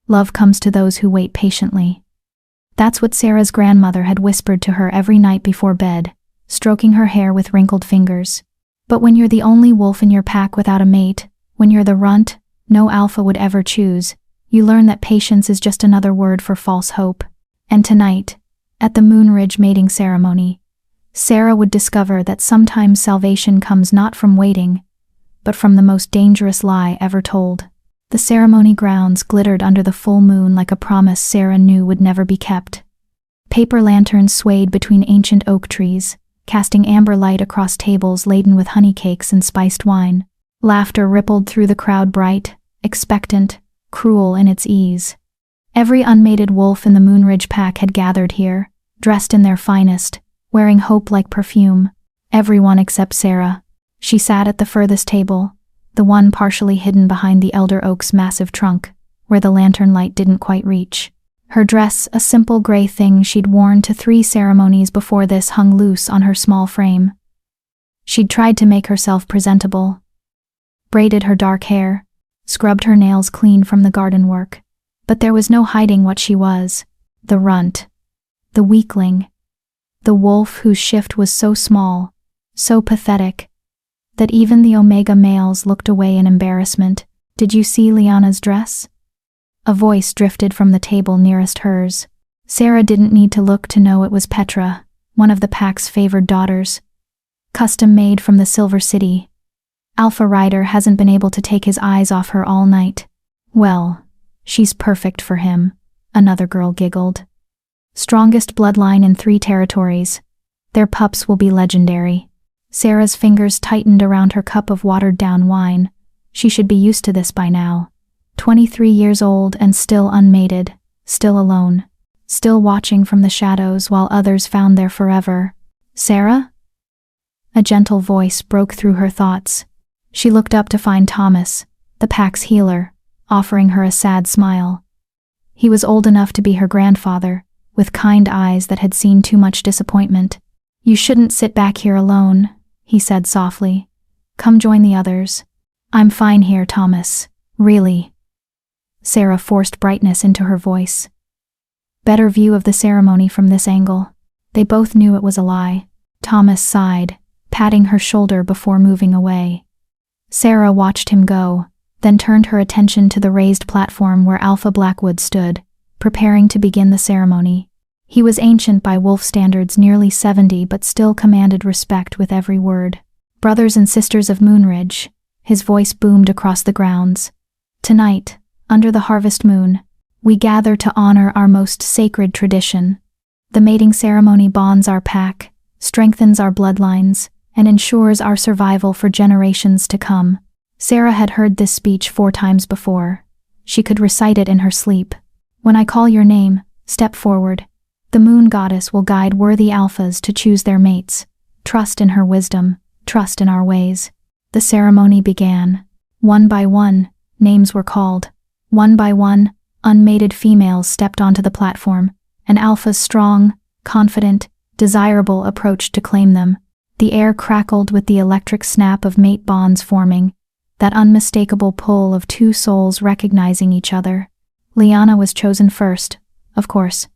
Love comes to those who wait patiently. That's what Sarah's grandmother had whispered to her every night before bed, stroking her hair with wrinkled fingers. But when you're the only wolf in your pack without a mate, when you're the runt no alpha would ever choose, you learn that patience is just another word for false hope. And tonight, at the Moonridge mating ceremony, Sarah would discover that sometimes salvation comes not from waiting, but from the most dangerous lie ever told. The ceremony grounds glittered under the full moon like a promise Sarah knew would never be kept. Paper lanterns swayed between ancient oak trees, casting amber light across tables laden with honey cakes and spiced wine. Laughter rippled through the crowd, bright, expectant, cruel in its ease. Every unmated wolf in the Moonridge pack had gathered here, dressed in their finest, wearing hope like perfume. Everyone except Sarah. She sat at the furthest table, the one partially hidden behind the elder oak's massive trunk, where the lantern light didn't quite reach. Her dress, a simple gray thing she'd worn to 3 ceremonies before this, hung loose on her small frame. She'd tried to make herself presentable, braided her dark hair, scrubbed her nails clean from the garden work, but there was no hiding what she was: the runt, the weakling, the wolf whose shift was so small, so pathetic, that even the Omega males looked away in embarrassment. "Did you see Liana's dress?" A voice drifted from the table nearest hers. Sarah didn't need to look to know it was Petra, one of the pack's favored daughters. Custom made from the Silver City. Alpha Rider hasn't been able to take his eyes off her all night. "Well, she's perfect for him," another girl giggled. "Strongest bloodline in 3 territories. Their pups will be legendary." Sarah's fingers tightened around her cup of watered-down wine. She should be used to this by now. 23 years old and still unmated, still alone, still watching from the shadows while others found their forever. "Sarah?" A gentle voice broke through her thoughts. She looked up to find Thomas, the pack's healer, offering her a sad smile. He was old enough to be her grandfather, with kind eyes that had seen too much disappointment. "You shouldn't sit back here alone," he said softly. "Come join the others." "I'm fine here, Thomas. Really." Sarah forced brightness into her voice. Better view of the ceremony from this angle. They both knew it was a lie. Thomas sighed, patting her shoulder before moving away. Sarah watched him go, then turned her attention to the raised platform where Alpha Blackwood stood, preparing to begin the ceremony. He was ancient by wolf standards, nearly 70, but still commanded respect with every word. "Brothers and sisters of Moonridge," his voice boomed across the grounds. "Tonight, under the harvest moon, we gather to honor our most sacred tradition. The mating ceremony bonds our pack, strengthens our bloodlines, and ensures our survival for generations to come." Sarah had heard this speech 4 times before. She could recite it in her sleep. "When I call your name, step forward. The moon goddess will guide worthy alphas to choose their mates. Trust in her wisdom, trust in our ways." The ceremony began. One by one, names were called. One by one, unmated females stepped onto the platform, and alphas strong, confident, desirable approached to claim them. The air crackled with the electric snap of mate bonds forming, that unmistakable pull of 2 souls recognizing each other. Liana was chosen first, of course.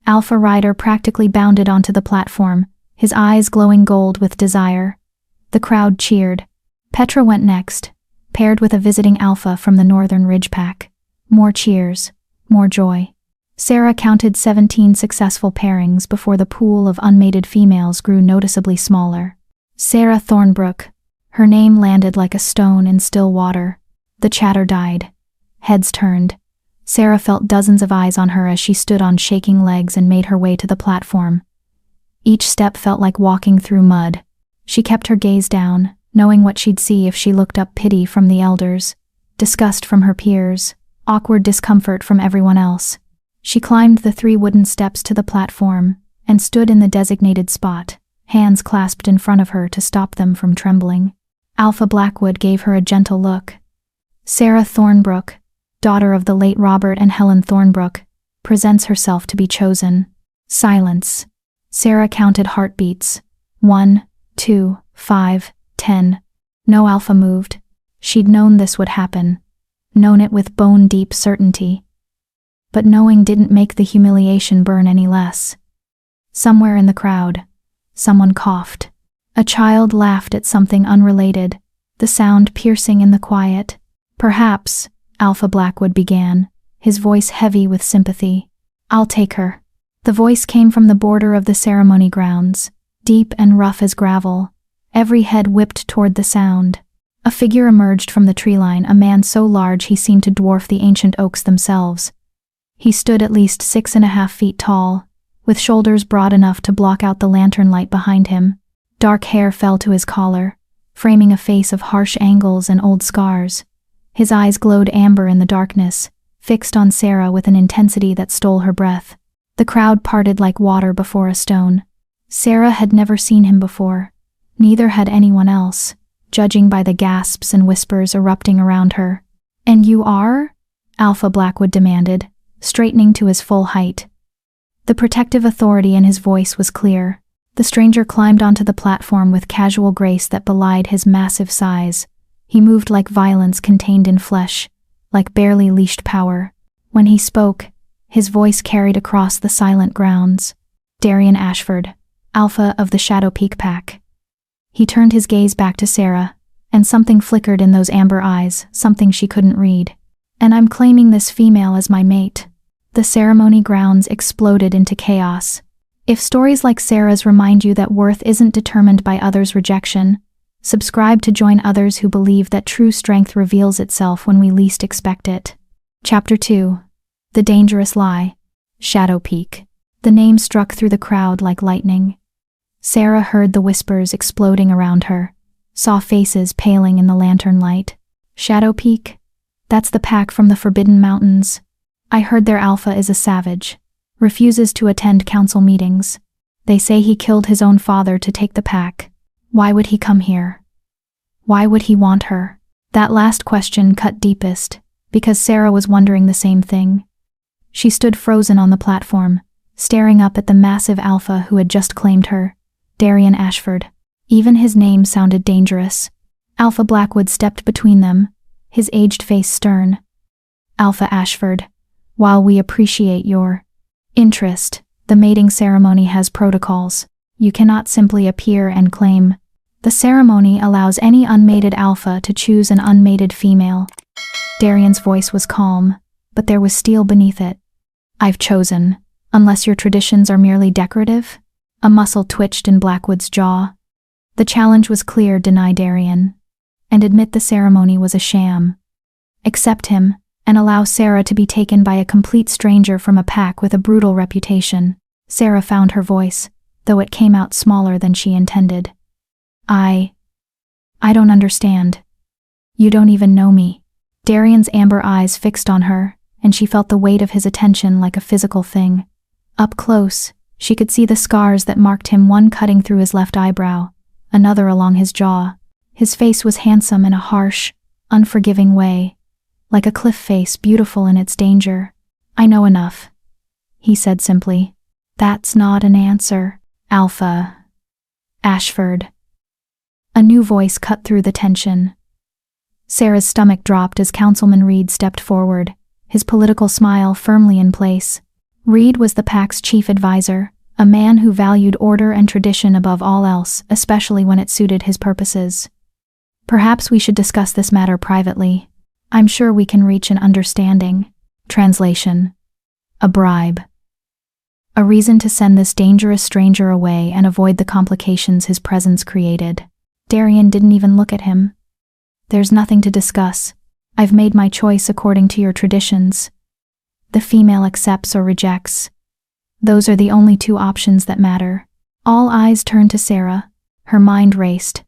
Alpha Rider practically bounded onto the platform, his eyes glowing gold with desire. The crowd cheered. Petra went next, paired with a visiting alpha from the Northern Ridge Pack. More cheers, more joy. Sarah counted 17 successful pairings before the pool of unmated females grew noticeably smaller. Sarah Thornbrook. Her name landed like a stone in still water. The chatter died. Heads turned. Sarah felt dozens of eyes on her as she stood on shaking legs and made her way to the platform. Each step felt like walking through mud. She kept her gaze down, knowing what she'd see if she looked up: pity from the elders, disgust from her peers, awkward discomfort from everyone else. She climbed the 3 wooden steps to the platform and stood in the designated spot, hands clasped in front of her to stop them from trembling. Alpha Blackwood gave her a gentle look. Sarah Thornbrook, daughter of the late Robert and Helen Thornbrook, presents herself to be chosen. Silence. Sarah counted heartbeats. 1, 2, 5, 10. No alpha moved. She'd known this would happen. Known it with bone-deep certainty. but knowing didn't make the humiliation burn any less. Somewhere in the crowd, someone coughed. A child laughed at something unrelated, the sound piercing in the quiet. "Perhaps," Alpha Blackwood began, his voice heavy with sympathy. "I'll take her." The voice came from the border of the ceremony grounds, deep and rough as gravel. Every head whipped toward the sound. A figure emerged from the tree line, a man so large he seemed to dwarf the ancient oaks themselves. He stood at least 6.5 feet tall, with shoulders broad enough to block out the lantern light behind him. Dark hair fell to his collar, framing a face of harsh angles and old scars. His eyes glowed amber in the darkness, fixed on Sarah with an intensity that stole her breath. The crowd parted like water before a stone. Sarah had never seen him before. Neither had anyone else, judging by the gasps and whispers erupting around her. "And you are?" Alpha Blackwood demanded, straightening to his full height. The protective authority in his voice was clear. The stranger climbed onto the platform with casual grace that belied his massive size. He moved like violence contained in flesh, like barely leashed power. When he spoke, his voice carried across the silent grounds. "Darian Ashford, Alpha of the Shadow Peak Pack." He turned his gaze back to Sarah, and something flickered in those amber eyes, something she couldn't read. "And I'm claiming this female as my mate." The ceremony grounds exploded into chaos. If stories like Sarah's remind you that worth isn't determined by others' rejection, subscribe to join others who believe that true strength reveals itself when we least expect it. Chapter 2. The Dangerous Lie. Shadow Peak. The name struck through the crowd like lightning. Sarah heard the whispers exploding around her, saw faces paling in the lantern light. Shadow Peak? That's the pack from the Forbidden Mountains. I heard their alpha is a savage, refuses to attend council meetings. They say he killed his own father to take the pack. Why would he come here? Why would he want her? That last question cut deepest, because Sarah was wondering the same thing. She stood frozen on the platform, staring up at the massive alpha who had just claimed her, Darian Ashford. Even his name sounded dangerous. Alpha Blackwood stepped between them, his aged face stern. "Alpha Ashford, while we appreciate your interest, the mating ceremony has protocols. You cannot simply appear and claim. The ceremony allows any unmated alpha to choose an unmated female." Darian's voice was calm, but there was steel beneath it. "I've chosen, unless your traditions are merely decorative?" A muscle twitched in Blackwood's jaw. The challenge was clear: deny Darian, and admit the ceremony was a sham. Accept him, and allow Sarah to be taken by a complete stranger from a pack with a brutal reputation. Sarah found her voice, though it came out smaller than she intended. I don't understand. You don't even know me." Darian's amber eyes fixed on her, and she felt the weight of his attention like a physical thing. Up close, she could see the scars that marked him, one cutting through his left eyebrow, another along his jaw. His face was handsome in a harsh, unforgiving way, like a cliff face, beautiful in its danger. "I know enough," he said simply. "That's not an answer, Alpha Ashford." A new voice cut through the tension. Sarah's stomach dropped as Councilman Reed stepped forward, his political smile firmly in place. Reed was the pack's chief advisor, a man who valued order and tradition above all else, especially when it suited his purposes. "Perhaps we should discuss this matter privately. I'm sure we can reach an understanding." Translation. A bribe. A reason to send this dangerous stranger away and avoid the complications his presence created. Darian didn't even look at him. "There's nothing to discuss. I've made my choice according to your traditions. The female accepts or rejects. Those are the only two options that matter." All eyes turned to Sarah. Her mind raced.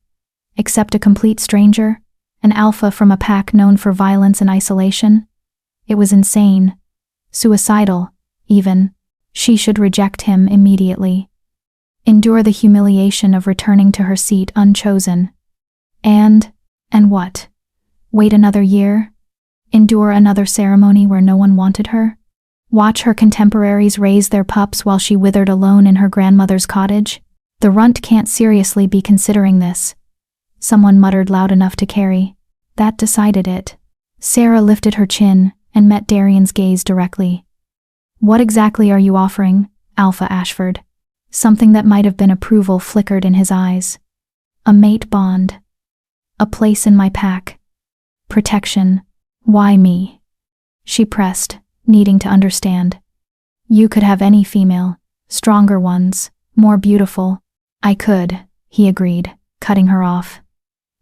Accept a complete stranger? An alpha from a pack known for violence and isolation? It was insane. Suicidal, even. She should reject him immediately. Endure the humiliation of returning to her seat unchosen. And what? Wait another year? Endure another ceremony where no one wanted her? Watch her contemporaries raise their pups while she withered alone in her grandmother's cottage? The runt can't seriously be considering this. Someone muttered loud enough to carry. That decided it. Sarah lifted her chin and met Darian's gaze directly. What exactly are you offering, Alpha Ashford? Something that might have been approval flickered in his eyes. A mate bond. A place in my pack. Protection. Why me? She pressed, needing to understand. You could have any female, stronger ones, more beautiful. I could, he agreed, cutting her off.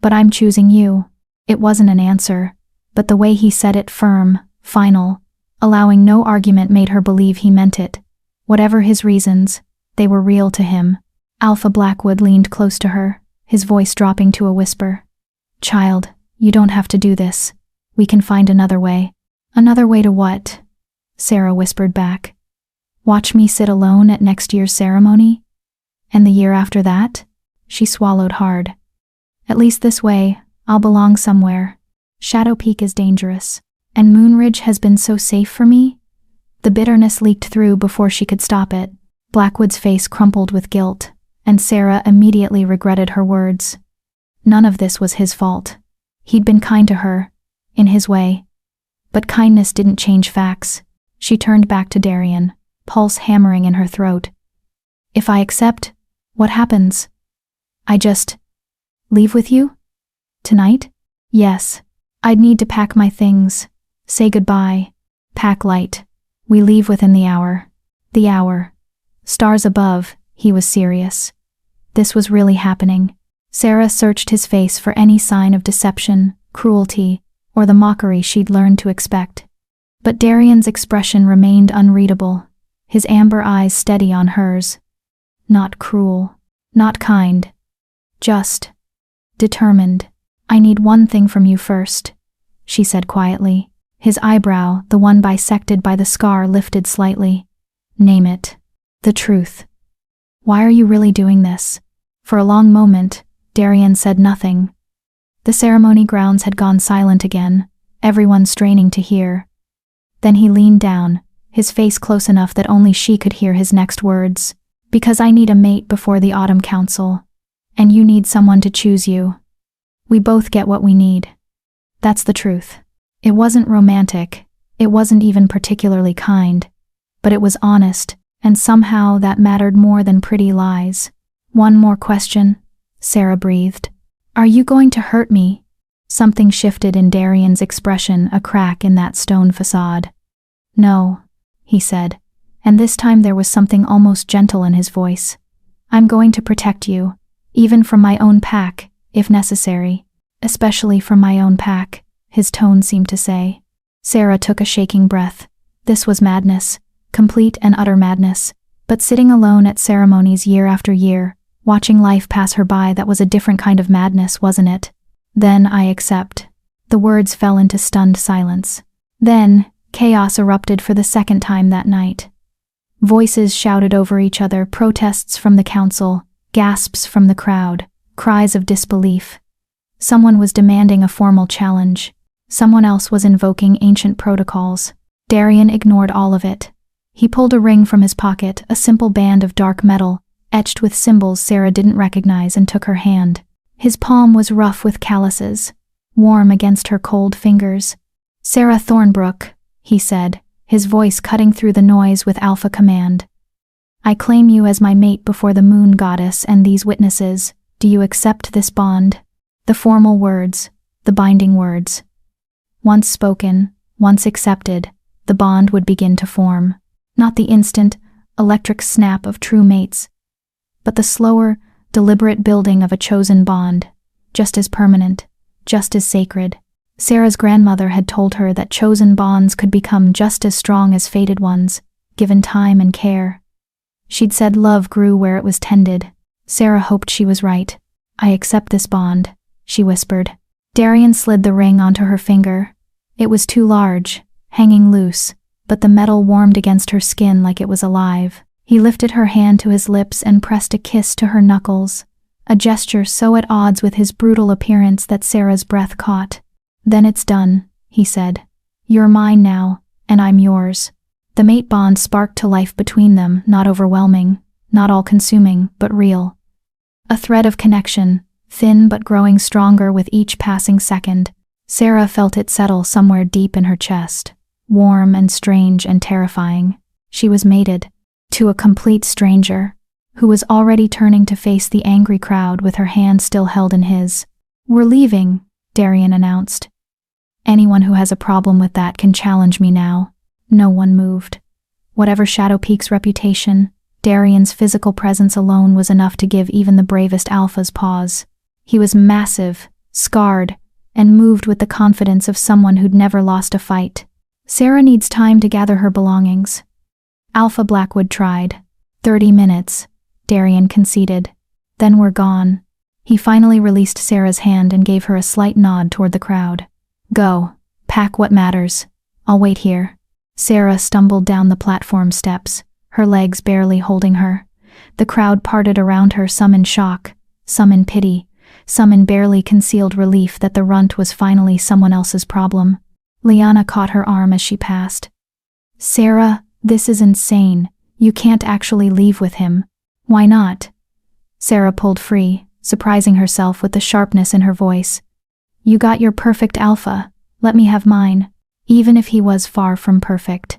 But I'm choosing you. It wasn't an answer, but the way he said it, firm, final, allowing no argument, made her believe he meant it. Whatever his reasons, they were real to him. Alpha Blackwood leaned close to her, his voice dropping to a whisper. Child, you don't have to do this. We can find another way. Another way to what? Sarah whispered back. Watch me sit alone at next year's ceremony? And the year after that? She swallowed hard. At least this way, I'll belong somewhere. Shadow Peak is dangerous, and Moonridge has been so safe for me. The bitterness leaked through before she could stop it. Blackwood's face crumpled with guilt, and Sarah immediately regretted her words. None of this was his fault. He'd been kind to her, in his way. But kindness didn't change facts. She turned back to Darian, pulse hammering in her throat. If I accept, what happens? I just leave with you? Tonight? Yes. I'd need to pack my things, say goodbye, pack light. We leave within the hour. The hour. Stars above, he was serious. This was really happening. Sarah searched his face for any sign of deception, cruelty, or the mockery she'd learned to expect. But Darian's expression remained unreadable, his amber eyes steady on hers. Not cruel, not kind. Just determined. I need one thing from you first, she said quietly. His eyebrow, the one bisected by the scar, lifted slightly. Name it. The truth. Why are you really doing this? For a long moment, Darian said nothing. The ceremony grounds had gone silent again, everyone straining to hear. Then he leaned down, his face close enough that only she could hear his next words. Because I need a mate before the Autumn Council, and you need someone to choose you. We both get what we need. That's the truth. It wasn't romantic, it wasn't even particularly kind, but it was honest, and somehow that mattered more than pretty lies. One more question, Sarah breathed. Are you going to hurt me? Something shifted in Darian's expression, a crack in that stone facade. No, he said, and this time there was something almost gentle in his voice. I'm going to protect you, even from my own pack, if necessary. Especially from my own pack, his tone seemed to say. Sarah took a shaking breath. This was madness, complete and utter madness, but sitting alone at ceremonies year after year, watching life pass her by, that was a different kind of madness, wasn't it? Then I accept. The words fell into stunned silence. Then, chaos erupted for the second time that night. Voices shouted over each other, protests from the council, gasps from the crowd, cries of disbelief. Someone was demanding a formal challenge. Someone else was invoking ancient protocols. Darian ignored all of it. He pulled a ring from his pocket, a simple band of dark metal, etched with symbols Sarah didn't recognize, and took her hand. His palm was rough with calluses, warm against her cold fingers. Sarah Thornbrook, he said, his voice cutting through the noise with alpha command. I claim you as my mate before the moon goddess and these witnesses. Do you accept this bond? The formal words, the binding words. Once spoken, once accepted, the bond would begin to form. Not the instant, electric snap of true mates, but the slower, deliberate building of a chosen bond, just as permanent, just as sacred. Sarah's grandmother had told her that chosen bonds could become just as strong as fated ones, given time and care. She'd said love grew where it was tended. Sarah hoped she was right. I accept this bond, she whispered. Darian slid the ring onto her finger. It was too large, hanging loose, but the metal warmed against her skin like it was alive. He lifted her hand to his lips and pressed a kiss to her knuckles, a gesture so at odds with his brutal appearance that Sarah's breath caught. Then it's done, he said. You're mine now, and I'm yours. The mate bond sparked to life between them, not overwhelming, not all-consuming, but real. A thread of connection, thin but growing stronger with each passing second. Sarah felt it settle somewhere deep in her chest, warm and strange and terrifying. She was mated to a complete stranger, who was already turning to face the angry crowd with her hand still held in his. "We're leaving," Darian announced. "Anyone who has a problem with that can challenge me now." No one moved. Whatever Shadow Peak's reputation, Darian's physical presence alone was enough to give even the bravest alphas pause. He was massive, scarred, and moved with the confidence of someone who'd never lost a fight. "Sarah needs time to gather her belongings." Alpha Blackwood tried. 30 minutes, Darian conceded. "Then we're gone." He finally released Sarah's hand and gave her a slight nod toward the crowd. "Go. Pack what matters. I'll wait here." Sarah stumbled down the platform steps, her legs barely holding her. The crowd parted around her, some in shock, some in pity, some in barely concealed relief that the runt was finally someone else's problem. Liana caught her arm as she passed. "Sarah, this is insane. You can't actually leave with him." "Why not?" Sarah pulled free, surprising herself with the sharpness in her voice. "You got your perfect alpha. Let me have mine." Even if he was far from perfect.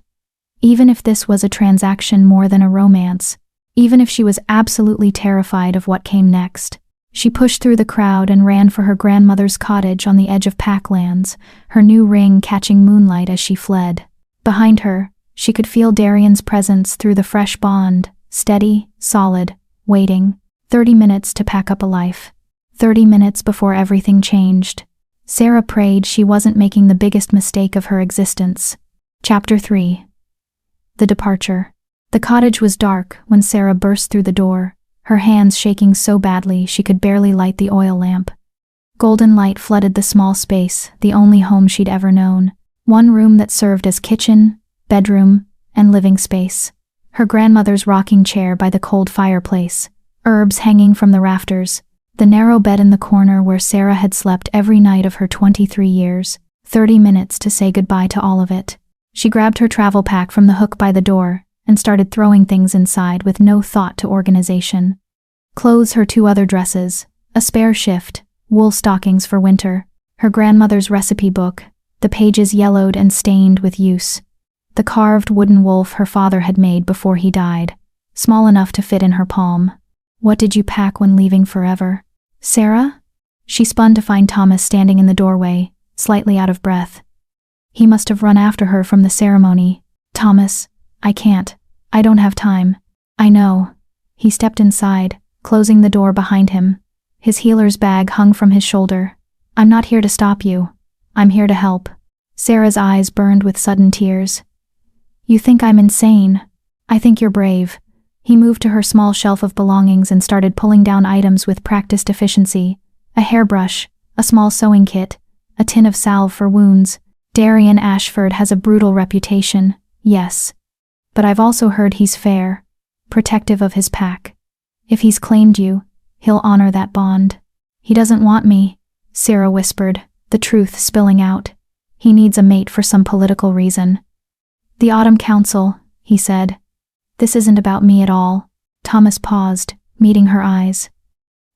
Even if this was a transaction more than a romance. Even if she was absolutely terrified of what came next. She pushed through the crowd and ran for her grandmother's cottage on the edge of Packlands, her new ring catching moonlight as she fled. Behind her, she could feel Darian's presence through the fresh bond, steady, solid, waiting. 30 minutes to pack up a life. 30 minutes before everything changed. Sarah prayed she wasn't making the biggest mistake of her existence. Chapter 3. The Departure. The cottage was dark when Sarah burst through the door, her hands shaking so badly she could barely light the oil lamp. Golden light flooded the small space, the only home she'd ever known. One room that served as kitchen, bedroom, and living space. Her grandmother's rocking chair by the cold fireplace, herbs hanging from the rafters, the narrow bed in the corner where Sarah had slept every night of her 23 years, 30 minutes to say goodbye to all of it. She grabbed her travel pack from the hook by the door and started throwing things inside with no thought to organization. Clothes, her 2 other dresses, a spare shift, wool stockings for winter, her grandmother's recipe book, the pages yellowed and stained with use, the carved wooden wolf her father had made before he died, small enough to fit in her palm. "What did you pack when leaving forever?" "Sarah?" She spun to find Thomas standing in the doorway, slightly out of breath. He must have run after her from the ceremony. "Thomas, I can't. I don't have time." "I know." He stepped inside, closing the door behind him. His healer's bag hung from his shoulder. "I'm not here to stop you. I'm here to help." Sarah's eyes burned with sudden tears. "You think I'm insane. I think you're brave." He moved to her small shelf of belongings and started pulling down items with practiced efficiency. A hairbrush, a small sewing kit, a tin of salve for wounds. "Darian Ashford has a brutal reputation, yes. But I've also heard he's fair, protective of his pack. If he's claimed you, he'll honor that bond." "He doesn't want me," Sarah whispered, the truth spilling out. "He needs a mate for some political reason." "The Autumn Council," he said. "This isn't about me at all." Thomas paused, meeting her eyes.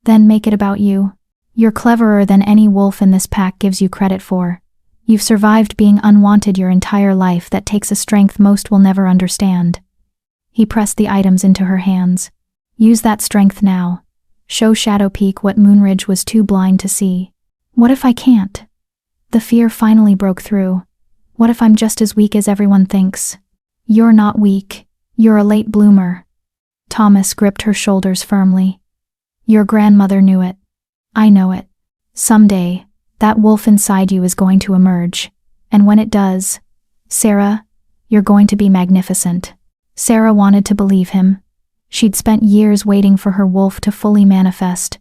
"Then make it about you. You're cleverer than any wolf in this pack gives you credit for. You've survived being unwanted your entire life. That takes a strength most will never understand." He pressed the items into her hands. "Use that strength now. Show Shadow Peak what Moonridge was too blind to see." "What if I can't?" The fear finally broke through. "What if I'm just as weak as everyone thinks?" "You're not weak. You're a late bloomer." Thomas gripped her shoulders firmly. "Your grandmother knew it. I know it. Someday, that wolf inside you is going to emerge. And when it does, Sarah, you're going to be magnificent." Sarah wanted to believe him. She'd spent years waiting for her wolf to fully manifest,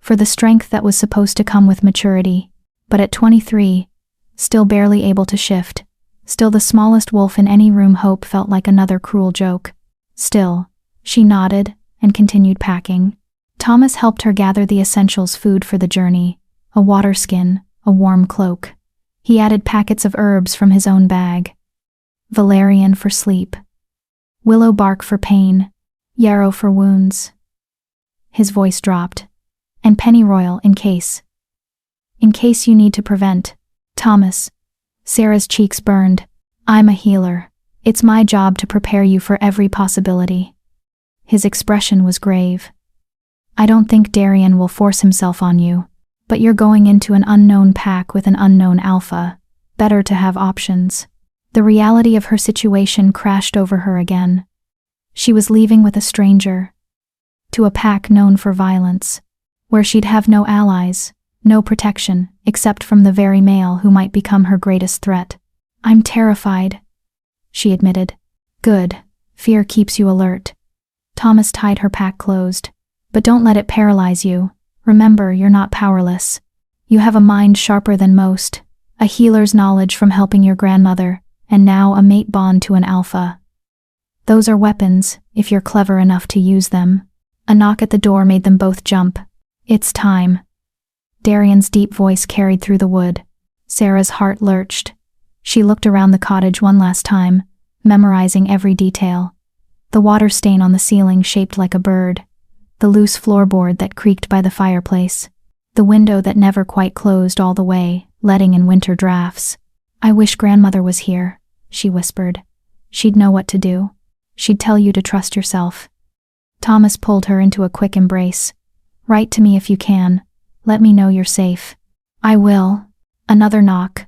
for the strength that was supposed to come with maturity. But at 23, still barely able to shift, still the smallest wolf in any room, hope felt like another cruel joke. Still, she nodded and continued packing. Thomas helped her gather the essentials: food for the journey, a water skin, a warm cloak. He added packets of herbs from his own bag. Valerian for sleep, willow bark for pain, yarrow for wounds. His voice dropped. "And pennyroyal in case you need to prevent." "Thomas." Sarah's cheeks burned. "I'm a healer. It's my job to prepare you for every possibility." His expression was grave. "I don't think Darien will force himself on you, but you're going into an unknown pack with an unknown alpha. Better to have options." The reality of her situation crashed over her again. She was leaving with a stranger, to a pack known for violence, where she'd have no allies, no protection, except from the very male who might become her greatest threat. "I'm terrified," she admitted. "Good. Fear keeps you alert." Thomas tied her pack closed. "But don't let it paralyze you. Remember, you're not powerless. You have a mind sharper than most, a healer's knowledge from helping your grandmother, and now a mate bond to an alpha. Those are weapons, if you're clever enough to use them." A knock at the door made them both jump. "It's time." Darien's deep voice carried through the wood. Sarah's heart lurched. She looked around the cottage one last time, memorizing every detail. The water stain on the ceiling shaped like a bird, the loose floorboard that creaked by the fireplace, the window that never quite closed all the way, letting in winter drafts. "I wish grandmother was here," she whispered. "She'd know what to do. She'd tell you to trust yourself." Thomas pulled her into a quick embrace. "Write to me if you can. Let me know you're safe." "I will." Another knock,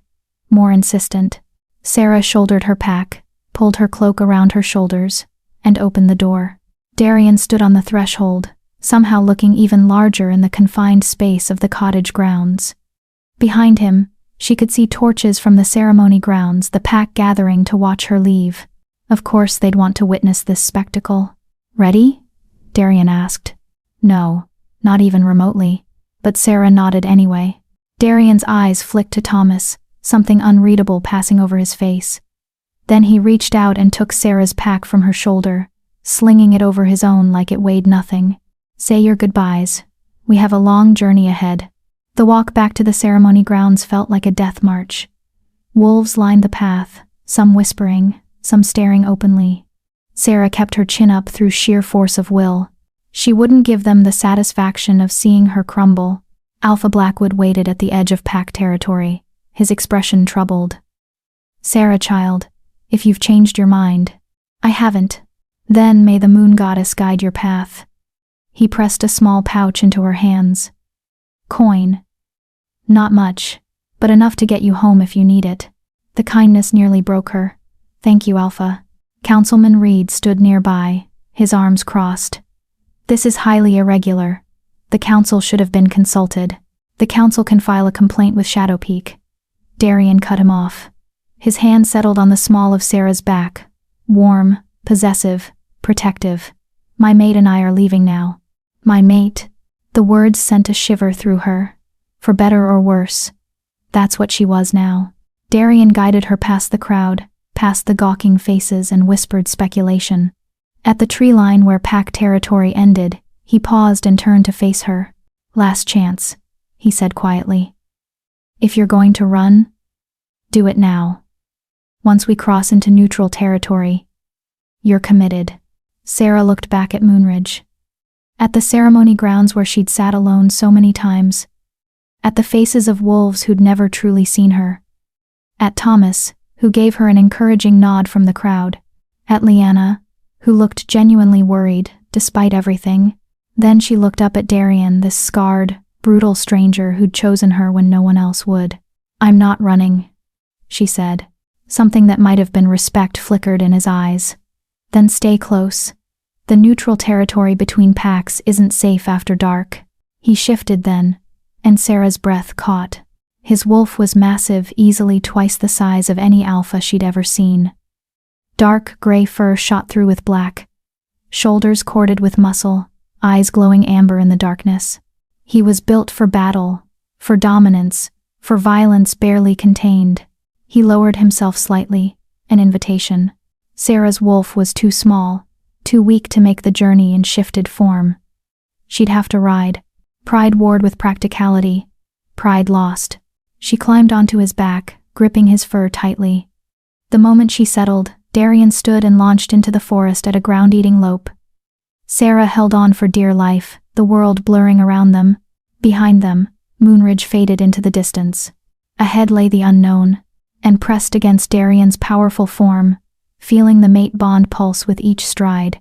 more insistent. Sarah shouldered her pack, pulled her cloak around her shoulders, and opened the door. Darien stood on the threshold, somehow looking even larger in the confined space of the cottage grounds. Behind him, she could see torches from the ceremony grounds, the pack gathering to watch her leave. Of course they'd want to witness this spectacle. "Ready?" Darien asked. "No, not even remotely," but Sarah nodded anyway. Darien's eyes flicked to Thomas, something unreadable passing over his face. Then he reached out and took Sarah's pack from her shoulder, slinging it over his own like it weighed nothing. "Say your goodbyes. We have a long journey ahead." The walk back to the ceremony grounds felt like a death march. Wolves lined the path, some whispering, some staring openly. Sarah kept her chin up through sheer force of will. She wouldn't give them the satisfaction of seeing her crumble. Alpha Blackwood waited at the edge of pack territory, his expression troubled. "Sarah, child, if you've changed your mind." "I haven't." "Then may the moon goddess guide your path." He pressed a small pouch into her hands. "Coin." "Not much, but enough to get you home if you need it." The kindness nearly broke her. "Thank you, Alpha." Councilman Reed stood nearby, his arms crossed. "This is highly irregular. The council should have been consulted. The council can file a complaint with Shadow Peak." Darien cut him off. His hand settled on the small of Sarah's back, warm, possessive, protective. "My mate and I are leaving now." "My mate?" The words sent a shiver through her. For better or worse, that's what she was now. Darien guided her past the crowd, past the gawking faces and whispered speculation. At the tree line where pack territory ended, he paused and turned to face her. "Last chance," he said quietly. "If you're going to run, do it now. Once we cross into neutral territory, you're committed." Sarah looked back at Moonridge. At the ceremony grounds where she'd sat alone so many times. At the faces of wolves who'd never truly seen her. At Thomas, who gave her an encouraging nod from the crowd. At Leanna, who looked genuinely worried, despite everything. Then she looked up at Darien, this scarred, brutal stranger who'd chosen her when no one else would. "I'm not running," she said. Something that might have been respect flickered in his eyes. "Then stay close. The neutral territory between packs isn't safe after dark." He shifted then, and Sarah's breath caught. His wolf was massive, easily twice the size of any alpha she'd ever seen. Dark gray fur shot through with black, shoulders corded with muscle, eyes glowing amber in the darkness. He was built for battle, for dominance, for violence barely contained. He lowered himself slightly, an invitation. Sarah's wolf was too small, too weak to make the journey in shifted form. She'd have to ride. Pride warred with practicality. Pride lost. She climbed onto his back, gripping his fur tightly. The moment she settled, Darien stood and launched into the forest at a ground-eating lope. Sarah held on for dear life, the world blurring around them. Behind them, Moonridge faded into the distance. Ahead lay the unknown, and pressed against Darien's powerful form, feeling the mate bond pulse with each stride.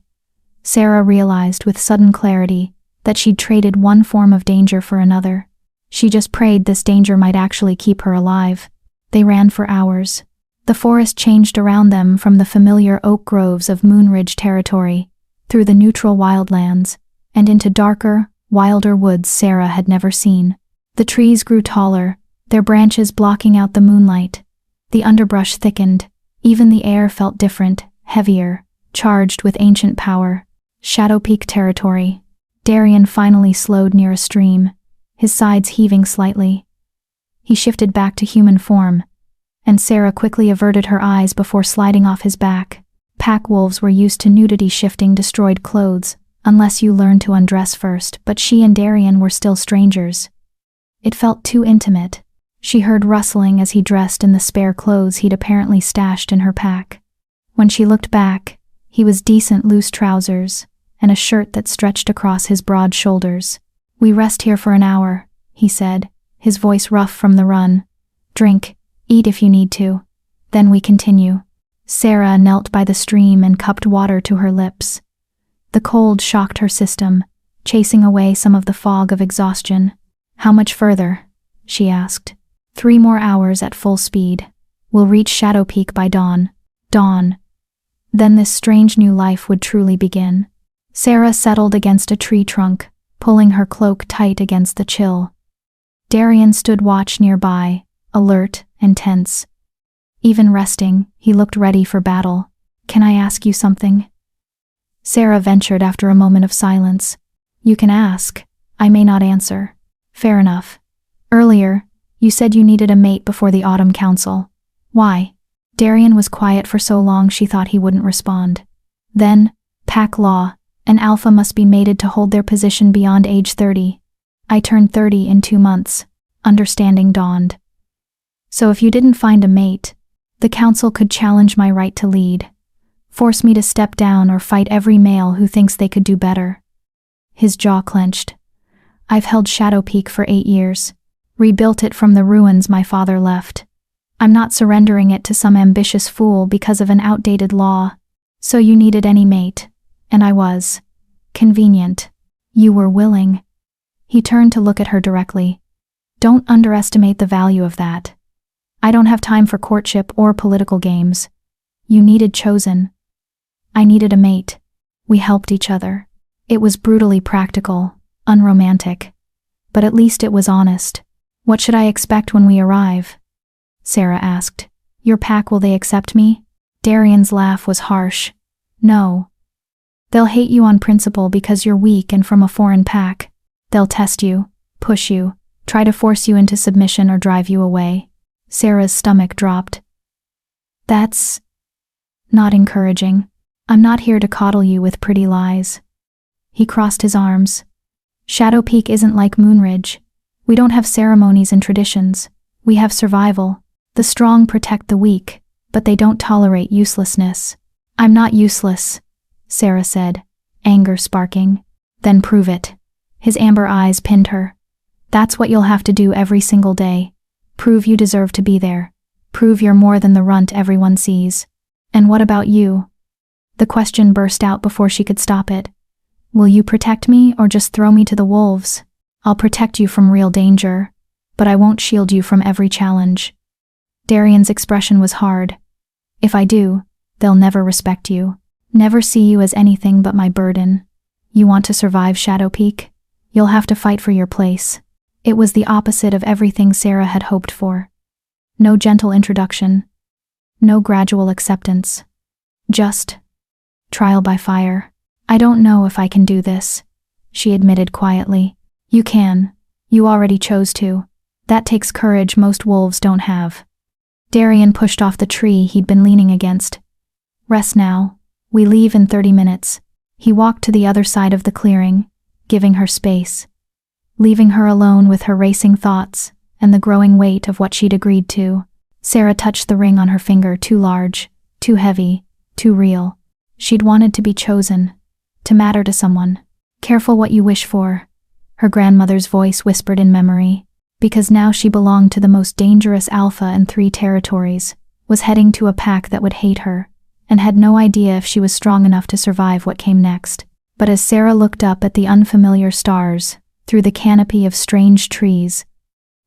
Sarah realized with sudden clarity that she'd traded one form of danger for another. She just prayed this danger might actually keep her alive. They ran for hours. The forest changed around them from the familiar oak groves of Moonridge territory, through the neutral wildlands, and into darker, wilder woods Sarah had never seen. The trees grew taller, their branches blocking out the moonlight. The underbrush thickened. Even the air felt different, heavier, charged with ancient power. Shadow Peak territory. Darian finally slowed near a stream, his sides heaving slightly. He shifted back to human form, and Sarah quickly averted her eyes before sliding off his back. Pack wolves were used to nudity shifting destroyed clothes, unless you learned to undress first, but she and Darian were still strangers. It felt too intimate. She heard rustling as he dressed in the spare clothes he'd apparently stashed in her pack. When she looked back, he was decent loose trousers, and a shirt that stretched across his broad shoulders. "We rest here for an hour," he said, his voice rough from the run. "Drink, eat if you need to. Then we continue." Sarah knelt by the stream and cupped water to her lips. The cold shocked her system, chasing away some of the fog of exhaustion. "How much further?" she asked. 3 more hours at full speed. We'll reach Shadow Peak by dawn." Dawn. Then this strange new life would truly begin. Sarah settled against a tree trunk, pulling her cloak tight against the chill. Darian stood watch nearby, alert and tense. Even resting, he looked ready for battle. "Can I ask you something?" Sarah ventured after a moment of silence. "You can ask. I may not answer." "Fair enough. Earlier, you said you needed a mate before the Autumn Council. Why?" Darian was quiet for so long she thought he wouldn't respond. Then, pack law, an alpha must be mated to hold their position beyond age 30. "I turned 30 in 2 months. Understanding dawned. "So if you didn't find a mate, the council could challenge my right to lead, force me to step down or fight every male who thinks they could do better." His jaw clenched. "I've held Shadow Peak for 8 years. Rebuilt it from the ruins my father left. I'm not surrendering it to some ambitious fool because of an outdated law. So you needed any mate, and I was. Convenient. You were willing." He turned to look at her directly. "Don't underestimate the value of that. I don't have time for courtship or political games. You needed chosen. I needed a mate. We helped each other. It was brutally practical, unromantic. But at least it was honest." "What should I expect when we arrive?" Sarah asked. "Your pack, will they accept me?" Darian's laugh was harsh. "No. They'll hate you on principle because you're weak and from a foreign pack. They'll test you, push you, try to force you into submission or drive you away." Sarah's stomach dropped. "That's not encouraging. I'm not here to coddle you with pretty lies." He crossed his arms. "Shadow Peak isn't like Moonridge. We don't have ceremonies and traditions. We have survival. The strong protect the weak, but they don't tolerate uselessness." "I'm not useless," Sarah said, anger sparking. "Then prove it." His amber eyes pinned her. "That's what you'll have to do every single day. Prove you deserve to be there. Prove you're more than the runt everyone sees." "And what about you?" The question burst out before she could stop it. "Will you protect me or just throw me to the wolves?" "I'll protect you from real danger, but I won't shield you from every challenge." Darian's expression was hard. "If I do, they'll never respect you. Never see you as anything but my burden. You want to survive Shadow Peak? You'll have to fight for your place." It was the opposite of everything Sarah had hoped for. No gentle introduction. No gradual acceptance. Just trial by fire. "I don't know if I can do this," she admitted quietly. "You can. You already chose to. That takes courage most wolves don't have." Darian pushed off the tree he'd been leaning against. "Rest now. We leave in 30 minutes. He walked to the other side of the clearing, giving her space, leaving her alone with her racing thoughts and the growing weight of what she'd agreed to. Sarah touched the ring on her finger, too large, too heavy, too real. She'd wanted to be chosen, to matter to someone. "Careful what you wish for," her grandmother's voice whispered in memory, because now she belonged to the most dangerous alpha in 3 territories, was heading to a pack that would hate her, and had no idea if she was strong enough to survive what came next. But as Sarah looked up at the unfamiliar stars, through the canopy of strange trees,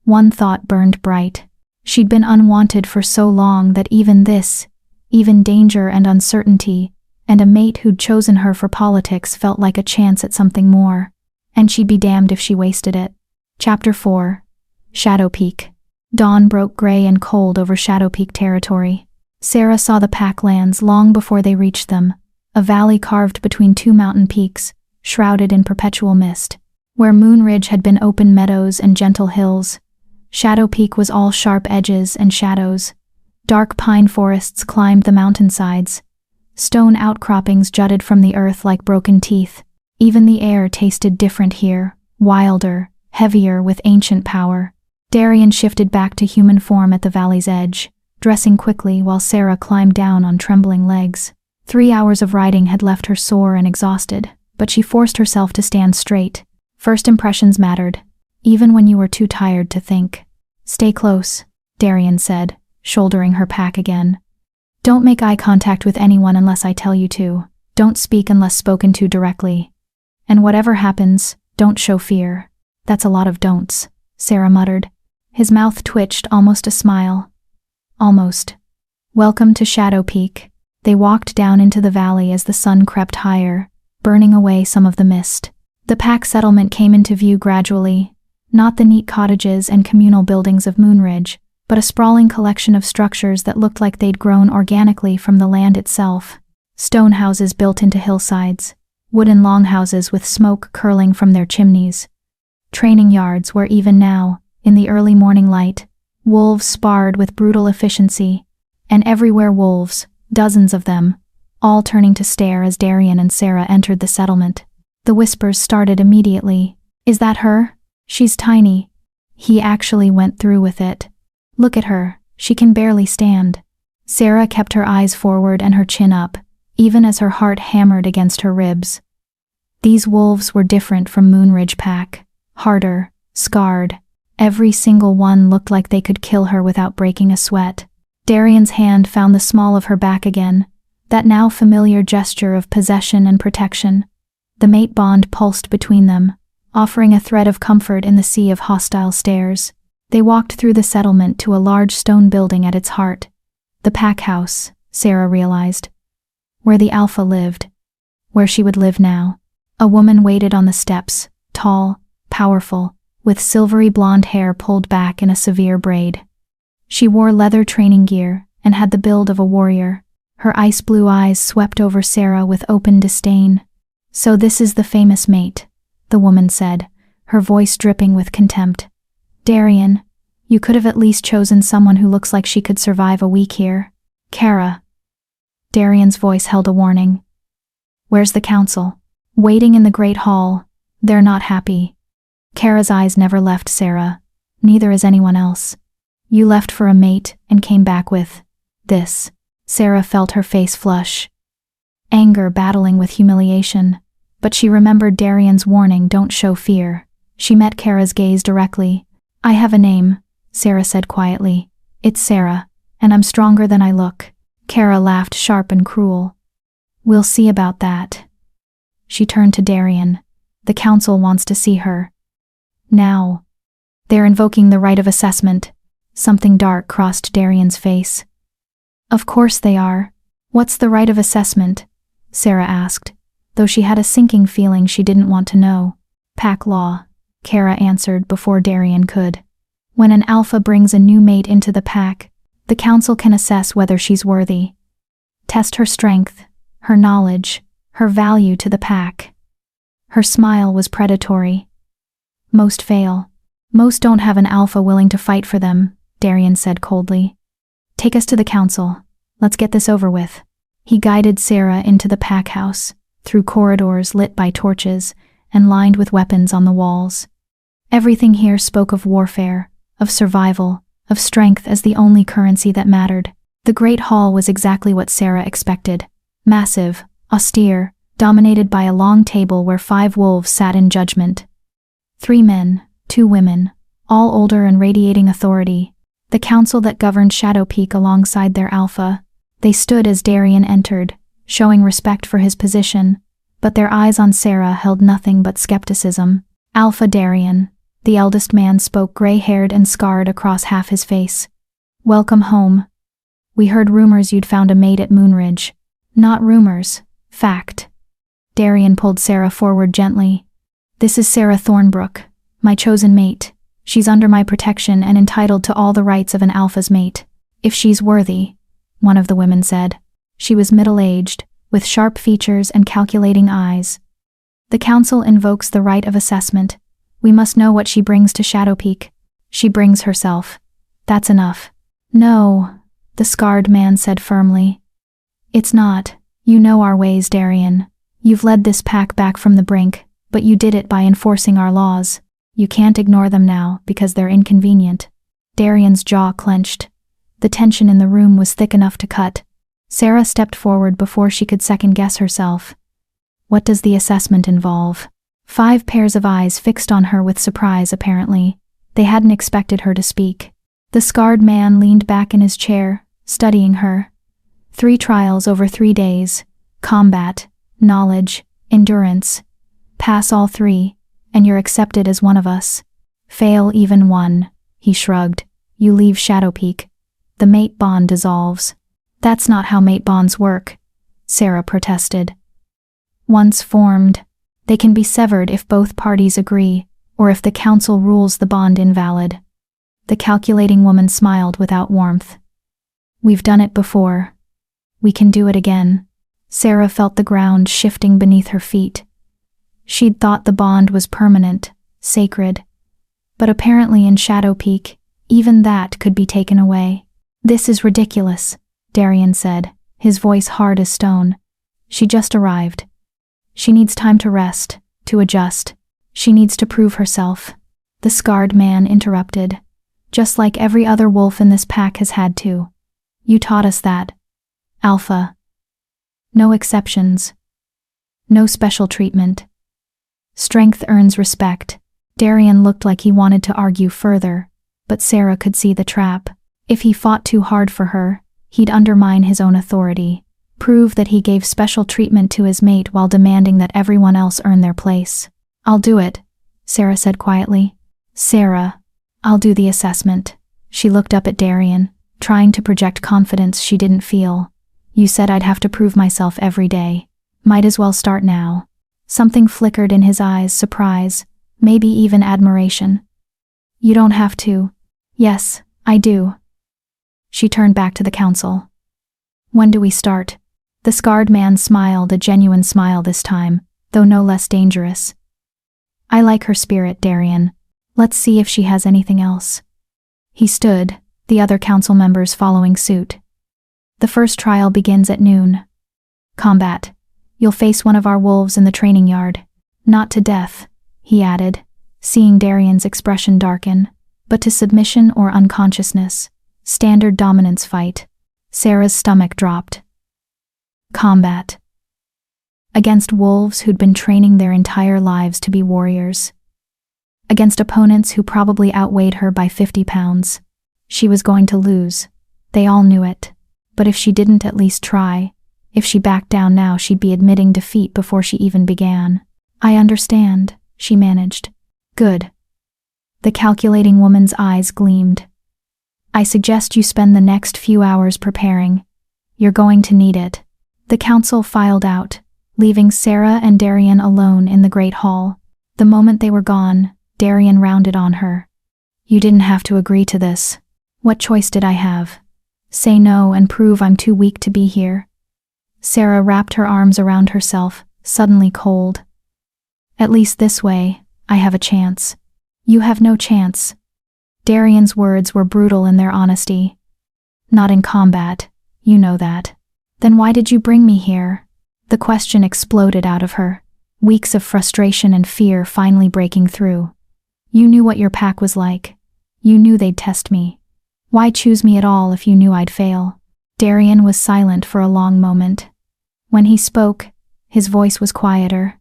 one thought burned bright. She'd been unwanted for so long that even danger and uncertainty, and a mate who'd chosen her for politics felt like a chance at something more, and she'd be damned if she wasted it. Chapter 4. Shadow Peak. Dawn broke gray and cold over Shadow Peak territory. Sarah saw the pack lands long before they reached them, a valley carved between two mountain peaks, shrouded in perpetual mist. Where Moon Ridge had been open meadows and gentle hills, Shadow Peak was all sharp edges and shadows. Dark pine forests climbed the mountainsides. Stone outcroppings jutted from the earth like broken teeth. Even the air tasted different here, wilder, heavier with ancient power. Darian shifted back to human form at the valley's edge, dressing quickly while Sarah climbed down on trembling legs. 3 hours of riding had left her sore and exhausted, but she forced herself to stand straight. First impressions mattered, even when you were too tired to think. "Stay close," Darian said, shouldering her pack again. "Don't make eye contact with anyone unless I tell you to. Don't speak unless spoken to directly. And whatever happens, don't show fear." "That's a lot of don'ts," Sarah muttered. His mouth twitched, almost a smile. "Almost. Welcome to Shadow Peak." They walked down into the valley as the sun crept higher, burning away some of the mist. The pack settlement came into view gradually, not the neat cottages and communal buildings of Moon Ridge, but a sprawling collection of structures that looked like they'd grown organically from the land itself. Stone houses built into hillsides, wooden longhouses with smoke curling from their chimneys. Training yards where even now, in the early morning light, wolves sparred with brutal efficiency, and everywhere wolves, dozens of them, all turning to stare as Darian and Sarah entered the settlement. The whispers started immediately. "Is that her? She's tiny." He actually went through with it. "Look at her, she can barely stand." Sarah kept her eyes forward and her chin up, even as her heart hammered against her ribs. These wolves were different from Moon Ridge pack, harder, scarred. Every single one looked like they could kill her without breaking a sweat. Darian's hand found the small of her back again, that now familiar gesture of possession and protection. The mate bond pulsed between them, offering a thread of comfort in the sea of hostile stares. They walked through the settlement to a large stone building at its heart. The pack house, Sarah realized. Where the Alpha lived. Where she would live now. A woman waited on the steps, tall, powerful, with silvery blonde hair pulled back in a severe braid. She wore leather training gear and had the build of a warrior. Her ice blue eyes swept over Sarah with open disdain. "So this is the famous mate," the woman said, her voice dripping with contempt. "Darian, you could have at least chosen someone who looks like she could survive a week here." "Kara." Darian's voice held a warning. "Where's the council?" "Waiting in the Great Hall. They're not happy." Kara's eyes never left Sarah. "Neither is anyone else. You left for a mate and came back with this." Sarah felt her face flush. Anger battling with humiliation. But she remembered Darian's warning, "Don't show fear." She met Kara's gaze directly. "I have a name," Sarah said quietly. "It's Sarah, and I'm stronger than I look." Kara laughed sharp and cruel. "We'll see about that." She turned to Darian. "The council wants to see her. Now." "They're invoking the right of assessment." Something dark crossed Darian's face. "Of course they are. What's the right of assessment?" Sarah asked, though she had a sinking feeling she didn't want to know. "Pack law," Kara answered before Darian could. "When an alpha brings a new mate into the pack, the council can assess whether she's worthy. Test her strength, her knowledge, her value to the pack." Her smile was predatory. "Most fail. Most don't have an alpha willing to fight for them," Darian said coldly. "Take us to the council. Let's get this over with." He guided Sarah into the pack house, through corridors lit by torches and lined with weapons on the walls. Everything here spoke of warfare, of survival, of strength as the only currency that mattered. The Great Hall was exactly what Sarah expected. Massive, austere, dominated by a long table where 5 wolves sat in judgment. 3 men, 2 women, all older and radiating authority. The council that governed Shadow Peak alongside their alpha. They stood as Darian entered, showing respect for his position, but their eyes on Sarah held nothing but skepticism. Alpha Darian, the eldest man spoke, gray-haired and scarred across half his face. Welcome home. We heard rumors you'd found a mate at Moonridge. Not rumors, fact. Darian pulled Sarah forward gently. This is Sarah Thornbrook, my chosen mate. She's under my protection and entitled to all the rights of an alpha's mate. If she's worthy, one of the women said. She was middle-aged, with sharp features and calculating eyes. The council invokes the right of assessment. We must know what she brings to Shadowpeak. She brings herself. That's enough. No, the scarred man said firmly. It's not. You know our ways, Darian. You've led this pack back from the brink, but you did it by enforcing our laws. You can't ignore them now because they're inconvenient. Darian's jaw clenched. The tension in the room was thick enough to cut. Sarah stepped forward before she could second-guess herself. What does the assessment involve? 5 pairs of eyes fixed on her with surprise, apparently. They hadn't expected her to speak. The scarred man leaned back in his chair, studying her. 3 trials over 3 days. Combat, knowledge, endurance. Pass all 3, and you're accepted as one of us. Fail even 1, he shrugged. You leave Shadowpeak. The mate bond dissolves. That's not how mate bonds work, Sarah protested. Once formed, they can be severed if both parties agree, or if the council rules the bond invalid. The calculating woman smiled without warmth. We've done it before. We can do it again. Sarah felt the ground shifting beneath her feet. She'd thought the bond was permanent, sacred. But apparently in Shadowpeak, even that could be taken away. This is ridiculous, Darian said, his voice hard as stone. She just arrived. She needs time to rest, to adjust. She needs to prove herself. The scarred man interrupted. Just like every other wolf in this pack has had to. You taught us that. Alpha. No exceptions. No special treatment. Strength earns respect. Darian looked like he wanted to argue further, but Sarah could see the trap. If he fought too hard for her, he'd undermine his own authority, prove that he gave special treatment to his mate while demanding that everyone else earn their place. I'll do it, Sarah said quietly. Sarah, I'll do the assessment. She looked up at Darian, trying to project confidence she didn't feel. You said I'd have to prove myself every day. Might as well start now. Something flickered in his eyes, surprise, maybe even admiration. You don't have to. Yes, I do. She turned back to the council. When do we start? The scarred man smiled, a genuine smile this time, though no less dangerous. I like her spirit, Darian. Let's see if she has anything else. He stood, the other council members following suit. The first trial begins at noon. Combat. You'll face one of our wolves in the training yard. Not to death, he added, seeing Darian's expression darken, but to submission or unconsciousness. Standard dominance fight. Sarah's stomach dropped. Combat. Against wolves who'd been training their entire lives to be warriors. Against opponents who probably outweighed her by 50 pounds. She was going to lose. They all knew it. But if she didn't at least try, if she backed down now, she'd be admitting defeat before she even began. I understand, she managed. Good. The calculating woman's eyes gleamed. I suggest you spend the next few hours preparing. You're going to need it. The council filed out, leaving Sarah and Darian alone in the great hall. The moment they were gone, Darian rounded on her. You didn't have to agree to this. What choice did I have? Say no and prove I'm too weak to be here. Sarah wrapped her arms around herself, suddenly cold. At least this way, I have a chance. You have no chance. Darian's words were brutal in their honesty. Not in combat, you know that. Then why did you bring me here? The question exploded out of her, weeks of frustration and fear finally breaking through. You knew what your pack was like. You knew they'd test me. Why choose me at all if you knew I'd fail? Darian was silent for a long moment. When he spoke, his voice was quieter.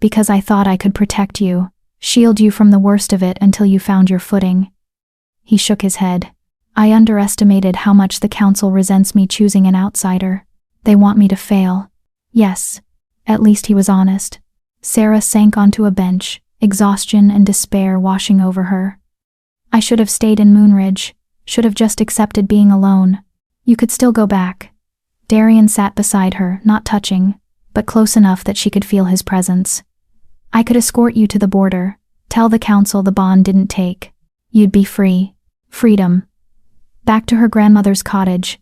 Because I thought I could protect you, shield you from the worst of it until you found your footing. He shook his head. I underestimated how much the council resents me choosing an outsider. They want me to fail. Yes, at least he was honest. Sarah sank onto a bench, exhaustion and despair washing over her. I should have stayed in Moonridge, should have just accepted being alone. You could still go back. Darian sat beside her, not touching, but close enough that she could feel his presence. I could escort you to the border, tell the council the bond didn't take. You'd be free. Freedom. Back to her grandmother's cottage.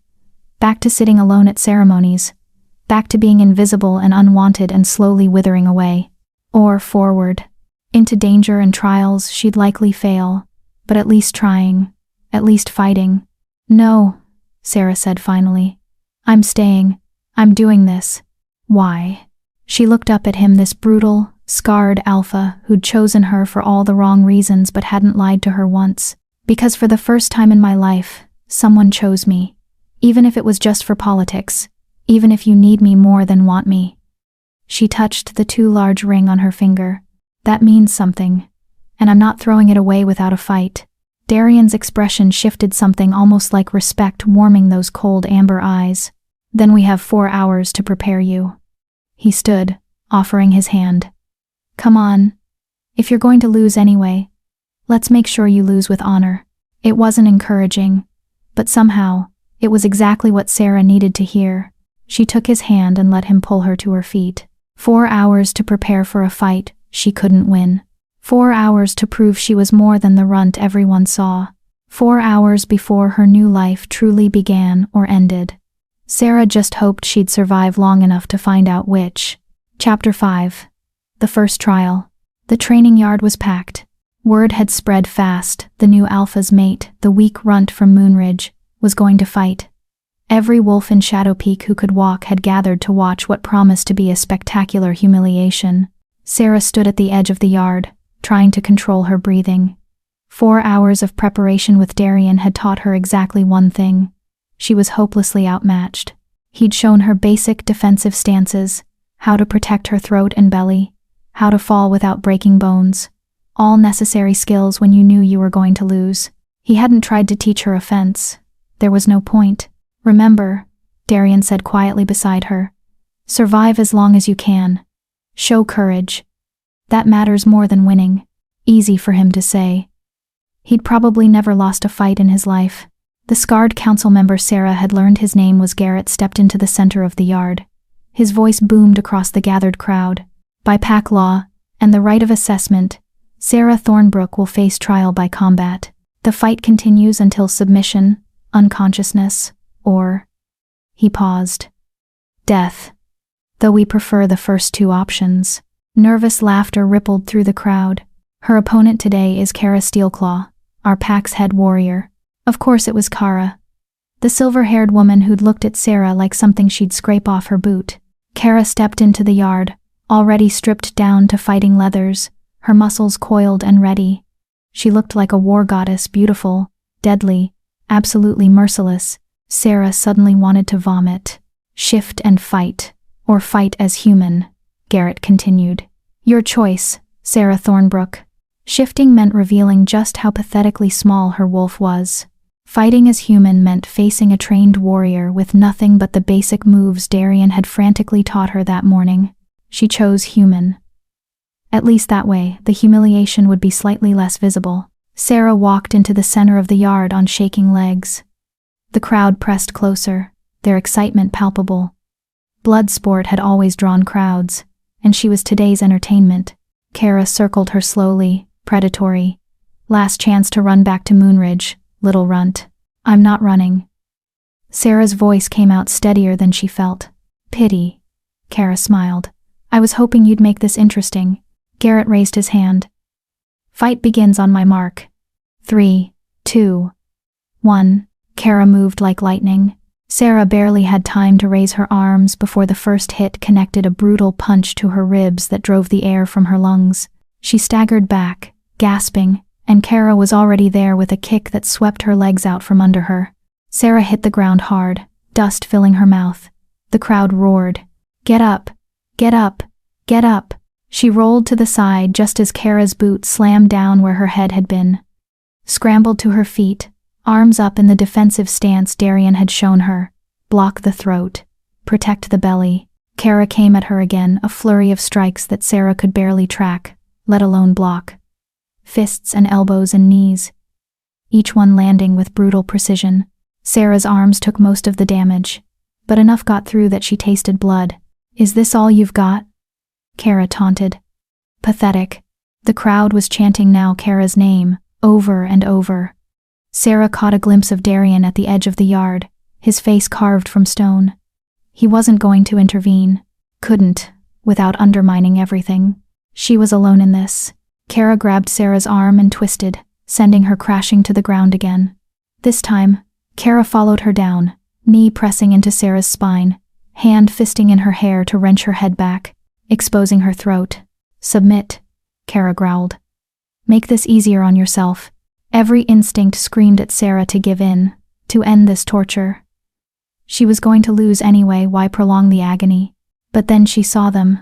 Back to sitting alone at ceremonies. Back to being invisible and unwanted and slowly withering away. Or forward. Into danger and trials she'd likely fail, but at least trying. At least fighting. No, Sarah said finally. I'm staying. I'm doing this. Why? She looked up at him, this brutal, scarred alpha who'd chosen her for all the wrong reasons but hadn't lied to her once. Because for the first time in my life, someone chose me. Even if it was just for politics. Even if you need me more than want me. She touched the too large ring on her finger. That means something. And I'm not throwing it away without a fight. Darian's expression shifted, something almost like respect warming those cold amber eyes. Then we have 4 hours to prepare you. He stood, offering his hand. Come on. If you're going to lose anyway, let's make sure you lose with honor. It wasn't encouraging, but somehow, it was exactly what Sarah needed to hear. She took his hand and let him pull her to her feet. 4 hours to prepare for a fight she couldn't win. 4 hours to prove she was more than the runt everyone saw. 4 hours before her new life truly began or ended. Sarah just hoped she'd survive long enough to find out which. Chapter 5. The first trial. The training yard was packed. Word had spread fast, the new alpha's mate, the weak runt from Moonridge, was going to fight. Every wolf in Shadow Peak who could walk had gathered to watch what promised to be a spectacular humiliation. Sarah stood at the edge of the yard, trying to control her breathing. 4 hours of preparation with Darian had taught her exactly one thing. She was hopelessly outmatched. He'd shown her basic defensive stances, how to protect her throat and belly, how to fall without breaking bones. All necessary skills when you knew you were going to lose. He hadn't tried to teach her a fence. There was no point. Remember, Darian said quietly beside her. Survive as long as you can. Show courage. That matters more than winning. Easy for him to say. He'd probably never lost a fight in his life. The scarred council member Sarah had learned his name was Garrett stepped into the center of the yard. His voice boomed across the gathered crowd. By pack law, and the right of assessment, Sarah Thornbrook will face trial by combat. The fight continues until submission, unconsciousness, or... He paused. Death. Though we prefer the first 2 options. Nervous laughter rippled through the crowd. Her opponent today is Kara Steelclaw, our pack's head warrior. Of course it was Kara. The silver-haired woman who'd looked at Sarah like something she'd scrape off her boot. Kara stepped into the yard, already stripped down to fighting leathers, her muscles coiled and ready. She looked like a war goddess, beautiful, deadly, absolutely merciless. Sarah suddenly wanted to vomit. Shift and fight, or fight as human, Garrett continued. Your choice, Sarah Thornbrook. Shifting meant revealing just how pathetically small her wolf was. Fighting as human meant facing a trained warrior with nothing but the basic moves Darian had frantically taught her that morning. She chose human. At least that way, the humiliation would be slightly less visible. Sarah walked into the center of the yard on shaking legs. The crowd pressed closer, their excitement palpable. Blood sport had always drawn crowds, and she was today's entertainment. Kara circled her slowly, predatory. Last chance to run back to Moonridge, little runt. I'm not running. Sarah's voice came out steadier than she felt. Pity. Kara smiled. I was hoping you'd make this interesting. Garrett raised his hand. Fight begins on my mark. 3, 2, 1. Kara moved like lightning. Sarah barely had time to raise her arms before the first hit connected a brutal punch to her ribs that drove the air from her lungs. She staggered back, gasping, and Kara was already there with a kick that swept her legs out from under her. Sarah hit the ground hard, dust filling her mouth. The crowd roared. Get up! Get up! Get up! She rolled to the side just as Kara's boot slammed down where her head had been. Scrambled to her feet, Arms up in the defensive stance Darian had shown her. Block the throat. Protect the belly. Kara came at her again, a flurry of strikes that Sarah could barely track, let alone block. Fists and elbows and knees, each one landing with brutal precision. Sarah's arms took most of the damage, but enough got through that she tasted blood. "Is this all you've got?" Kara taunted. Pathetic. The crowd was chanting now Kara's name, over and over. Sarah caught a glimpse of Darian at the edge of the yard, his face carved from stone. He wasn't going to intervene. Couldn't, without undermining everything. She was alone in this. Kara grabbed Sarah's arm and twisted, sending her crashing to the ground again. This time, Kara followed her down, knee pressing into Sarah's spine, hand fisting in her hair to wrench her head back, exposing her throat. "Submit," Kara growled. "Make this easier on yourself." Every instinct screamed at Sarah to give in, to end this torture. She was going to lose anyway, why prolong the agony? But then she saw them.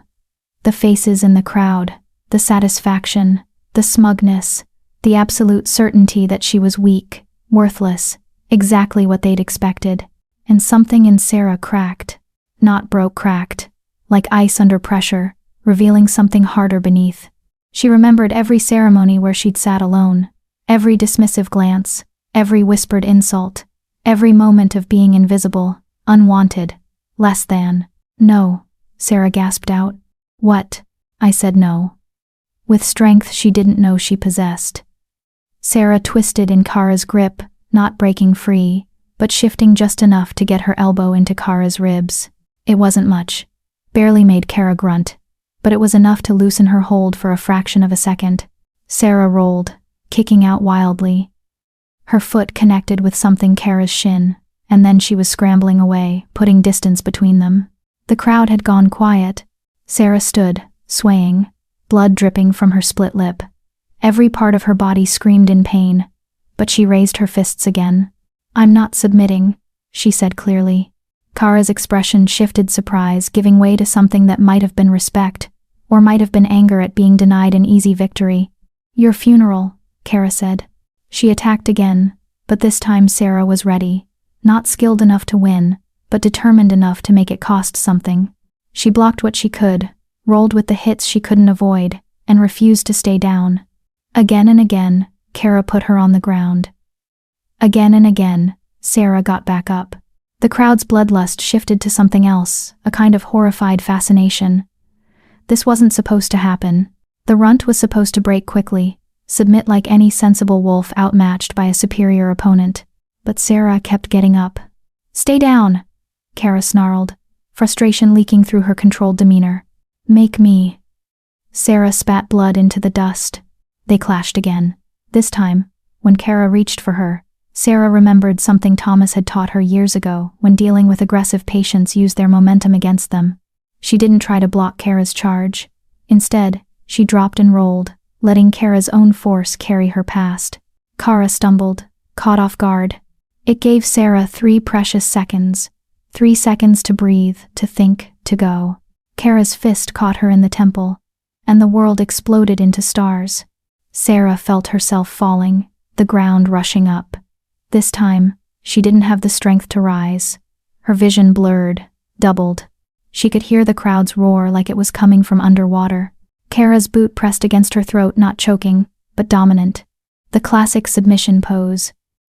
The faces in the crowd, the satisfaction, the smugness, the absolute certainty that she was weak, worthless, exactly what they'd expected. And something in Sarah cracked. Not broke, cracked. Like ice under pressure, revealing something harder beneath. She remembered every ceremony where she'd sat alone. Every dismissive glance, every whispered insult, every moment of being invisible, unwanted, less than. "No," Sarah gasped out. "What?" I said no. With strength she didn't know she possessed. Sarah twisted in Kara's grip, not breaking free, but shifting just enough to get her elbow into Kara's ribs. It wasn't much. Barely made Kara grunt, but it was enough to loosen her hold for a fraction of a second. Sarah rolled, kicking out wildly. Her foot connected with something Kara's shin, and then she was scrambling away, putting distance between them. The crowd had gone quiet. Sarah stood, swaying, blood dripping from her split lip. Every part of her body screamed in pain, but she raised her fists again. "I'm not submitting," she said clearly. Kara's expression shifted surprise, giving way to something that might have been respect, or might have been anger at being denied an easy victory. "Your funeral," Kara said. She attacked again, but this time Sarah was ready, not skilled enough to win, but determined enough to make it cost something. She blocked what she could, rolled with the hits she couldn't avoid, and refused to stay down. Again and again, Kara put her on the ground. Again and again, Sarah got back up. The crowd's bloodlust shifted to something else, a kind of horrified fascination. This wasn't supposed to happen. The runt was supposed to break quickly, submit like any sensible wolf outmatched by a superior opponent. But Sarah kept getting up. "Stay down," Kara snarled, frustration leaking through her controlled demeanor. "Make me." Sarah spat blood into the dust. They clashed again. This time, when Kara reached for her, Sarah remembered something Thomas had taught her years ago when dealing with aggressive patients used their momentum against them. She didn't try to block Kara's charge. Instead, she dropped and rolled, letting Kara's own force carry her past. Kara stumbled, caught off guard. It gave Sarah 3 precious seconds. 3 seconds to breathe, to think, to go. Kara's fist caught her in the temple, and the world exploded into stars. Sarah felt herself falling, the ground rushing up. This time, she didn't have the strength to rise. Her vision blurred, doubled. She could hear the crowd's roar like it was coming from underwater. Kara's boot pressed against her throat, not choking, but dominant. The classic submission pose.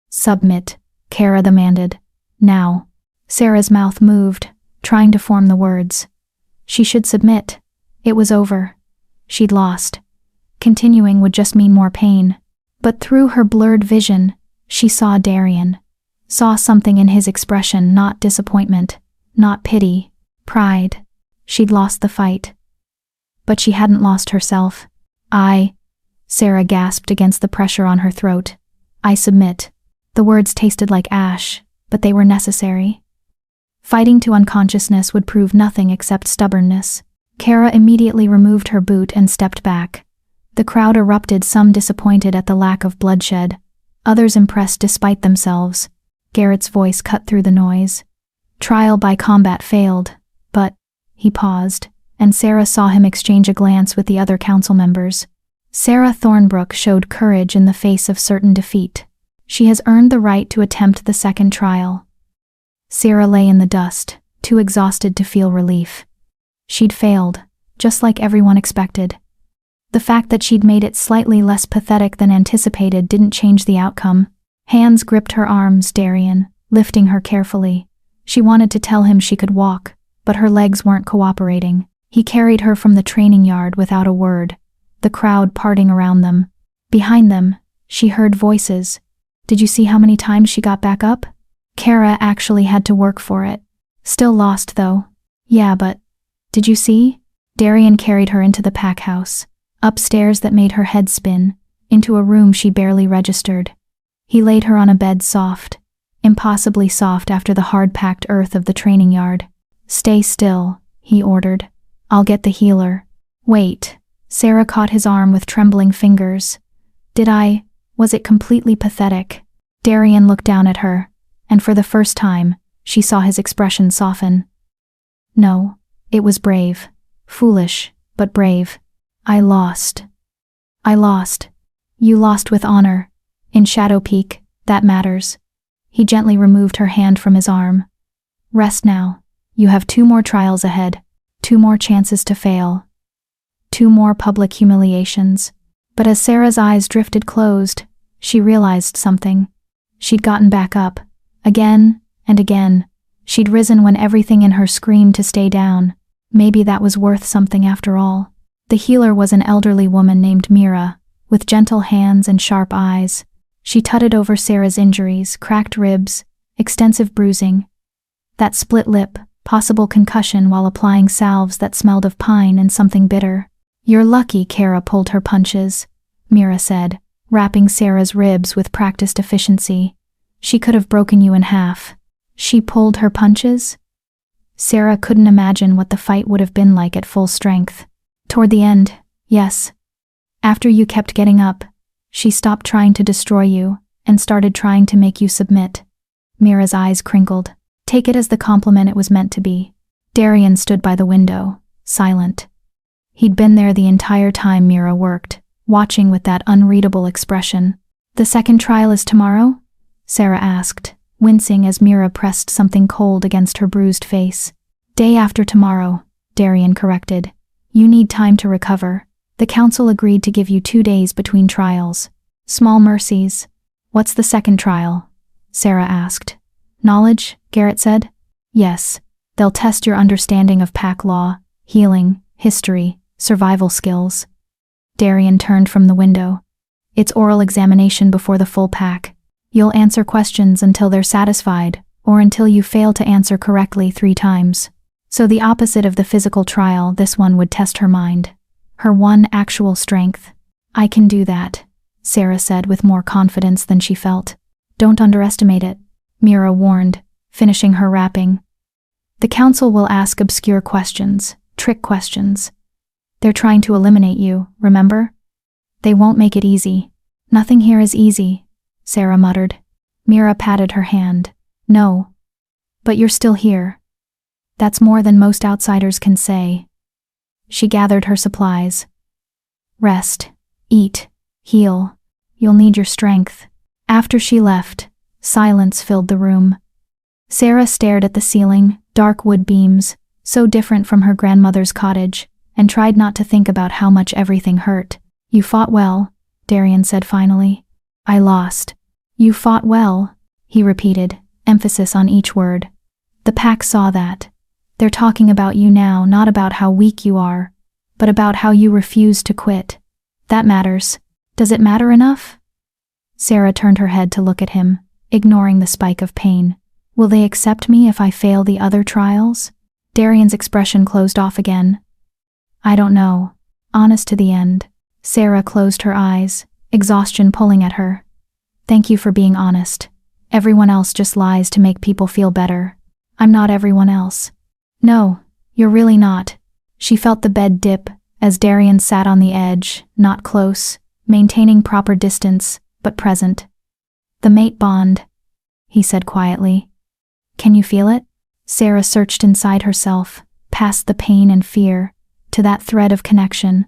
"Submit," Kara demanded. "Now." Sarah's mouth moved, trying to form the words. She should submit. It was over. She'd lost. Continuing would just mean more pain. But through her blurred vision, she saw Darian. Saw something in his expression, not disappointment, not pity, pride. She'd lost the fight. But she hadn't lost herself. Sarah gasped against the pressure on her throat. "I submit." The words tasted like ash, but they were necessary. Fighting to unconsciousness would prove nothing except stubbornness. Kara immediately removed her boot and stepped back. The crowd erupted, some disappointed at the lack of bloodshed, others impressed despite themselves. Garrett's voice cut through the noise. Trial by combat failed, but... He paused, and Sarah saw him exchange a glance with the other council members. Sarah Thornbrook showed courage in the face of certain defeat. She has earned the right to attempt the second trial. Sarah lay in the dust, too exhausted to feel relief. She'd failed, just like everyone expected. The fact that she'd made it slightly less pathetic than anticipated didn't change the outcome. Hands gripped her arms, Darian, lifting her carefully. She wanted to tell him she could walk, but her legs weren't cooperating. He carried her from the training yard without a word, the crowd parting around them. Behind them, she heard voices. Did you see how many times she got back up? Kara actually had to work for it. Still lost, though. Yeah, but did you see? Darian carried her into the pack house, upstairs that made her head spin, into a room she barely registered. He laid her on a bed soft, impossibly soft after the hard-packed earth of the training yard. Stay still, he ordered. I'll get the healer. Wait. Sarah caught his arm with trembling fingers. Was it completely pathetic? Darian looked down at her, and for the first time, she saw his expression soften. No, it was brave. Foolish, but brave. I lost. You lost with honor. In Shadow Peak, that matters. He gently removed her hand from his arm. Rest now. You have 2 more trials ahead. 2 more chances to fail. 2 more public humiliations. But as Sarah's eyes drifted closed, she realized something. She'd gotten back up. Again and again. She'd risen when everything in her screamed to stay down. Maybe that was worth something after all. The healer was an elderly woman named Mira, with gentle hands and sharp eyes. She tutted over Sarah's injuries, cracked ribs, extensive bruising. That split lip, possible concussion while applying salves that smelled of pine and something bitter. You're lucky Kara pulled her punches, Mira said, wrapping Sarah's ribs with practiced efficiency. She could have broken you in half. She pulled her punches? Sarah couldn't imagine what the fight would have been like at full strength. Toward the end, yes. After you kept getting up, she stopped trying to destroy you and started trying to make you submit. Mira's eyes crinkled. Take it as the compliment it was meant to be. Darian stood by the window, silent. He'd been there the entire time Mira worked, watching with that unreadable expression. The second trial is tomorrow? Sarah asked, wincing as Mira pressed something cold against her bruised face. Day after tomorrow, Darian corrected. You need time to recover. The council agreed to give you 2 days between trials. Small mercies. What's the second trial? Sarah asked. Knowledge, Garrett said. Yes. They'll test your understanding of pack law, healing, history, survival skills. Darian turned from the window. It's oral examination before the full pack. You'll answer questions until they're satisfied, or until you fail to answer correctly 3 times. So the opposite of the physical trial, this one would test her mind. Her one actual strength. I can do that, Sarah said with more confidence than she felt. Don't underestimate it, Mira warned, finishing her wrapping. The council will ask obscure questions, trick questions. They're trying to eliminate you, remember? They won't make it easy. Nothing here is easy, Sarah muttered. Mira patted her hand. No. But you're still here. That's more than most outsiders can say. She gathered her supplies. Rest, eat, heal. You'll need your strength. After she left, silence filled the room. Sarah stared at the ceiling, dark wood beams, so different from her grandmother's cottage, and tried not to think about how much everything hurt. You fought well, Darian said finally. I lost. You fought well, he repeated, emphasis on each word. The pack saw that. They're talking about you now, not about how weak you are, but about how you refuse to quit. That matters. Does it matter enough? Sarah turned her head to look at him, ignoring the spike of pain. Will they accept me if I fail the other trials? Darian's expression closed off again. I don't know. Honest to the end. Sarah closed her eyes, exhaustion pulling at her. Thank you for being honest. Everyone else just lies to make people feel better. I'm not everyone else. No, you're really not. She felt the bed dip as Darian sat on the edge, not close, maintaining proper distance, but present. The mate bond, he said quietly. Can you feel it? Sarah searched inside herself, past the pain and fear, to that thread of connection.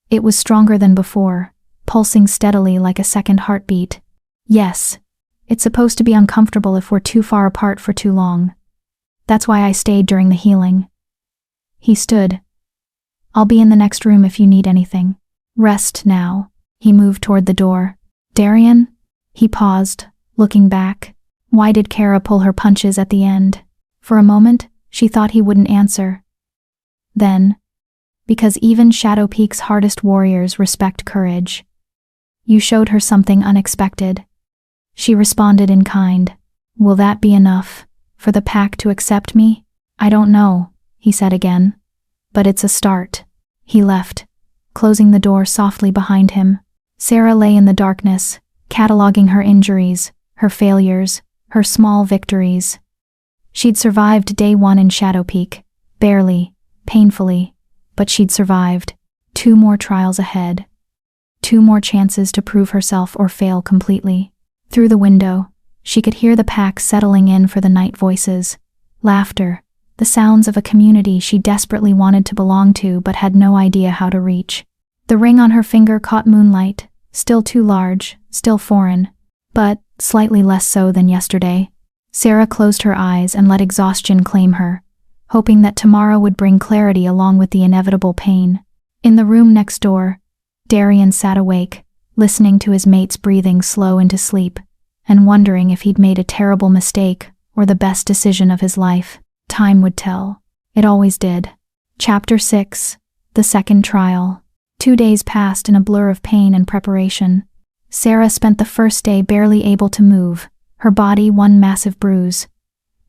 It was stronger than before, pulsing steadily like a second heartbeat. Yes. It's supposed to be uncomfortable if we're too far apart for too long. That's why I stayed during the healing. He stood. I'll be in the next room if you need anything. Rest now. He moved toward the door. Darian? He paused, looking back. Why did Kara pull her punches at the end? For a moment, she thought he wouldn't answer. Then, because even Shadow Peak's hardest warriors respect courage. You showed her something unexpected. She responded in kind. Will that be enough for the pack to accept me? I don't know, he said again. But it's a start. He left, closing the door softly behind him. Sarah lay in the darkness, cataloging her injuries, her failures, her small victories. She'd survived day 1 in Shadow Peak, barely, painfully, but she'd survived. 2 more trials ahead. 2 more chances to prove herself or fail completely. Through the window, she could hear the pack settling in for the night voices, laughter, the sounds of a community she desperately wanted to belong to but had no idea how to reach. The ring on her finger caught moonlight, still too large, still foreign, but slightly less so than yesterday. Sarah closed her eyes and let exhaustion claim her, hoping that tomorrow would bring clarity along with the inevitable pain. In the room next door, Darian sat awake, listening to his mate's breathing slow into sleep, and wondering if he'd made a terrible mistake or the best decision of his life. Time would tell. It always did. Chapter 6. The Second Trial. 2 days passed in a blur of pain and preparation. Sarah spent the first day barely able to move, her body one massive bruise.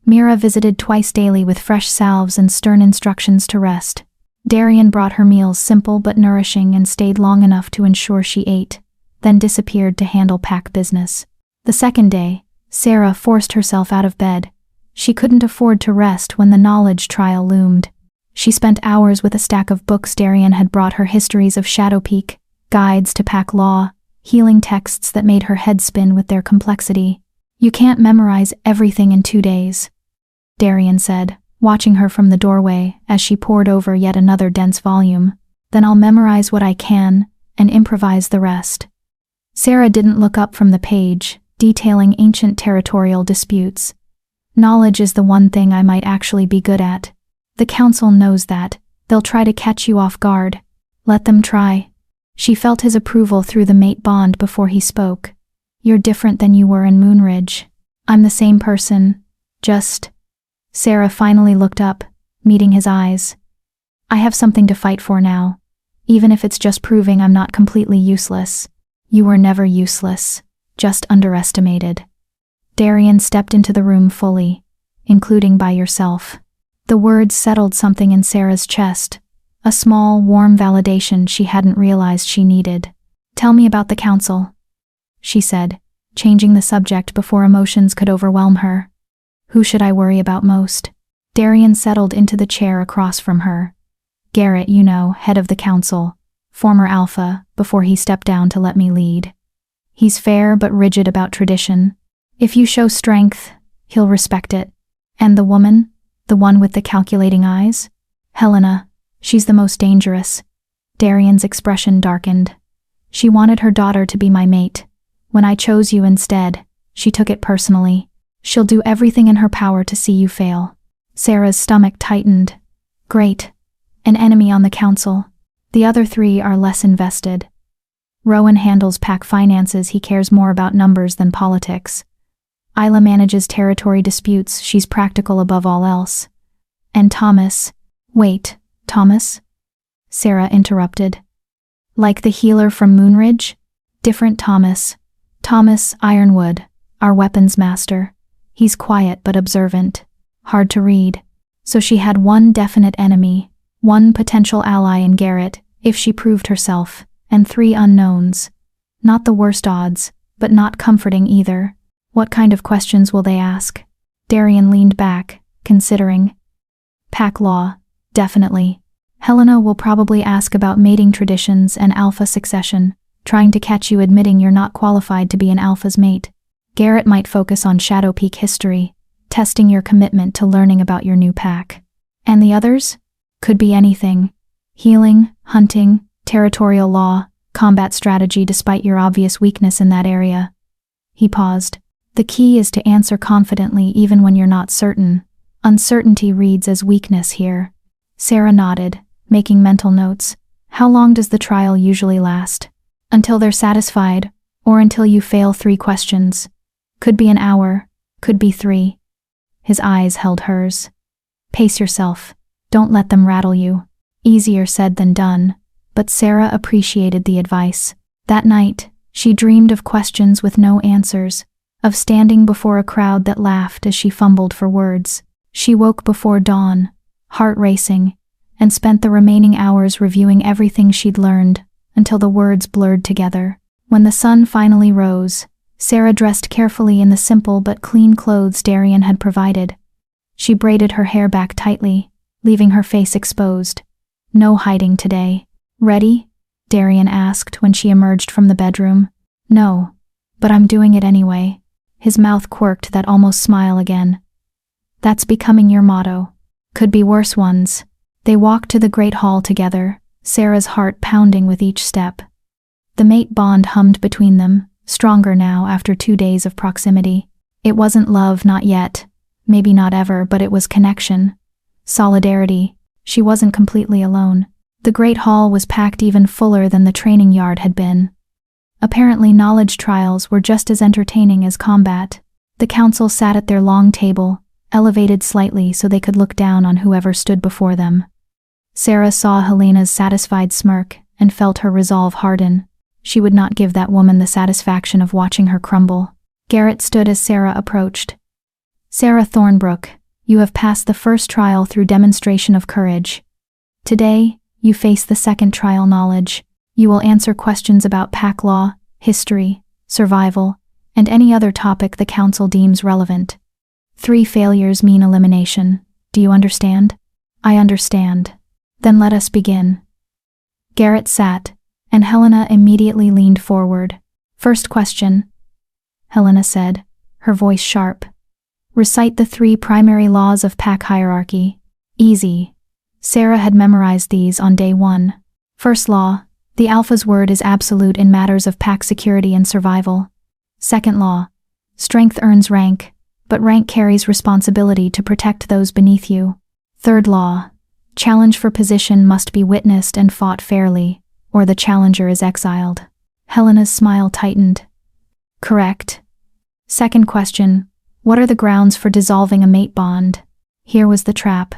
Mira visited twice daily with fresh salves and stern instructions to rest. Darian brought her meals simple but nourishing and stayed long enough to ensure she ate, then disappeared to handle pack business. The second day, Sarah forced herself out of bed. She couldn't afford to rest when the knowledge trial loomed. She spent hours with a stack of books Darian had brought her, histories of Shadow Peak, guides to pack law, healing texts that made her head spin with their complexity. You can't memorize everything in 2 days, Darian said, watching her from the doorway as she pored over yet another dense volume. Then I'll memorize what I can and improvise the rest. Sarah didn't look up from the page, detailing ancient territorial disputes. Knowledge is the one thing I might actually be good at. The council knows that. They'll try to catch you off guard. Let them try. She felt his approval through the mate bond before he spoke. You're different than you were in Moonridge. I'm the same person. Just... Sarah finally looked up, meeting his eyes. I have something to fight for now, even if it's just proving I'm not completely useless. You were never useless, just underestimated. Darian stepped into the room fully, including by yourself. The words settled something in Sarah's chest, a small, warm validation she hadn't realized she needed. Tell me about the council, she said, changing the subject before emotions could overwhelm her. Who should I worry about most? Darian settled into the chair across from her. Garrett, you know, head of the council, former alpha, before he stepped down to let me lead. He's fair but rigid about tradition. If you show strength, he'll respect it. And the woman? The one with the calculating eyes? Helena. She's the most dangerous. Darian's expression darkened. She wanted her daughter to be my mate. When I chose you instead, she took it personally. She'll do everything in her power to see you fail. Sarah's stomach tightened. Great. An enemy on the council. The other 3 are less invested. Rowan handles pack finances, he cares more about numbers than politics. Isla manages territory disputes, she's practical above all else. And Thomas... Wait, Thomas? Sarah interrupted. Like the healer from Moonridge? Different Thomas. Thomas Ironwood, our weapons master. He's quiet but observant. Hard to read. So she had one definite enemy, one potential ally in Garrett, if she proved herself, and 3 unknowns. Not the worst odds, but not comforting either. What kind of questions will they ask? Darian leaned back, considering. Pack law, definitely. Helena will probably ask about mating traditions and alpha succession, trying to catch you admitting you're not qualified to be an alpha's mate. Garrett might focus on Shadow Peak history, testing your commitment to learning about your new pack. And the others? Could be anything. Healing, hunting, territorial law, combat strategy despite your obvious weakness in that area. He paused. The key is to answer confidently even when you're not certain. Uncertainty reads as weakness here. Sarah nodded, making mental notes. How long does the trial usually last? Until they're satisfied, or until you fail 3 questions. Could be an hour, could be 3. His eyes held hers. Pace yourself. Don't let them rattle you. Easier said than done, but Sarah appreciated the advice. That night, she dreamed of questions with no answers, of standing before a crowd that laughed as she fumbled for words. She woke before dawn, heart racing, and spent the remaining hours reviewing everything she'd learned until the words blurred together. When the sun finally rose, Sarah dressed carefully in the simple but clean clothes Darian had provided. She braided her hair back tightly, leaving her face exposed. No hiding today. Ready? Darian asked when she emerged from the bedroom. No, but I'm doing it anyway. His mouth quirked that almost smile again. That's becoming your motto. Could be worse ones. They walked to the great hall together, Sarah's heart pounding with each step. The mate bond hummed between them, stronger now after 2 days of proximity. It wasn't love, not yet. Maybe not ever, but it was connection. Solidarity. She wasn't completely alone. The great hall was packed even fuller than the training yard had been. Apparently knowledge trials were just as entertaining as combat. The council sat at their long table, elevated slightly so they could look down on whoever stood before them. Sarah saw Helena's satisfied smirk and felt her resolve harden. She would not give that woman the satisfaction of watching her crumble. Garrett stood as Sarah approached. Sarah Thornbrook, you have passed the first trial through demonstration of courage. Today, you face the second trial, knowledge. You will answer questions about pack law, history, survival, and any other topic the council deems relevant. 3 failures mean elimination. Do you understand? I understand. Then let us begin. Garrett sat, and Helena immediately leaned forward. First question, Helena said, her voice sharp. Recite the 3 primary laws of pack hierarchy. Easy. Sarah had memorized these on day 1. First law, the alpha's word is absolute in matters of pack security and survival. Second law, strength earns rank, but rank carries responsibility to protect those beneath you. Third law, challenge for position must be witnessed and fought fairly, or the challenger is exiled. Helena's smile tightened. Correct. Second question, what are the grounds for dissolving a mate bond? Here was the trap.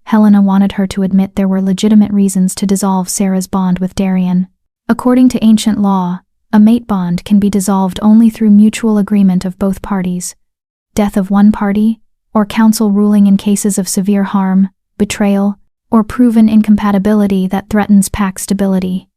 Helena wanted her to admit there were legitimate reasons to dissolve Sarah's bond with Darian. According to ancient law, a mate bond can be dissolved only through mutual agreement of both parties. Death of one party, or council ruling in cases of severe harm, betrayal, or proven incompatibility that threatens pack stability.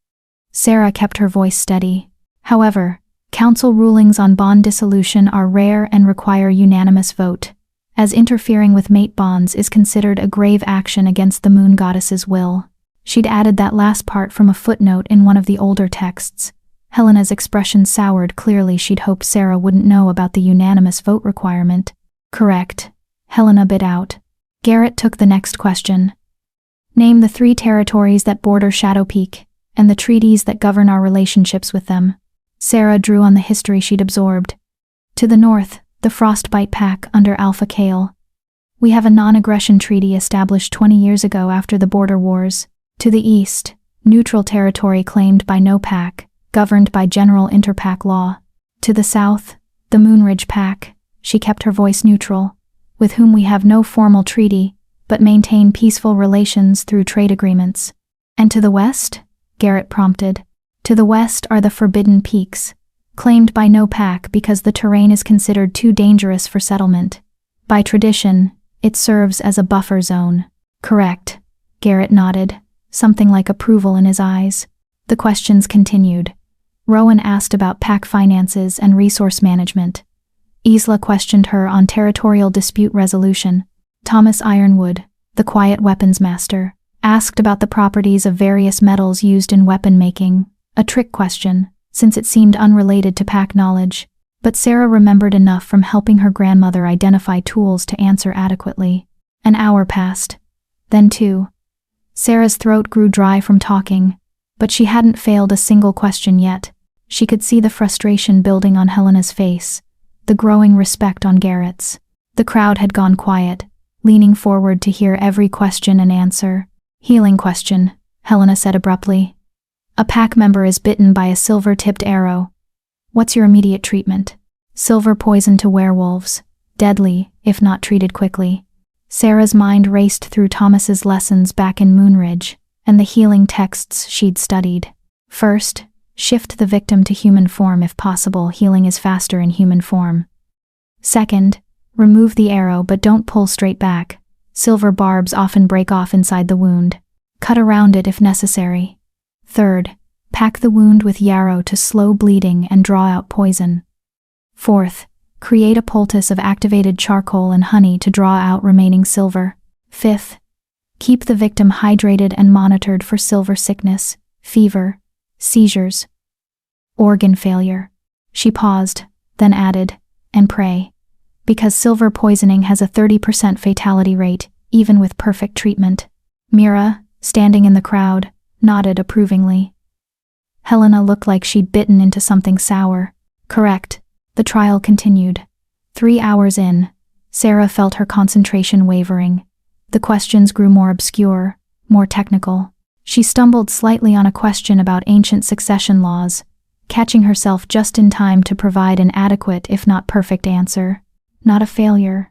Sarah kept her voice steady. However, council rulings on bond dissolution are rare and require unanimous vote, as interfering with mate bonds is considered a grave action against the moon goddess's will. She'd added that last part from a footnote in one of the older texts. Helena's expression soured. Clearly she'd hoped Sarah wouldn't know about the unanimous vote requirement. Correct, Helena bit out. Garrett took the next question. Name the 3 territories that border Shadow Peak, and the treaties that govern our relationships with them. Sarah drew on the history she'd absorbed. To the north, the Frostbite Pack under Alpha Kale. We have a non-aggression treaty established 20 years ago after the border wars. To the east, neutral territory claimed by no pack, governed by general interpack law. To the south, the Moonridge Pack, she kept her voice neutral, with whom we have no formal treaty, but maintain peaceful relations through trade agreements. And to the west? Garrett prompted. To the west are the Forbidden Peaks, claimed by no pack because the terrain is considered too dangerous for settlement. By tradition, it serves as a buffer zone. Correct, Garrett nodded, something like approval in his eyes. The questions continued. Rowan asked about pack finances and resource management. Isla questioned her on territorial dispute resolution. Thomas Ironwood, the quiet weapons master, asked about the properties of various metals used in weapon making, a trick question, since it seemed unrelated to pack knowledge, but Sarah remembered enough from helping her grandmother identify tools to answer adequately. An hour passed. Then 2. Sarah's throat grew dry from talking, but she hadn't failed a single question yet. She could see the frustration building on Helena's face, the growing respect on Garrett's. The crowd had gone quiet, leaning forward to hear every question and answer. Healing question, Helena said abruptly. A pack member is bitten by a silver-tipped arrow. What's your immediate treatment? Silver poison to werewolves. Deadly, if not treated quickly. Sarah's mind raced through Thomas's lessons back in Moonridge, and the healing texts she'd studied. First, shift the victim to human form if possible. Healing is faster in human form. Second, remove the arrow but don't pull straight back. Silver barbs often break off inside the wound. Cut around it if necessary. Third, pack the wound with yarrow to slow bleeding and draw out poison. Fourth, create a poultice of activated charcoal and honey to draw out remaining silver. Fifth, keep the victim hydrated and monitored for silver sickness, fever, seizures, organ failure. She paused, then added, and pray, because silver poisoning has a 30% fatality rate, even with perfect treatment. Mira, standing in the crowd, nodded approvingly. Helena looked like she'd bitten into something sour. Correct. The trial continued. 3 hours in, Sarah felt her concentration wavering. The questions grew more obscure, more technical. She stumbled slightly on a question about ancient succession laws, catching herself just in time to provide an adequate if not perfect answer. Not a failure.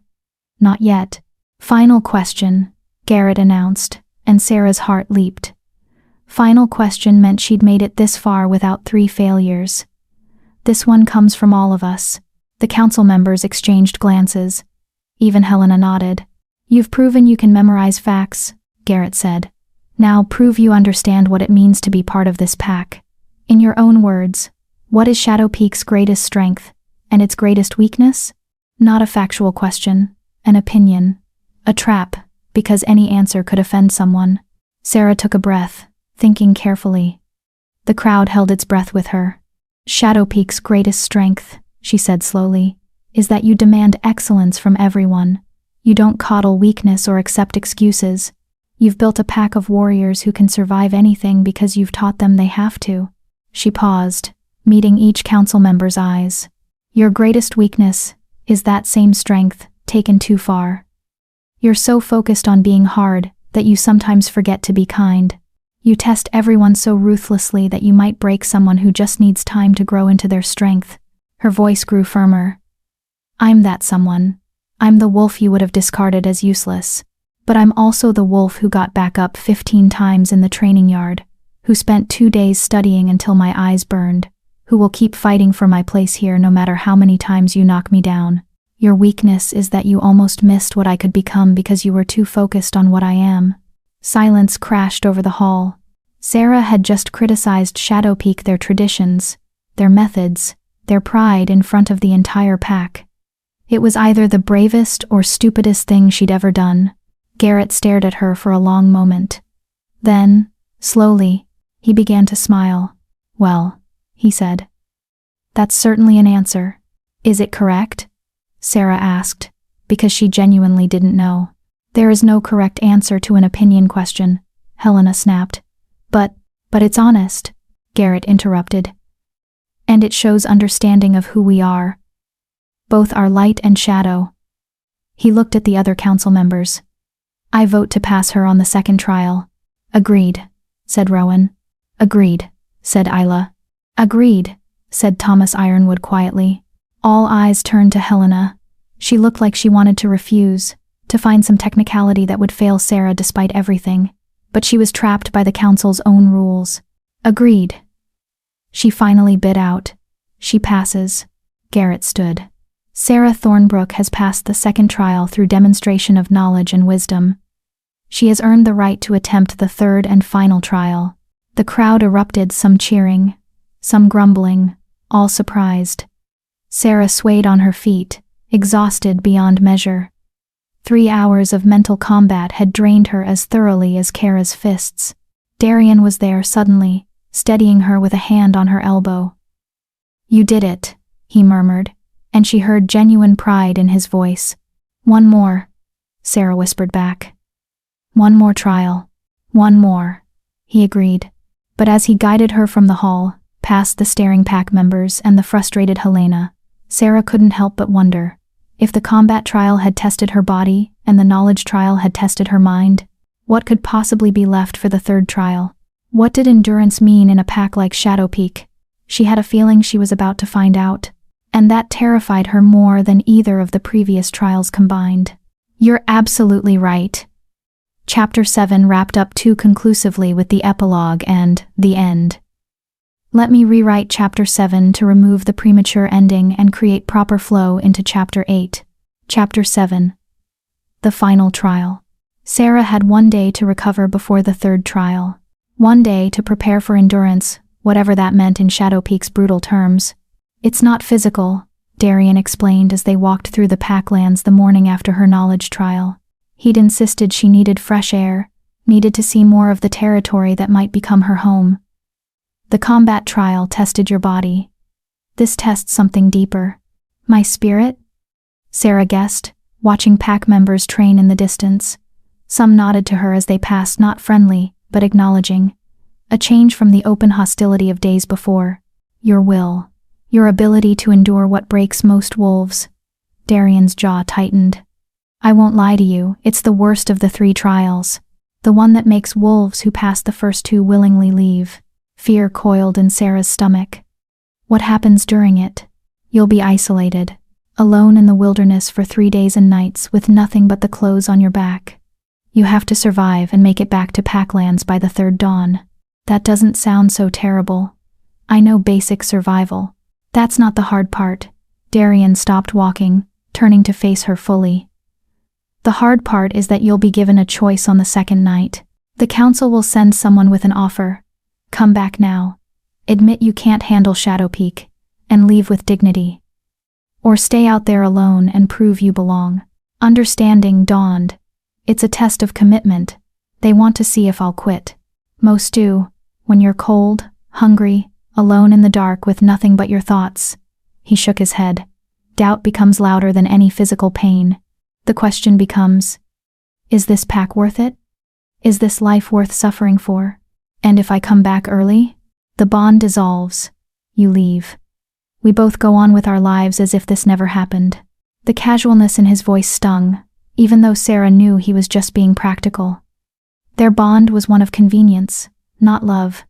Not yet. Final question, Garrett announced, and Sarah's heart leaped. Final question meant she'd made it this far without 3 failures. This one comes from all of us. The council members exchanged glances. Even Helena nodded. You've proven you can memorize facts, Garrett said. Now prove you understand what it means to be part of this pack. In your own words, what is Shadow Peak's greatest strength, and its greatest weakness? Not a factual question, an opinion. A trap, because any answer could offend someone. Sarah took a breath, thinking carefully. The crowd held its breath with her. Shadow Peak's greatest strength, she said slowly, is that you demand excellence from everyone. You don't coddle weakness or accept excuses. You've built a pack of warriors who can survive anything because you've taught them they have to. She paused, meeting each council member's eyes. Your greatest weakness is that same strength, taken too far. You're so focused on being hard that you sometimes forget to be kind. You test everyone so ruthlessly that you might break someone who just needs time to grow into their strength. Her voice grew firmer. I'm that someone. I'm the wolf you would have discarded as useless. But I'm also the wolf who got back up 15 times in the training yard, who spent 2 days studying until my eyes burned, who will keep fighting for my place here no matter how many times you knock me down. Your weakness is that you almost missed what I could become because you were too focused on what I am. Silence crashed over the hall. Sarah had just criticized Shadow Peak, their traditions, their methods, their pride in front of the entire pack. It was either the bravest or stupidest thing she'd ever done. Garrett stared at her for a long moment. Then, slowly, he began to smile. Well, he said. That's certainly an answer. Is it correct? Sarah asked, because she genuinely didn't know. There is no correct answer to an opinion question, Helena snapped. But it's honest, Garrett interrupted. And it shows understanding of who we are. Both are light and shadow. He looked at the other council members. I vote to pass her on the second trial. Agreed, said Rowan. Agreed, said Isla. Agreed, said Thomas Ironwood quietly. All eyes turned to Helena. She looked like she wanted to refuse, to find some technicality that would fail Sarah despite everything, but she was trapped by the council's own rules. Agreed. She finally bit out. She passes. Garrett stood. Sarah Thornbrook has passed the second trial through demonstration of knowledge and wisdom. She has earned the right to attempt the third and final trial. The crowd erupted, some cheering, some grumbling, all surprised. Sarah swayed on her feet, exhausted beyond measure. 3 hours of mental combat had drained her as thoroughly as Kara's fists. Darian was there suddenly, steadying her with a hand on her elbow. You did it, he murmured, and she heard genuine pride in his voice. One more, Sarah whispered back. One more trial. One more, he agreed. But as he guided her from the hall, past the staring pack members and the frustrated Helena, Sarah couldn't help but wonder. If the combat trial had tested her body and the knowledge trial had tested her mind, what could possibly be left for the third trial? What did endurance mean in a pack like Shadow Peak? She had a feeling she was about to find out, and that terrified her more than either of the previous trials combined. You're absolutely right. Chapter 7 wrapped up too conclusively with the epilogue and the end. Let me rewrite Chapter 7 to remove the premature ending and create proper flow into Chapter 8. Chapter 7. The final trial. Sarah had 1 day to recover before the third trial. 1 day to prepare for endurance, whatever that meant in Shadow Peak's brutal terms. It's not physical, Darian explained as they walked through the packlands the morning after her knowledge trial. He'd insisted she needed fresh air, needed to see more of the territory that might become her home. The combat trial tested your body. This tests something deeper. My spirit? Sarah guessed, watching pack members train in the distance. Some nodded to her as they passed, not friendly, but acknowledging. A change from the open hostility of days before. Your will. Your ability to endure what breaks most wolves. Darian's jaw tightened. I won't lie to you, it's the worst of the 3 trials. The one that makes wolves who pass the first 2 willingly leave. Fear coiled in Sarah's stomach. What happens during it? You'll be isolated. Alone in the wilderness for 3 days and nights with nothing but the clothes on your back. You have to survive and make it back to Packlands by the 3rd dawn. That doesn't sound so terrible. I know basic survival. That's not the hard part. Darian stopped walking, turning to face her fully. The hard part is that you'll be given a choice on the 2nd night. The council will send someone with an offer. Come back now. Admit you can't handle Shadow Peak, and leave with dignity. Or stay out there alone and prove you belong. Understanding dawned. It's a test of commitment. They want to see if I'll quit. Most do, when you're cold, hungry, alone in the dark with nothing but your thoughts. He shook his head. Doubt becomes louder than any physical pain. The question becomes, is this pack worth it? Is this life worth suffering for? And if I come back early? The bond dissolves. You leave. We both go on with our lives as if this never happened. The casualness in his voice stung, even though Sarah knew he was just being practical. Their bond was one of convenience, not love.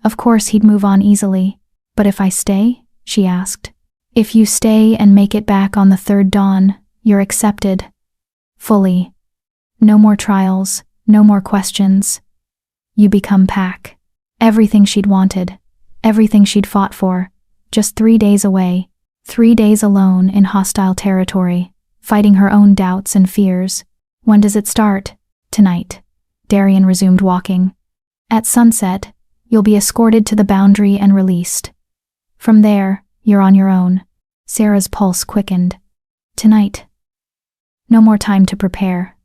Of course he'd move on easily. But if I stay? She asked. If you stay and make it back on the 3rd dawn, you're accepted. Fully. No more trials, no more questions. You become Pack. Everything she'd wanted, everything she'd fought for, just 3 days away, 3 days alone in hostile territory, fighting her own doubts and fears. When does it start? Tonight. Darian resumed walking. At sunset, you'll be escorted to the boundary and released. From there, you're on your own. Sarah's pulse quickened. Tonight. No more time to prepare.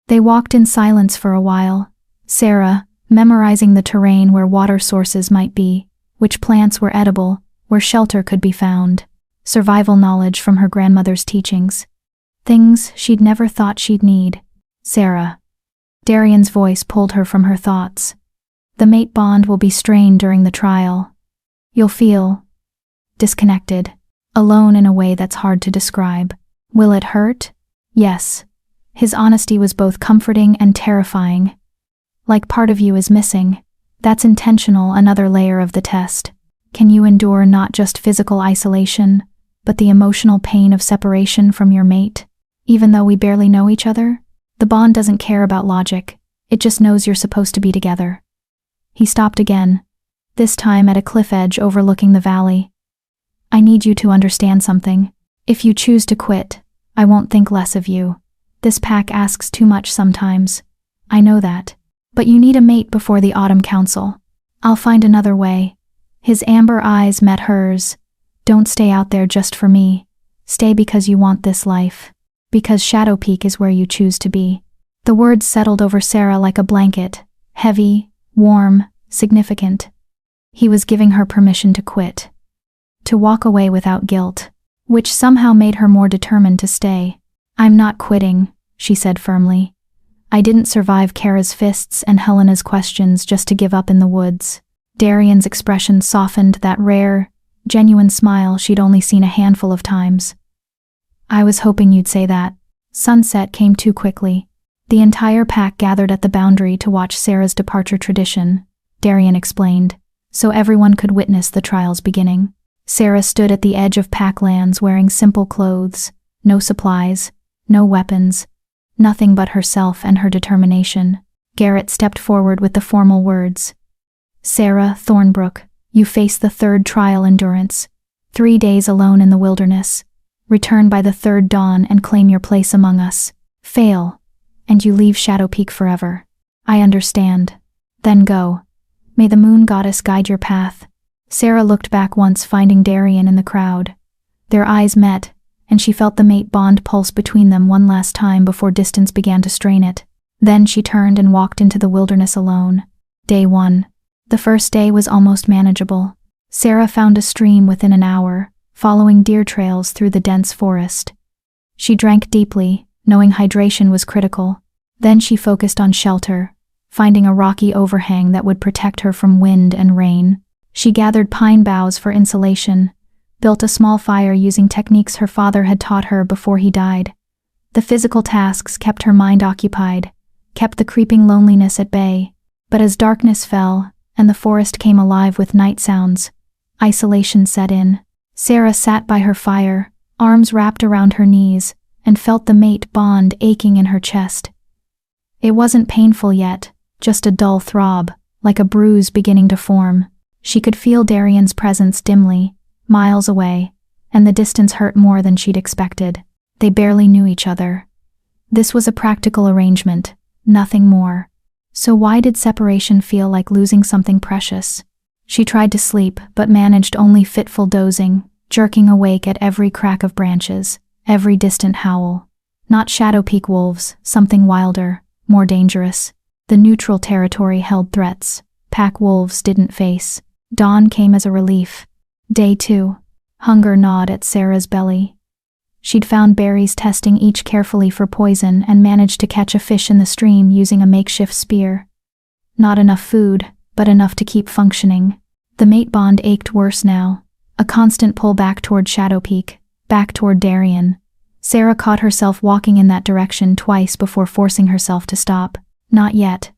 They walked in silence for a while, Sarah memorizing the terrain where water sources might be, which plants were edible, where shelter could be found, survival knowledge from her grandmother's teachings. Things she'd never thought she'd need. Sarah. Darian's voice pulled her from her thoughts. The mate bond will be strained during the trial. You'll feel disconnected, alone in a way that's hard to describe. Will it hurt? Yes. His honesty was both comforting and terrifying. Like part of you is missing. That's intentional, another layer of the test. Can you endure not just physical isolation, but the emotional pain of separation from your mate? Even though we barely know each other? The bond doesn't care about logic. It just knows you're supposed to be together. He stopped again, this time at a cliff edge overlooking the valley. I need you to understand something. If you choose to quit, I won't think less of you. This pack asks too much sometimes. I know that. But you need a mate before the Autumn Council. I'll find another way. His amber eyes met hers. Don't stay out there just for me. Stay because you want this life. Because Shadow Peak is where you choose to be. The words settled over Sarah like a blanket, heavy, warm, significant. He was giving her permission to quit. To walk away without guilt, which somehow made her more determined to stay. I'm not quitting, she said firmly. I didn't survive Kara's fists and Helena's questions just to give up in the woods. Darian's expression softened, that rare, genuine smile she'd only seen a handful of times. I was hoping you'd say that. Sunset came too quickly. The entire pack gathered at the boundary to watch Sarah's departure tradition, Darian explained, so everyone could witness the trial's beginning. Sarah stood at the edge of pack lands wearing simple clothes, no supplies, no weapons, nothing but herself and her determination. Garrett stepped forward with the formal words. Sarah Thornbrook, you face the third trial endurance. 3 days alone in the wilderness. Return by the third dawn and claim your place among us. Fail, and you leave Shadow Peak forever. I understand. Then go. May the moon goddess guide your path. Sarah looked back once, finding Darian in the crowd. Their eyes met, and she felt the mate bond pulse between them one last time before distance began to strain it. Then she turned and walked into the wilderness alone. Day 1. The first day was almost manageable. Sarah found a stream within an hour, following deer trails through the dense forest. She drank deeply, knowing hydration was critical. Then she focused on shelter, finding a rocky overhang that would protect her from wind and rain. She gathered pine boughs for insulation, built a small fire using techniques her father had taught her before he died. The physical tasks kept her mind occupied, kept the creeping loneliness at bay. But as darkness fell, and the forest came alive with night sounds, isolation set in. Sarah sat by her fire, arms wrapped around her knees, and felt the mate bond aching in her chest. It wasn't painful yet, just a dull throb, like a bruise beginning to form. She could feel Darian's presence dimly, miles away, and the distance hurt more than she'd expected. They barely knew each other. This was a practical arrangement, nothing more. So why did separation feel like losing something precious? She tried to sleep, but managed only fitful dozing, jerking awake at every crack of branches, every distant howl. Not Shadow Peak wolves, something wilder, more dangerous. The neutral territory held threats. Pack wolves didn't face. Dawn came as a relief. Day 2. Hunger gnawed at Sarah's belly. She'd found berries, testing each carefully for poison, and managed to catch a fish in the stream using a makeshift spear. Not enough food, but enough to keep functioning. The mate bond ached worse now. A constant pull back toward Shadow Peak, back toward Darian. Sarah caught herself walking in that direction twice before forcing herself to stop. Not yet.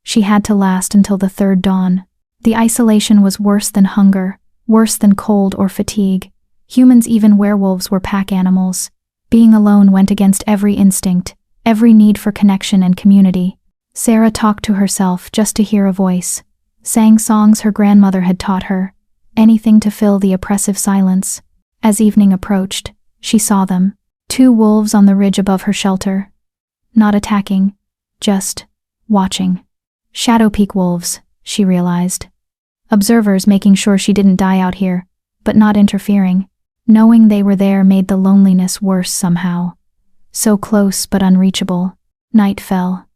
She had to last until the third dawn. The isolation was worse than hunger, worse than cold or fatigue. Humans, even werewolves, were pack animals. Being alone went against every instinct, every need for connection and community. Sarah talked to herself just to hear a voice, sang songs her grandmother had taught her, anything to fill the oppressive silence. As evening approached, she saw them, 2 wolves on the ridge above her shelter. Not attacking, just watching. Shadow Peak wolves, she realized. Observers, making sure she didn't die out here, but not interfering. Knowing they were there made the loneliness worse somehow. So close but unreachable. Night fell.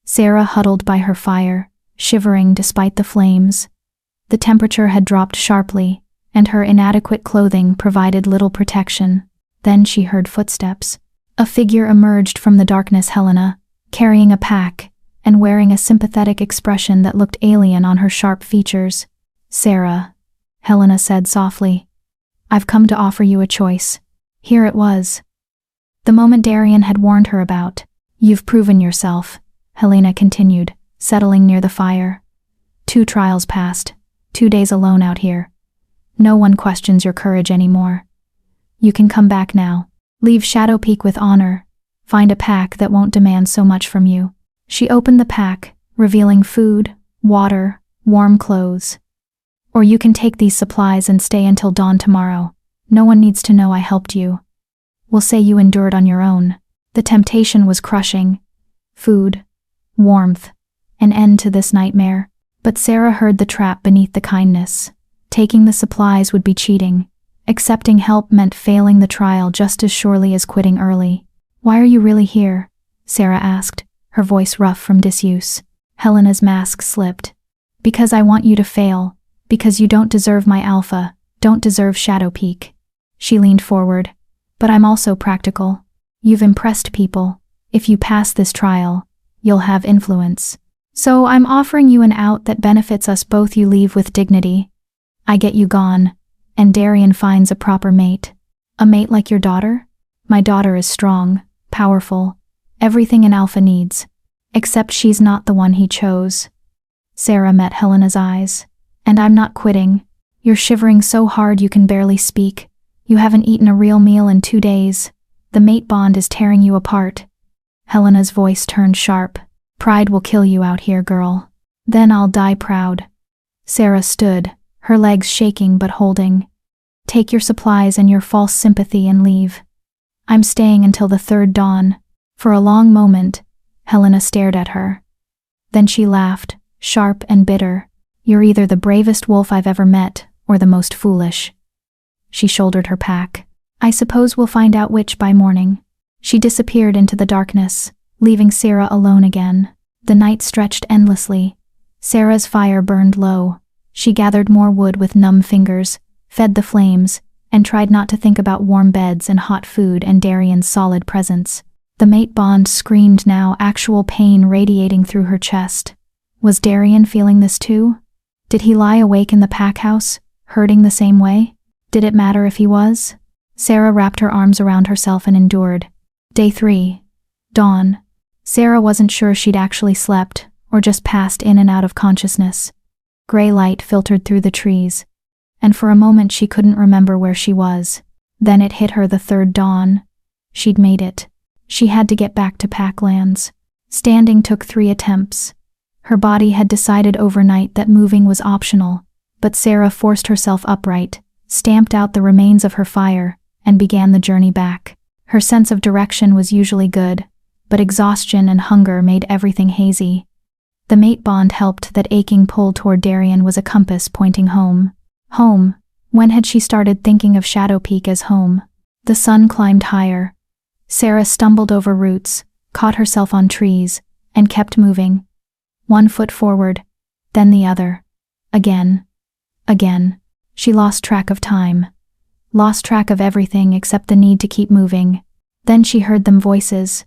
Sarah huddled by her fire, shivering despite the flames. The temperature had dropped sharply, and her inadequate clothing provided little protection. Then she heard footsteps. A figure emerged from the darkness, Helena, carrying a pack, and wearing a sympathetic expression that looked alien on her sharp features. Sarah, Helena said softly. I've come to offer you a choice. Here it was. The moment Darian had warned her about. You've proven yourself, Helena continued, settling near the fire. 2 trials passed, 2 days alone out here. No one questions your courage anymore. You can come back now. Leave Shadow Peak with honor. Find a pack that won't demand so much from you. She opened the pack, revealing food, water, warm clothes. Or you can take these supplies and stay until dawn tomorrow. No one needs to know I helped you. We'll say you endured on your own. The temptation was crushing. Food, warmth, an end to this nightmare. But Sarah heard the trap beneath the kindness. Taking the supplies would be cheating. Accepting help meant failing the trial just as surely as quitting early. Why are you really here? Sarah asked, her voice rough from disuse. Helena's mask slipped. Because I want you to fail. Because you don't deserve my alpha, don't deserve Shadow Peak. She leaned forward. But I'm also practical. You've impressed people. If you pass this trial, you'll have influence. So I'm offering you an out that benefits us both. You leave with dignity. I get you gone, and Darian finds a proper mate. A mate like your daughter? My daughter is strong, powerful, everything an alpha needs. Except she's not the one he chose. Sarah met Helena's eyes. And I'm not quitting. You're shivering so hard you can barely speak. You haven't eaten a real meal in 2 days. The mate bond is tearing you apart. Helena's voice turned sharp. Pride will kill you out here, girl. Then I'll die proud. Sarah stood, her legs shaking but holding. Take your supplies and your false sympathy and leave. I'm staying until the third dawn. For a long moment, Helena stared at her. Then she laughed, sharp and bitter. You're either the bravest wolf I've ever met, or the most foolish. She shouldered her pack. I suppose we'll find out which by morning. She disappeared into the darkness, leaving Sarah alone again. The night stretched endlessly. Sarah's fire burned low. She gathered more wood with numb fingers, fed the flames, and tried not to think about warm beds and hot food and Darian's solid presence. The mate bond screamed now, actual pain radiating through her chest. Was Darian feeling this too? Did he lie awake in the pack house, hurting the same way? Did it matter if he was? Sarah wrapped her arms around herself and endured. Day 3. Dawn. Sarah wasn't sure she'd actually slept, or just passed in and out of consciousness. Gray light filtered through the trees, and for a moment she couldn't remember where she was. Then it hit her, the third dawn. She'd made it. She had to get back to Packlands. Standing took 3 attempts. Her body had decided overnight that moving was optional, but Sarah forced herself upright, stamped out the remains of her fire, and began the journey back. Her sense of direction was usually good, but exhaustion and hunger made everything hazy. The mate bond helped. That aching pull toward Darian was a compass pointing home. Home. When had she started thinking of Shadow Peak as home? The sun climbed higher. Sarah stumbled over roots, caught herself on trees, and kept moving. 1 foot forward, then the other. Again. Again. She lost track of time. Lost track of everything except the need to keep moving. Then she heard them voices.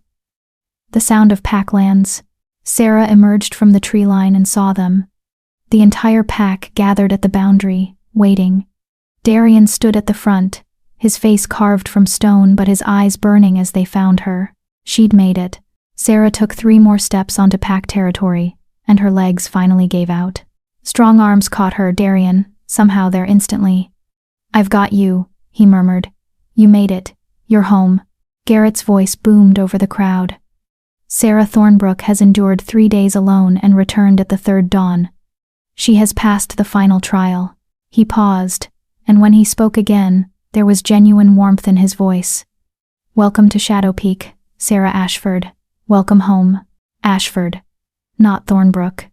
The sound of Packlands. Sarah emerged from the tree line and saw them. The entire pack gathered at the boundary, waiting. Darian stood at the front, his face carved from stone but his eyes burning as they found her. She'd made it. Sarah took 3 more steps onto pack territory, and her legs finally gave out. Strong arms caught her. Darian, somehow there instantly. I've got you, he murmured. You made it. You're home. Garrett's voice boomed over the crowd. Sarah Thornbrook has endured 3 days alone and returned at the third dawn. She has passed the final trial. He paused, and when he spoke again, there was genuine warmth in his voice. Welcome to Shadow Peak, Sarah Ashford. Welcome home, Ashford. Not Thornbrook.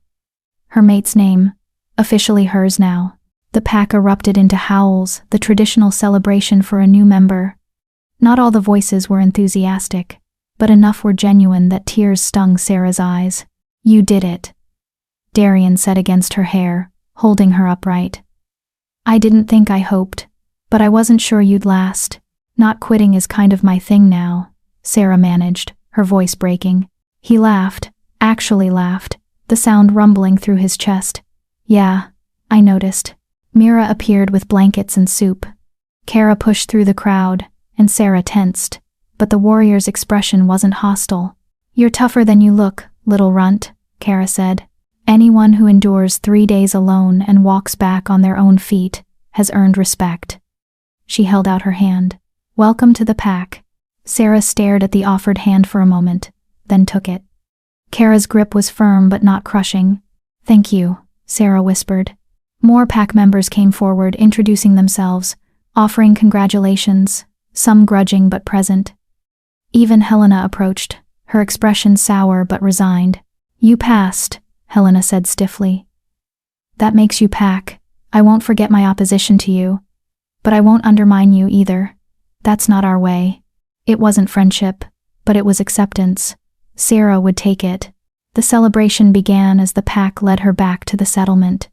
Her mate's name, officially hers now. The pack erupted into howls, the traditional celebration for a new member. Not all the voices were enthusiastic, but enough were genuine that tears stung Sarah's eyes. You did it, Darian said against her hair, holding her upright. I didn't think I hoped, but I wasn't sure you'd last. Not quitting is kind of my thing now, Sarah managed, her voice breaking. He laughed, actually laughed, the sound rumbling through his chest. Yeah, I noticed. Mira appeared with blankets and soup. Kara pushed through the crowd, and Sarah tensed, but the warrior's expression wasn't hostile. You're tougher than you look, little runt, Kara said. Anyone who endures 3 days alone and walks back on their own feet has earned respect. She held out her hand. Welcome to the pack. Sarah stared at the offered hand for a moment, then took it. Kara's grip was firm but not crushing. Thank you, Sarah whispered. More pack members came forward, introducing themselves, offering congratulations, some grudging but present. Even Helena approached, her expression sour but resigned. You passed, Helena said stiffly. That makes you pack. I won't forget my opposition to you. But I won't undermine you either. That's not our way. It wasn't friendship, but it was acceptance. Sarah would take it. The celebration began as the pack led her back to the settlement.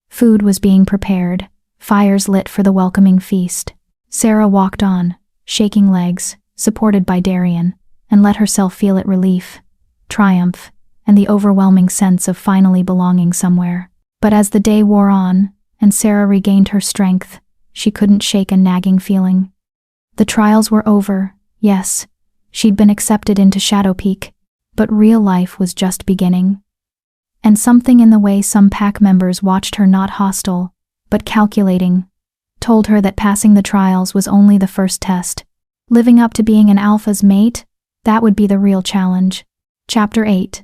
Food was being prepared, fires lit for the welcoming feast. Sarah walked on, shaking legs, supported by Darian, and let herself feel it relief, triumph. and the overwhelming sense of finally belonging somewhere. But as the day wore on, and Sarah regained her strength, she couldn't shake a nagging feeling. The trials were over, yes. She'd been accepted into Shadow Peak, but real life was just beginning. And something in the way some pack members watched her, not hostile, but calculating, told her that passing the trials was only the first test. Living up to being an alpha's mate, that would be the real challenge. Chapter 8.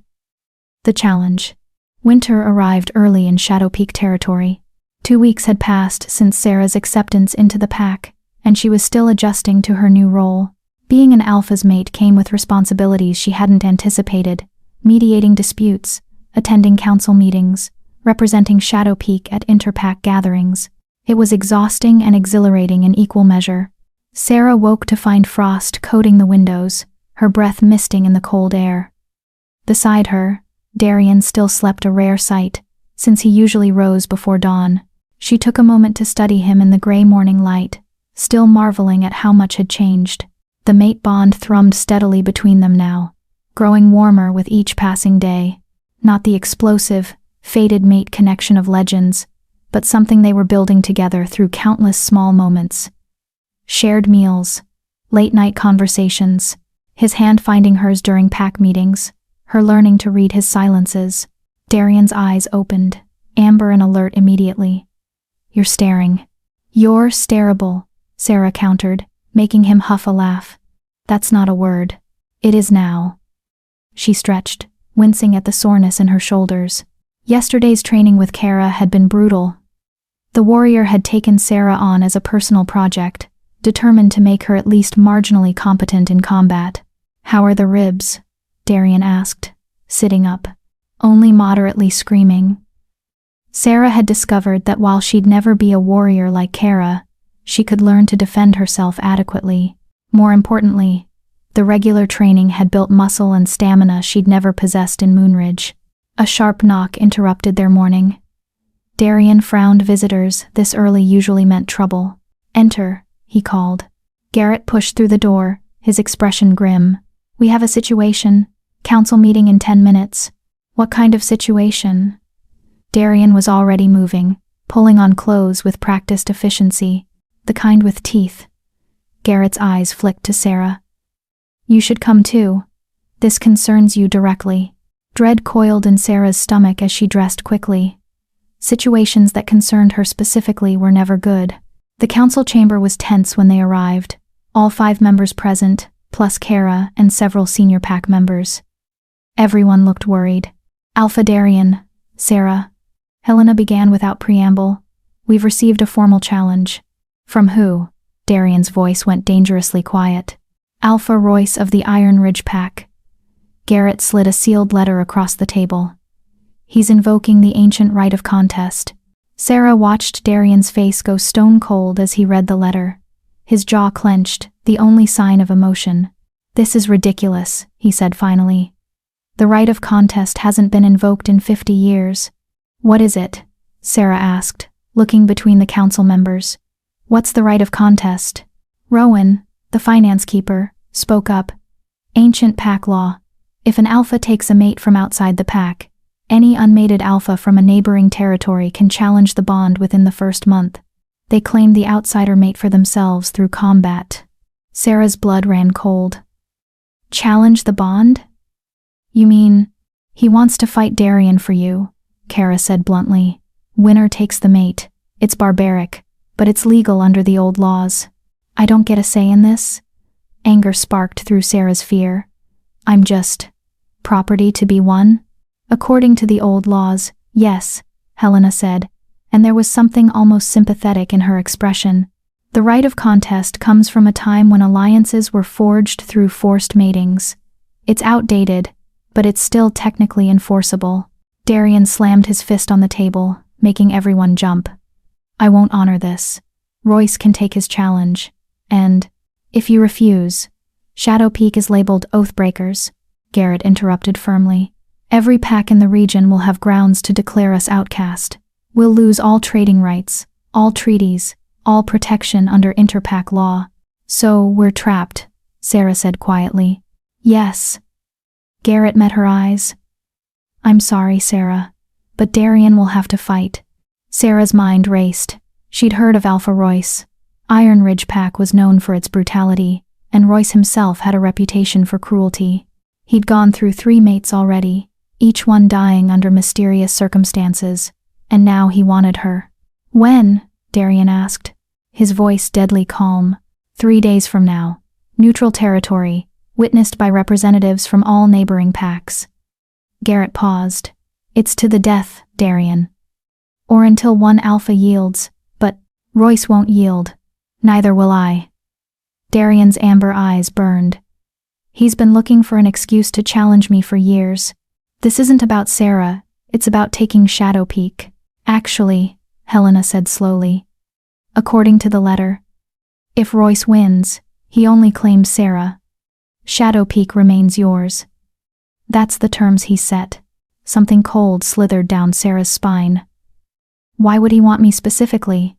The Challenge. Winter arrived early in Shadow Peak territory. 2 weeks had passed since Sarah's acceptance into the pack, and she was still adjusting to her new role. Being an alpha's mate came with responsibilities she hadn't anticipated: mediating disputes, attending council meetings, representing Shadow Peak at interpack gatherings. It was exhausting and exhilarating in equal measure. Sarah woke to find frost coating the windows, her breath misting in the cold air. Beside her, Darian still slept, a rare sight, since he usually rose before dawn. She took a moment to study him in the gray morning light, still marveling at how much had changed. The mate bond thrummed steadily between them now, growing warmer with each passing day. Not the explosive, fated mate connection of legends, but something they were building together through countless small moments. Shared meals, late-night conversations, his hand finding hers during pack meetings, her learning to read his silences. Darian's eyes opened, amber and alert immediately. "You're staring." "You're stareable," Sarah countered, making him huff a laugh. "That's not a word. It is now." She stretched, wincing at the soreness in her shoulders. Yesterday's training with Kara had been brutal. The warrior had taken Sarah on as a personal project, determined to make her at least marginally competent in combat. "How are the ribs?" Darian asked, sitting up. "Only moderately screaming." Sarah had discovered that while she'd never be a warrior like Kara, she could learn to defend herself adequately. More importantly, the regular training had built muscle and stamina she'd never possessed in Moonridge. A sharp knock interrupted their morning. Darian frowned. Visitors this early usually meant trouble. "Enter," he called. Garrett pushed through the door, his expression grim. "We have a situation. Council meeting in 10 minutes. "What kind of situation?" Darian was already moving, pulling on clothes with practiced efficiency. "The kind with teeth." Garrett's eyes flicked to Sarah. "You should come too. This concerns you directly." Dread coiled in Sarah's stomach as she dressed quickly. Situations that concerned her specifically were never good. The council chamber was tense when they arrived, all 5 members present, plus Kara and several senior pack members. Everyone looked worried. "Alpha Darian, Sarah," Helena began without preamble. "We've received a formal challenge." "From who?" Darian's voice went dangerously quiet. "Alpha Royce of the Iron Ridge Pack." Garrett slid a sealed letter across the table. "He's invoking the ancient right of contest." Sarah watched Darian's face go stone cold as he read the letter. His jaw clenched, the only sign of emotion. "This is ridiculous," he said finally. "The right of contest hasn't been invoked in 50 years. "What is it?" Sarah asked, looking between the council members. "What's the right of contest?" Rowan, the finance keeper, spoke up. "Ancient pack law. If an alpha takes a mate from outside the pack, any unmated alpha from a neighboring territory can challenge the bond within the first month. They claim the outsider mate for themselves through combat." Sarah's blood ran cold. "Challenge the bond? You mean, he wants to fight Darian for you," Kara said bluntly. "Winner takes the mate. It's barbaric, but it's legal under the old laws." "I don't get a say in this?" Anger sparked through Sarah's fear. "I'm just property to be won?" "According to the old laws, yes," Helena said, and there was something almost sympathetic in her expression. "The right of contest comes from a time when alliances were forged through forced matings. It's outdated, but it's still technically enforceable." Darian slammed his fist on the table, making everyone jump. "I won't honor this. Royce can take his challenge. And, if you refuse, Shadow Peak is labeled Oathbreakers," Garrett interrupted firmly. "Every pack in the region will have grounds to declare us outcast. We'll lose all trading rights, all treaties, all protection under interpack law. So we're trapped," Sarah said quietly. "Yes." Garrett met her eyes. I'm sorry, Sarah, but Darian will have to fight. Sarah's mind raced. She'd heard of Alpha Royce. Iron Ridge Pack was known for its brutality, and Royce himself had a reputation for cruelty. He'd gone through 3 mates already, each one dying under mysterious circumstances, and now he wanted her. When? Darian asked, his voice deadly calm. 3 days from now. Neutral territory, witnessed by representatives from all neighboring packs. Garrett paused. It's to the death, Darian. Or until one alpha yields, but Royce won't yield. Neither will I. Darian's amber eyes burned. He's been looking for an excuse to challenge me for years. This isn't about Sarah, it's about taking Shadow Peak. Actually, Helena said slowly. According to the letter, if Royce wins, he only claims Sarah. Shadow Peak remains yours. That's the terms he set. Something cold slithered down Sarah's spine. Why would he want me specifically?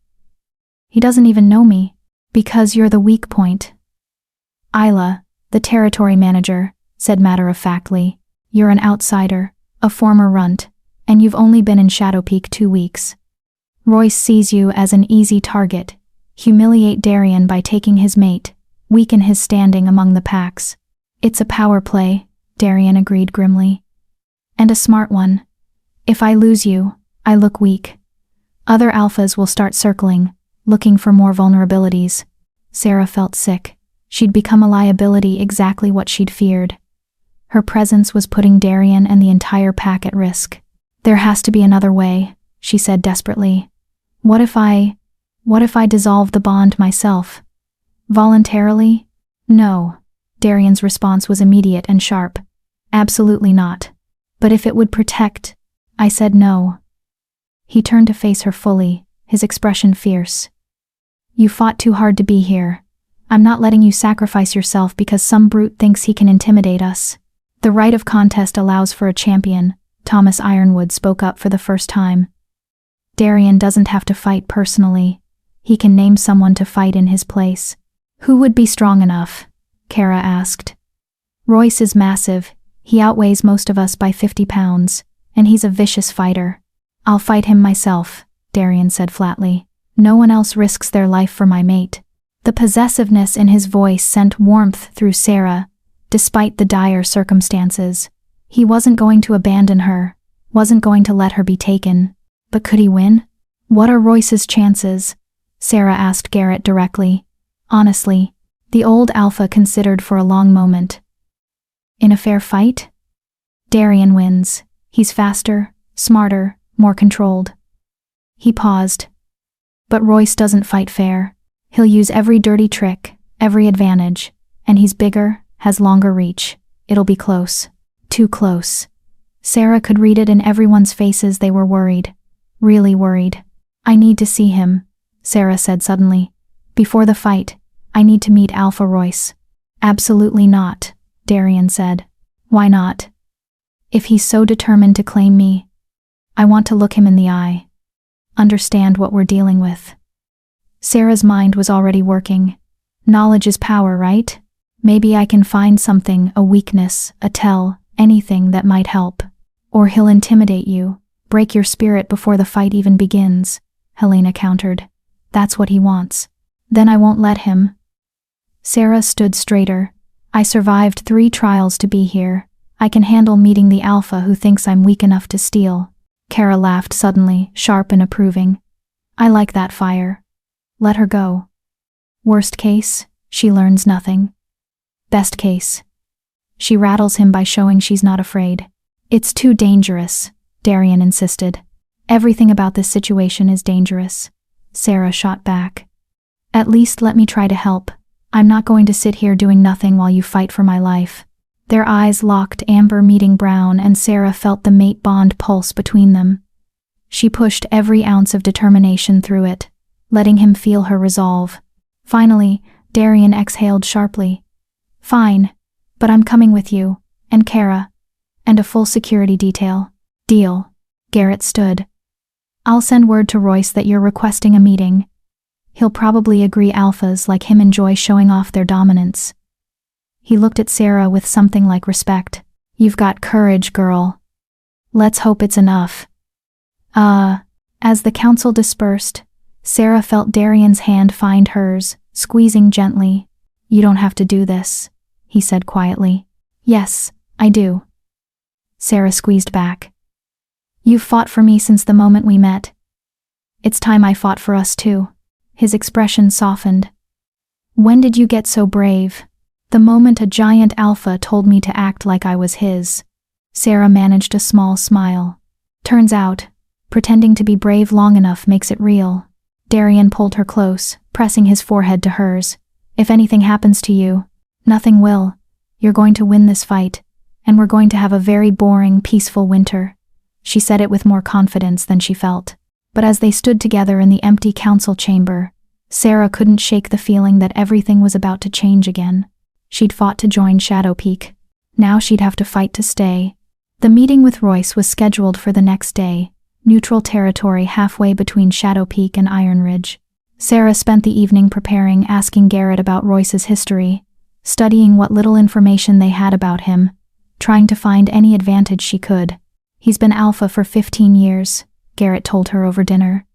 He doesn't even know me. Because you're the weak point. Isla, the territory manager, said matter-of-factly. You're an outsider, a former runt, and you've only been in Shadow Peak 2 weeks. Royce sees you as an easy target. Humiliate Darian by taking his mate, weaken his standing among the packs. It's a power play, Darian agreed grimly. And a smart one. If I lose you, I look weak. Other alphas will start circling, looking for more vulnerabilities. Sarah felt sick. She'd become a liability, exactly what she'd feared. Her presence was putting Darian and the entire pack at risk. There has to be another way, she said desperately. What if I dissolve the bond myself? Voluntarily? No. Darian's response was immediate and sharp. Absolutely not. But if it would protect, I said no. He turned to face her fully, his expression fierce. You fought too hard to be here. I'm not letting you sacrifice yourself because some brute thinks he can intimidate us. The right of contest allows for a champion, Thomas Ironwood spoke up for the first time. Darian doesn't have to fight personally. He can name someone to fight in his place. Who would be strong enough? Kara asked. Royce is massive. He outweighs most of us by 50 pounds, and he's a vicious fighter. I'll fight him myself, Darian said flatly. No one else risks their life for my mate. The possessiveness in his voice sent warmth through Sarah, despite the dire circumstances. He wasn't going to abandon her, wasn't going to let her be taken. But could he win? What are Royce's chances? Sarah asked Garrett directly. Honestly, the old alpha considered for a long moment. In a fair fight? Darian wins. He's faster, smarter, more controlled. He paused. But Royce doesn't fight fair. He'll use every dirty trick, every advantage, and he's bigger, has longer reach. It'll be close. Too close. Sarah could read it in everyone's faces. They were worried. Really worried. I need to see him, Sarah said suddenly. Before the fight, I need to meet Alpha Royce. Absolutely not, Darian said. Why not? If he's so determined to claim me, I want to look him in the eye. Understand what we're dealing with. Sarah's mind was already working. Knowledge is power, right? Maybe I can find something, a weakness, a tell, anything that might help. Or he'll intimidate you, break your spirit before the fight even begins, Helena countered. That's what he wants. Then I won't let him. Sarah stood straighter. I survived 3 trials to be here. I can handle meeting the alpha who thinks I'm weak enough to steal. Kara laughed suddenly, sharp and approving. I like that fire. Let her go. Worst case, she learns nothing. Best case, she rattles him by showing she's not afraid. It's too dangerous, Darian insisted. Everything about this situation is dangerous. Sarah shot back. At least let me try to help. I'm not going to sit here doing nothing while you fight for my life. Their eyes locked, amber meeting brown, and Sarah felt the mate bond pulse between them. She pushed every ounce of determination through it, letting him feel her resolve. Finally, Darian exhaled sharply. Fine, but I'm coming with you, and Kara, and a full security detail. Deal. Garrett stood. I'll send word to Royce that you're requesting a meeting. He'll probably agree. Alphas like him enjoy showing off their dominance. He looked at Sarah with something like respect. You've got courage, girl. Let's hope it's enough. As the council dispersed, Sarah felt Darian's hand find hers, squeezing gently. You don't have to do this, he said quietly. Yes, I do. Sarah squeezed back. You've fought for me since the moment we met. It's time I fought for us too. His expression softened. When did you get so brave? The moment a giant alpha told me to act like I was his. Sarah managed a small smile. Turns out, pretending to be brave long enough makes it real. Darian pulled her close, pressing his forehead to hers. If anything happens to you, nothing will. You're going to win this fight, and we're going to have a very boring, peaceful winter. She said it with more confidence than she felt. But as they stood together in the empty council chamber, Sarah couldn't shake the feeling that everything was about to change again. She'd fought to join Shadow Peak. Now she'd have to fight to stay. The meeting with Royce was scheduled for the next day, neutral territory halfway between Shadow Peak and Iron Ridge. Sarah spent the evening preparing, asking Garrett about Royce's history, studying what little information they had about him, trying to find any advantage she could. He's been alpha for 15 years, Garrett told her over dinner.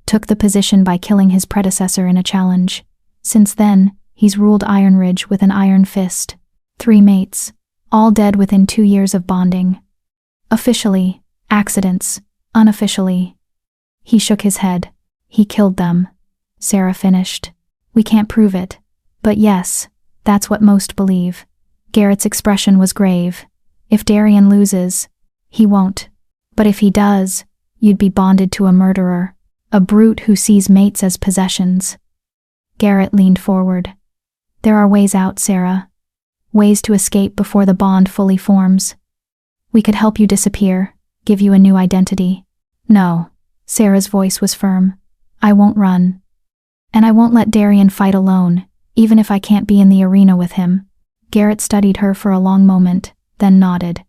Took the position by killing his predecessor in a challenge. Since then, he's ruled Iron Ridge with an iron fist. 3 mates, all dead within 2 years of bonding. Officially, accidents. Unofficially. He shook his head. He killed them. Sarah finished. We can't prove it. But yes, that's what most believe. Garrett's expression was grave. If Darian loses, he won't. But if he does, you'd be bonded to a murderer. A brute who sees mates as possessions. Garrett leaned forward. There are ways out, Sarah. Ways to escape before the bond fully forms. We could help you disappear, give you a new identity. No, Sarah's voice was firm. I won't run. And I won't let Darian fight alone, even if I can't be in the arena with him. Garrett studied her for a long moment, then nodded.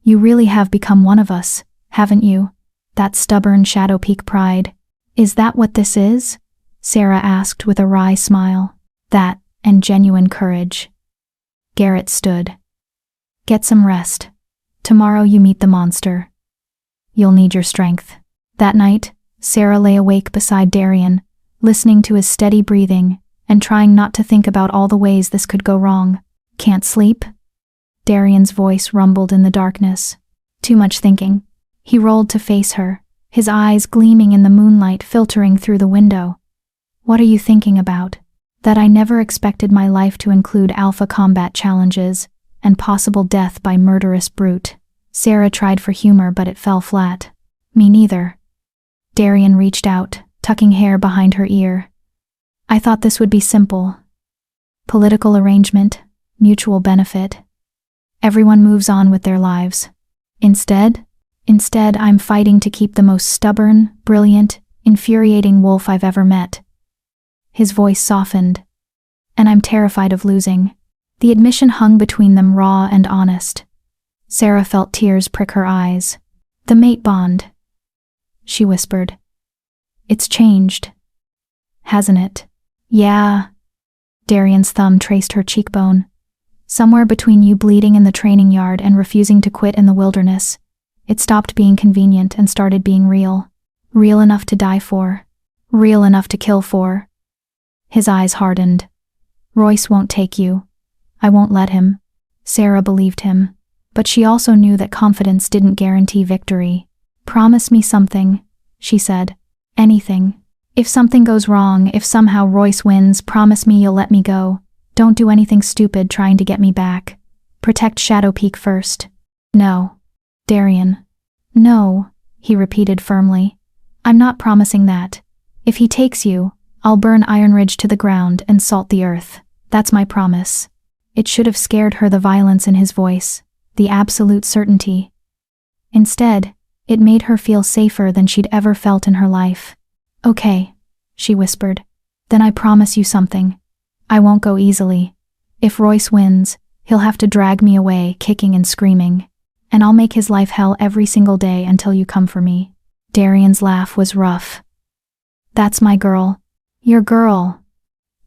You really have become one of us, haven't you? That stubborn Shadow Peak pride. Is that what this is? Sarah asked with a wry smile. That, and genuine courage. Garrett stood. Get some rest. Tomorrow you meet the monster. You'll need your strength. That night, Sarah lay awake beside Darian, listening to his steady breathing and trying not to think about all the ways this could go wrong. Can't sleep? Darian's voice rumbled in the darkness. Too much thinking. He rolled to face her, his eyes gleaming in the moonlight filtering through the window. What are you thinking about? That I never expected my life to include alpha combat challenges and possible death by murderous brute. Sarah tried for humor, but it fell flat. Me neither. Darian reached out, tucking hair behind her ear. I thought this would be simple. Political arrangement, mutual benefit. Everyone moves on with their lives. Instead, I'm fighting to keep the most stubborn, brilliant, infuriating wolf I've ever met. His voice softened. And I'm terrified of losing. The admission hung between them raw and honest. Sarah felt tears prick her eyes. The mate bond. She whispered. It's changed. Hasn't it? Yeah. Darian's thumb traced her cheekbone. Somewhere between you bleeding in the training yard and refusing to quit in the wilderness, it stopped being convenient and started being real. Real enough to die for. Real enough to kill for. His eyes hardened. Royce won't take you. I won't let him. Sarah believed him. But she also knew that confidence didn't guarantee victory. Promise me something, she said. Anything. If something goes wrong, if somehow Royce wins, promise me you'll let me go. Don't do anything stupid trying to get me back. Protect Shadow Peak first. No. Darian. No, he repeated firmly. I'm not promising that. If he takes you, I'll burn Iron Ridge to the ground and salt the earth. That's my promise. It should have scared her, the violence in his voice, the absolute certainty. Instead, it made her feel safer than she'd ever felt in her life. Okay, she whispered. Then I promise you something. I won't go easily. If Royce wins, he'll have to drag me away, kicking and screaming. And I'll make his life hell every single day until you come for me. Darian's laugh was rough. That's my girl. Your girl.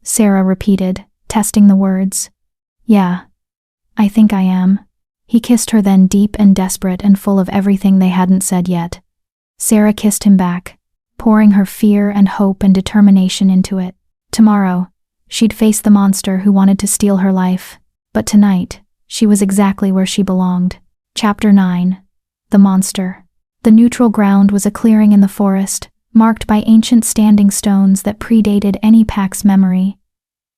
Sarah repeated, testing the words. Yeah. I think I am. He kissed her then, deep and desperate and full of everything they hadn't said yet. Sarah kissed him back, pouring her fear and hope and determination into it. Tomorrow, she'd face the monster who wanted to steal her life. But tonight, she was exactly where she belonged. Chapter 9. The Monster. The neutral ground was a clearing in the forest, marked by ancient standing stones that predated any pack's memory.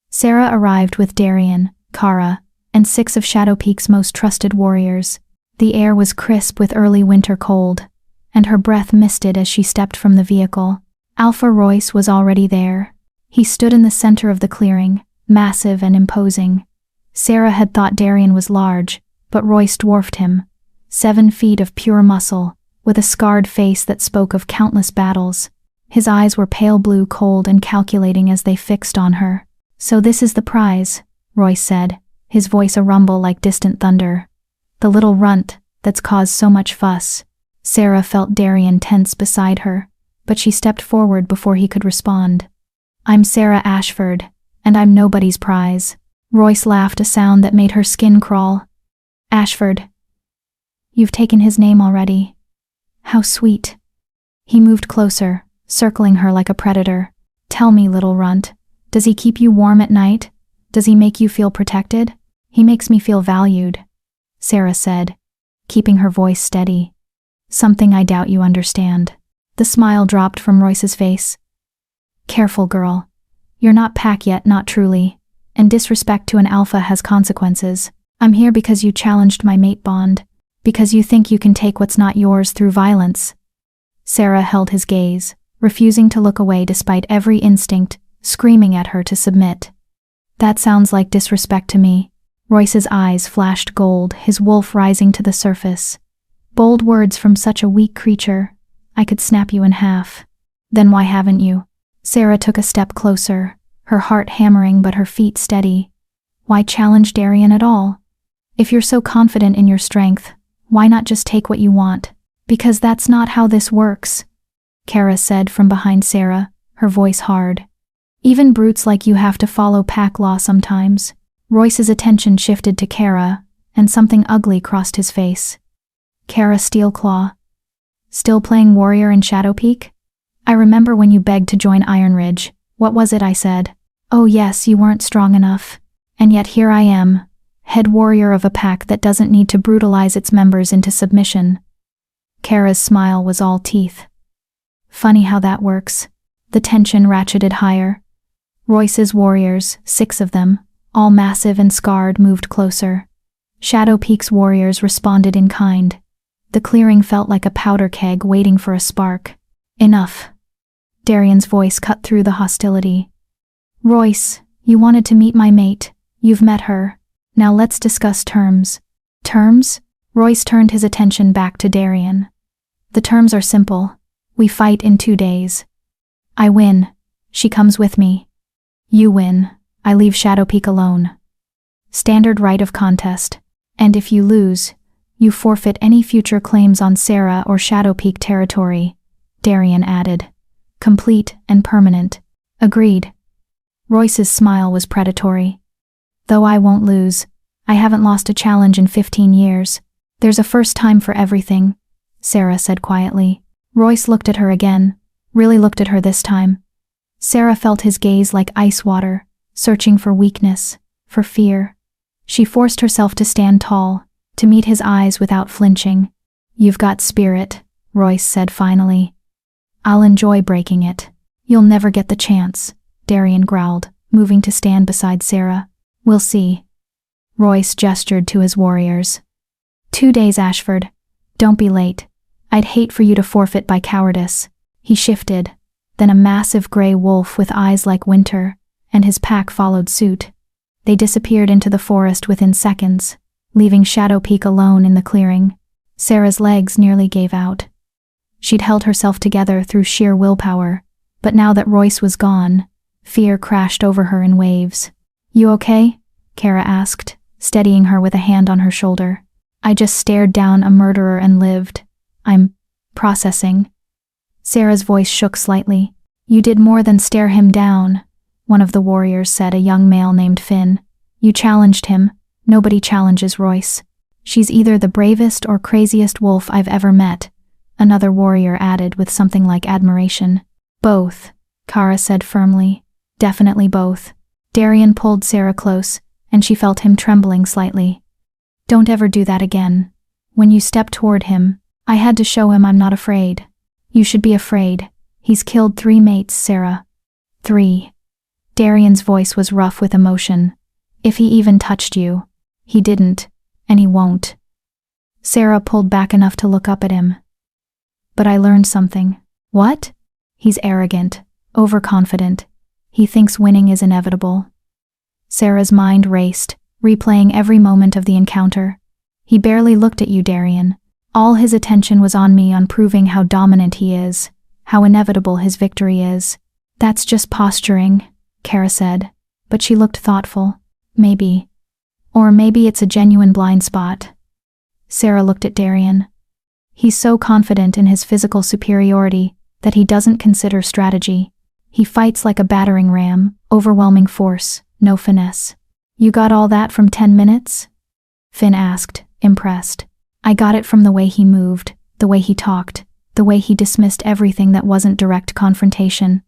Sarah arrived with Darian, Kara, and 6 of Shadow Peak's most trusted warriors. The air was crisp with early winter cold, and her breath misted as she stepped from the vehicle. Alpha Royce was already there. He stood in the center of the clearing, massive and imposing. Sarah had thought Darian was large, but Royce dwarfed him. 7 feet of pure muscle, with a scarred face that spoke of countless battles. His eyes were pale blue, cold and calculating as they fixed on her. "So this is the prize," Royce said, his voice a rumble like distant thunder. "The little runt that's caused so much fuss." Sarah felt Darian tense beside her, but she stepped forward before he could respond. "I'm Sarah Ashford, and I'm nobody's prize." Royce laughed, a sound that made her skin crawl. "Ashford. You've taken his name already. How sweet." He moved closer, circling her like a predator. "Tell me, little runt, does he keep you warm at night? Does he make you feel protected?" "He makes me feel valued," Sarah said, keeping her voice steady. "Something I doubt you understand." The smile dropped from Royce's face. "Careful, girl. You're not pack yet, not truly, and disrespect to an alpha has consequences. I'm here because you challenged my mate bond, because you think you can take what's not yours through violence." Sarah held his gaze, refusing to look away despite every instinct screaming at her to submit. "That sounds like disrespect to me." Royce's eyes flashed gold, his wolf rising to the surface. "Bold words from such a weak creature. I could snap you in half." "Then why haven't you?" Sarah took a step closer, her heart hammering but her feet steady. "Why challenge Darian at all? If you're so confident in your strength, why not just take what you want?" "Because that's not how this works," Kara said from behind Sarah, her voice hard. "Even brutes like you have to follow pack law sometimes." Royce's attention shifted to Kara, and something ugly crossed his face. "Kara Steelclaw. Still playing warrior in Shadow Peak? I remember when you begged to join Iron Ridge. What was it I said? Oh yes, you weren't strong enough. And yet here I am, head warrior of a pack that doesn't need to brutalize its members into submission." Kara's smile was all teeth. "Funny how that works." The tension ratcheted higher. Royce's warriors, 6 of them, all massive and scarred, moved closer. Shadow Peak's warriors responded in kind. The clearing felt like a powder keg waiting for a spark. "Enough." Darian's voice cut through the hostility. "Royce, you wanted to meet my mate. You've met her. Now let's discuss terms." "Terms?" Royce turned his attention back to Darian. "The terms are simple. We fight in 2 days. I win. She comes with me. You win. I leave Shadow Peak alone. Standard right of contest. And if you lose, you forfeit any future claims on Sarah or Shadow Peak territory," Darian added. "Complete and permanent." "Agreed." Royce's smile was predatory. "Though I won't lose. I haven't lost a challenge in 15 years. There's a first time for everything," Sarah said quietly. Royce looked at her again, really looked at her this time. Sarah felt his gaze like ice water, searching for weakness, for fear. She forced herself to stand tall, to meet his eyes without flinching. "You've got spirit," Royce said finally. "I'll enjoy breaking it." "You'll never get the chance," Darian growled, moving to stand beside Sarah. "We'll see." Royce gestured to his warriors. 2 days, Ashford. Don't be late. I'd hate for you to forfeit by cowardice." He shifted, then a massive gray wolf with eyes like winter, and his pack followed suit. They disappeared into the forest within seconds, leaving Shadow Peak alone in the clearing. Sarah's legs nearly gave out. She'd held herself together through sheer willpower, but now that Royce was gone, fear crashed over her in waves. "You okay?" Kara asked, steadying her with a hand on her shoulder. "I just stared down a murderer and lived. I'm processing." Sarah's voice shook slightly. "You did more than stare him down," one of the warriors said, a young male named Finn. "You challenged him. Nobody challenges Royce." She's either the bravest or craziest wolf I've ever met, another warrior added with something like admiration. Both, Kara said firmly. Definitely both. Darian pulled Sarah close, and she felt him trembling slightly. Don't ever do that again. When you step toward him, I had to show him I'm not afraid. You should be afraid. He's killed 3 mates, Sarah. 3. Darian's voice was rough with emotion. If he even touched you. He didn't, and he won't. Sarah pulled back enough to look up at him. But I learned something. What? He's arrogant, overconfident. He thinks winning is inevitable. Sarah's mind raced, replaying every moment of the encounter. He barely looked at you, Darian. All his attention was on me, on proving how dominant he is, how inevitable his victory is. That's just posturing, Kara said, but she looked thoughtful. Maybe. Or maybe it's a genuine blind spot. Sarah looked at Darian. He's so confident in his physical superiority that he doesn't consider strategy. He fights like a battering ram, overwhelming force, no finesse. You got all that from 10 minutes? Finn asked, impressed. I got it from the way he moved, the way he talked, the way he dismissed everything that wasn't direct confrontation.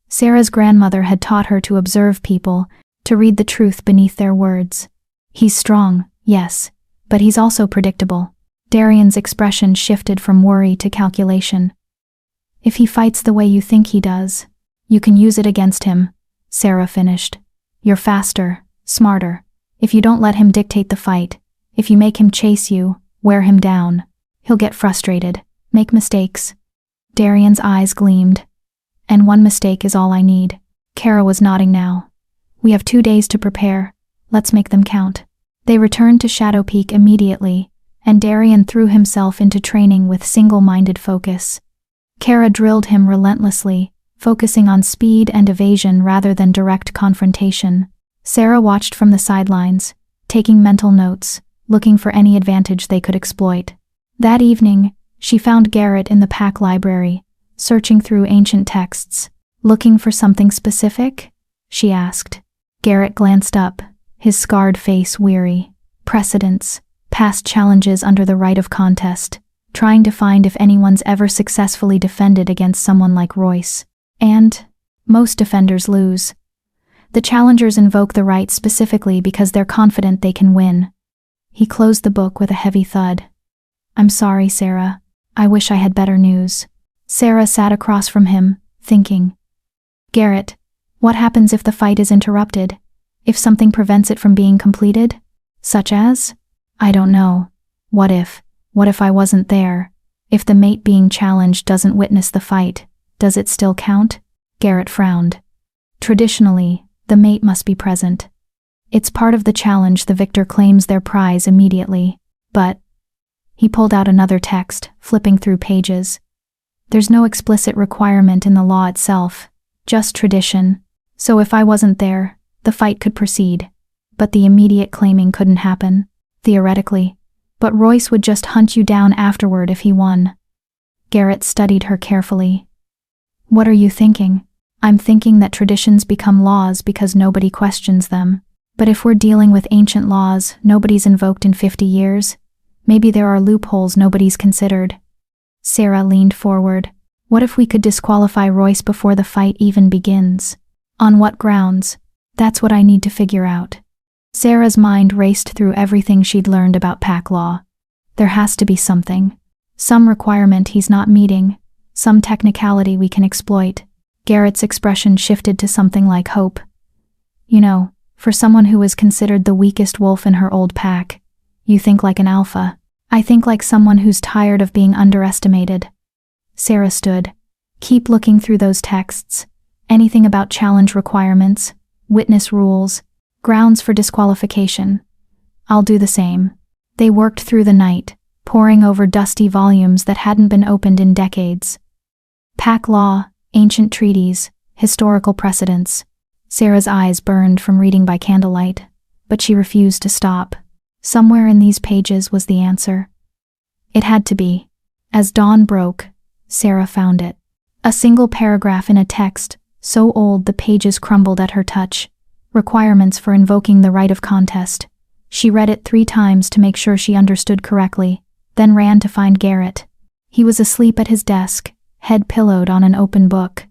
Sarah's grandmother had taught her to observe people, to read the truth beneath their words. He's strong, yes, but he's also predictable. Darian's expression shifted from worry to calculation. If he fights the way you think he does, you can use it against him, Sarah finished. You're faster, smarter. If you don't let him dictate the fight, if you make him chase you, wear him down, he'll get frustrated, make mistakes. Darian's eyes gleamed. And 1 mistake is all I need. Kara was nodding now. We have 2 days to prepare. Let's make them count. They returned to Shadow Peak immediately, and Darian threw himself into training with single-minded focus. Kara drilled him relentlessly, focusing on speed and evasion rather than direct confrontation. Sarah watched from the sidelines, taking mental notes, looking for any advantage they could exploit. That evening, she found Garrett in the pack library, searching through ancient texts. Looking for something specific? She asked. Garrett glanced up, his scarred face weary. Precedents, past challenges under the right of contest, trying to find if anyone's ever successfully defended against someone like Royce. And most defenders lose. The challengers invoke the right specifically because they're confident they can win. He closed the book with a heavy thud. I'm sorry, Sarah. I wish I had better news. Sarah sat across from him, thinking. Garrett, what happens if the fight is interrupted? If something prevents it from being completed? Such as? I don't know. What if I wasn't there? If the mate being challenged doesn't witness the fight, does it still count? Garrett frowned. Traditionally, the mate must be present. It's part of the challenge. The victor claims their prize immediately. But he pulled out another text, flipping through pages. There's no explicit requirement in the law itself, just tradition. So if I wasn't there, the fight could proceed. But the immediate claiming couldn't happen, theoretically. But Royce would just hunt you down afterward if he won. Garrett studied her carefully. What are you thinking? I'm thinking that traditions become laws because nobody questions them. But if we're dealing with ancient laws nobody's invoked in 50 years, maybe there are loopholes nobody's considered. Sarah leaned forward. What if we could disqualify Royce before the fight even begins? On what grounds? That's what I need to figure out. Sarah's mind raced through everything she'd learned about pack law. There has to be something. Some requirement he's not meeting. Some technicality we can exploit. Garrett's expression shifted to something like hope. You know, for someone who was considered the weakest wolf in her old pack, you think like an alpha. I think like someone who's tired of being underestimated. Sarah stood. Keep looking through those texts. Anything about challenge requirements, witness rules, grounds for disqualification. I'll do the same. They worked through the night, poring over dusty volumes that hadn't been opened in decades. Pack law, ancient treaties, historical precedents. Sarah's eyes burned from reading by candlelight, but she refused to stop. Somewhere in these pages was the answer. It had to be. As dawn broke, Sarah found it. A single paragraph in a text, so old the pages crumbled at her touch. Requirements for invoking the right of contest. She read it 3 times to make sure she understood correctly, then ran to find Garrett. He was asleep at his desk, head pillowed on an open book.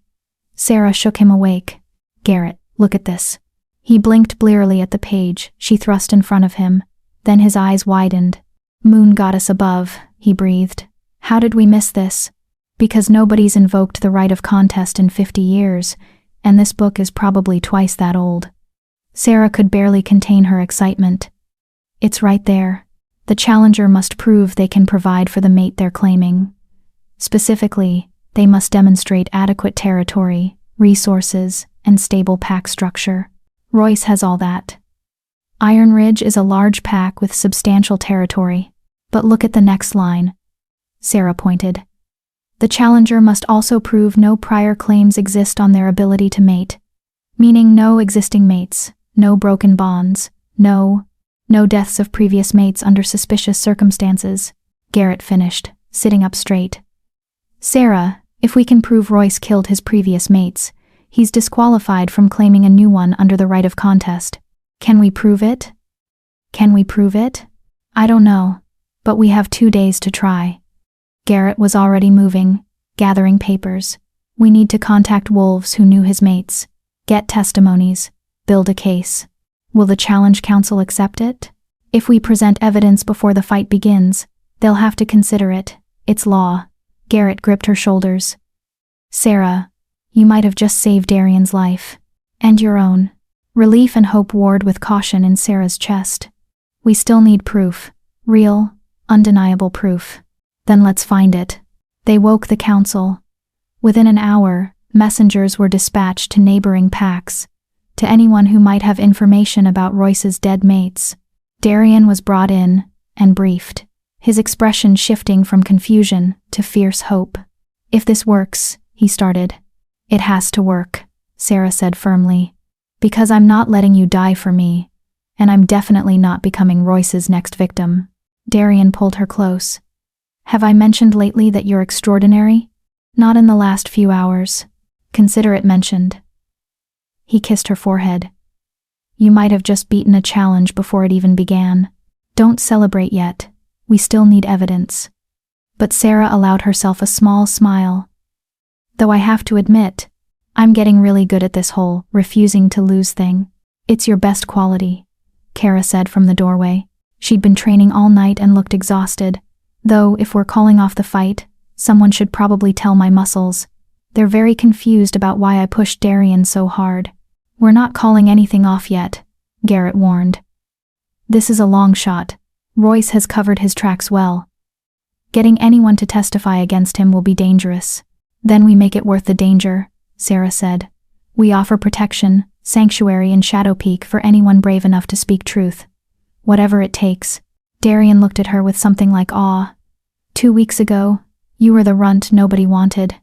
Sarah shook him awake. "Garrett, look at this." He blinked blearily at the page she thrust in front of him, then his eyes widened. "Moon goddess above," he breathed. "How did we miss this?" "Because nobody's invoked the right of contest in 50 years, and this book is probably twice that old." Sarah could barely contain her excitement. "It's right there. The challenger must prove they can provide for the mate they're claiming. Specifically, they must demonstrate adequate territory, resources, and stable pack structure. Royce has all that. Iron Ridge is a large pack with substantial territory. But look at the next line." Sarah pointed. "The challenger must also prove no prior claims exist on their ability to mate. Meaning no existing mates, no broken bonds, no deaths of previous mates under suspicious circumstances," Garrett finished, sitting up straight. "Sarah, if we can prove Royce killed his previous mates, he's disqualified from claiming a new one under the right of contest. Can we prove it?" "Can we prove it? I don't know, but we have 2 days to try." Garrett was already moving, gathering papers. "We need to contact wolves who knew his mates, get testimonies, build a case. Will the challenge council accept it? If we present evidence before the fight begins, they'll have to consider it. It's law." Garrett gripped her shoulders. "Sarah, you might have just saved Darian's life. And your own." Relief and hope warred with caution in Sarah's chest. "We still need proof. Real, undeniable proof." "Then let's find it." They woke the council. Within an hour, messengers were dispatched to neighboring packs, to anyone who might have information about Royce's dead mates. Darian was brought in and briefed, his expression shifting from confusion to fierce hope. "If this works," he started. "It has to work," Sarah said firmly. "Because I'm not letting you die for me, and I'm definitely not becoming Royce's next victim." Darian pulled her close. "Have I mentioned lately that you're extraordinary?" "Not in the last few hours. Consider it mentioned." He kissed her forehead. "You might have just beaten a challenge before it even began. Don't celebrate yet. We still need evidence." But Sarah allowed herself a small smile. "Though I have to admit, I'm getting really good at this whole refusing to lose thing." "It's your best quality," Kara said from the doorway. She'd been training all night and looked exhausted. "Though, if we're calling off the fight, someone should probably tell my muscles. They're very confused about why I pushed Darian so hard." "We're not calling anything off yet," Garrett warned. "This is a long shot. Royce has covered his tracks well. Getting anyone to testify against him will be dangerous." "Then we make it worth the danger," Sarah said. "We offer protection, sanctuary in Shadow Peak for anyone brave enough to speak truth. Whatever it takes." Darian looked at her with something like awe. 2 weeks ago, you were the runt nobody wanted.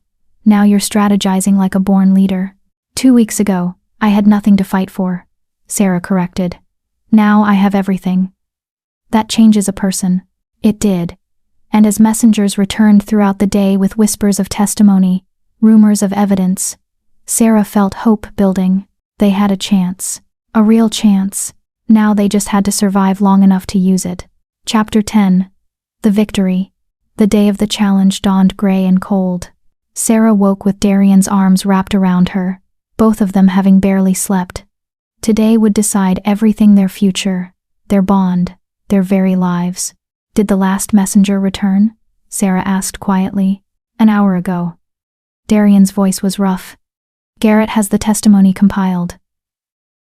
Now you're strategizing like a born leader." 2 weeks ago, I had nothing to fight for," Sarah corrected. "Now I have everything." "That changes a person." It did. And as messengers returned throughout the day with whispers of testimony, rumors of evidence, Sarah felt hope building. They had a chance. A real chance. Now they just had to survive long enough to use it. Chapter 10. The Victory. The day of the challenge dawned gray and cold. Sarah woke with Darian's arms wrapped around her, both of them having barely slept. Today would decide everything: their future, their bond, their very lives. "Did the last messenger return?" Sarah asked quietly. "An hour ago." Darian's voice was rough. "Garrett has the testimony compiled.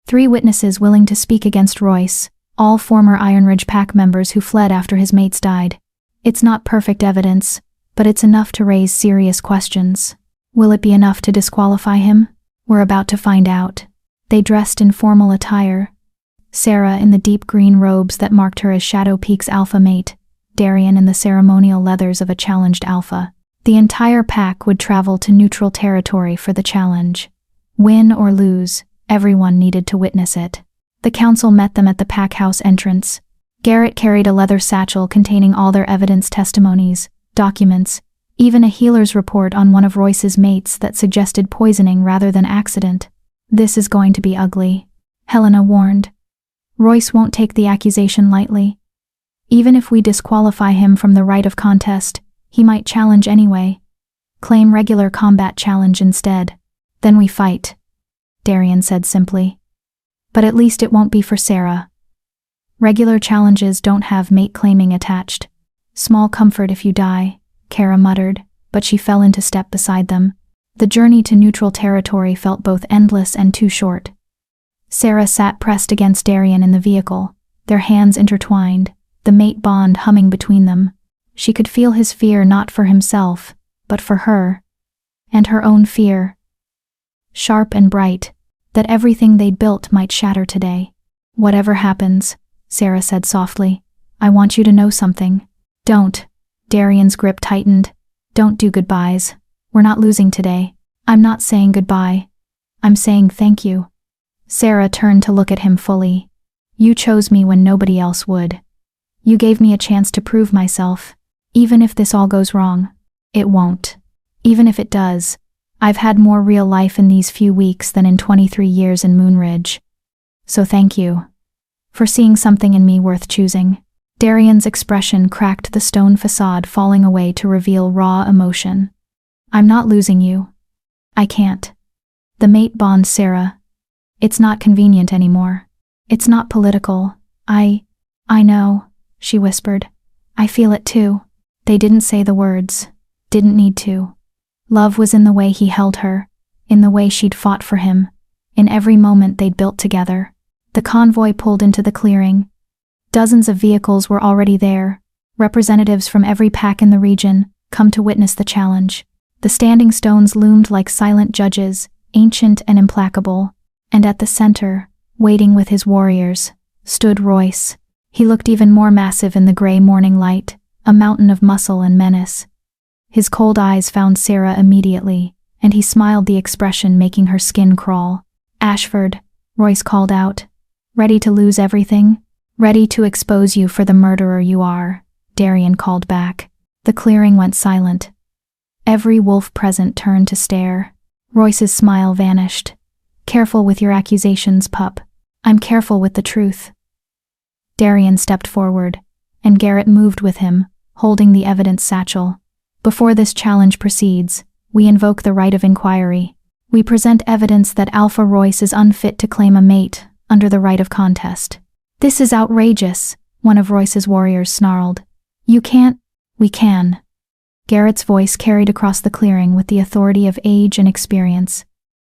3 witnesses willing to speak against Royce, all former Iron Ridge Pack members who fled after his mates died. It's not perfect evidence, but it's enough to raise serious questions. Will it be enough to disqualify him? We're about to find out." They dressed in formal attire. Sarah in the deep green robes that marked her as Shadow Peak's alpha mate, Darian in the ceremonial leathers of a challenged alpha. The entire pack would travel to neutral territory for the challenge. Win or lose, everyone needed to witness it. The council met them at the pack house entrance. Garrett carried a leather satchel containing all their evidence, testimonies, documents, even a healer's report on one of Royce's mates that suggested poisoning rather than accident. "This is going to be ugly," Helena warned. Royce won't take the accusation lightly. Even if we disqualify him from the right of contest, he might challenge anyway. Claim regular combat challenge instead. Then we fight, Darian said simply. But at least it won't be for Sarah. Regular challenges don't have mate claiming attached. Small comfort if you die, Kara muttered, but she fell into step beside them. The journey to neutral territory felt both endless and too short. Sarah sat pressed against Darian in the vehicle, their hands intertwined, the mate bond humming between them. She could feel his fear not for himself, but for her. And her own fear. Sharp and bright, that everything they'd built might shatter today. Whatever happens, Sarah said softly, I want you to know something. Don't. Darian's grip tightened. Don't do goodbyes. We're not losing today. I'm not saying goodbye. I'm saying thank you. Sarah turned to look at him fully. You chose me when nobody else would. You gave me a chance to prove myself. Even if this all goes wrong. It won't. Even if it does. I've had more real life in these few weeks than in 23 years in Moonridge. So thank you. For seeing something in me worth choosing. Darian's expression cracked the stone facade, falling away to reveal raw emotion. I'm not losing you. I can't. The mate bonds Sarah. It's not convenient anymore. It's not political. I know, she whispered. I feel it too. They didn't say the words. Didn't need to. Love was in the way he held her, in the way she'd fought for him, in every moment they'd built together. The convoy pulled into the clearing. Dozens of vehicles were already there, representatives from every pack in the region, come to witness the challenge. The standing stones loomed like silent judges, ancient and implacable, and at the center, waiting with his warriors, stood Royce. He looked even more massive in the gray morning light, a mountain of muscle and menace. His cold eyes found Sarah immediately, and he smiled, the expression making her skin crawl. Ashford, Royce called out. Ready to lose everything? Ready to expose you for the murderer you are, Darian called back. The clearing went silent. Every wolf present turned to stare. Royce's smile vanished. Careful with your accusations, pup. I'm careful with the truth. Darian stepped forward, and Garrett moved with him, holding the evidence satchel. Before this challenge proceeds, we invoke the right of inquiry. We present evidence that Alpha Royce is unfit to claim a mate under the right of contest. This is outrageous, one of Royce's warriors snarled. You can't. We can. Garrett's voice carried across the clearing with the authority of age and experience.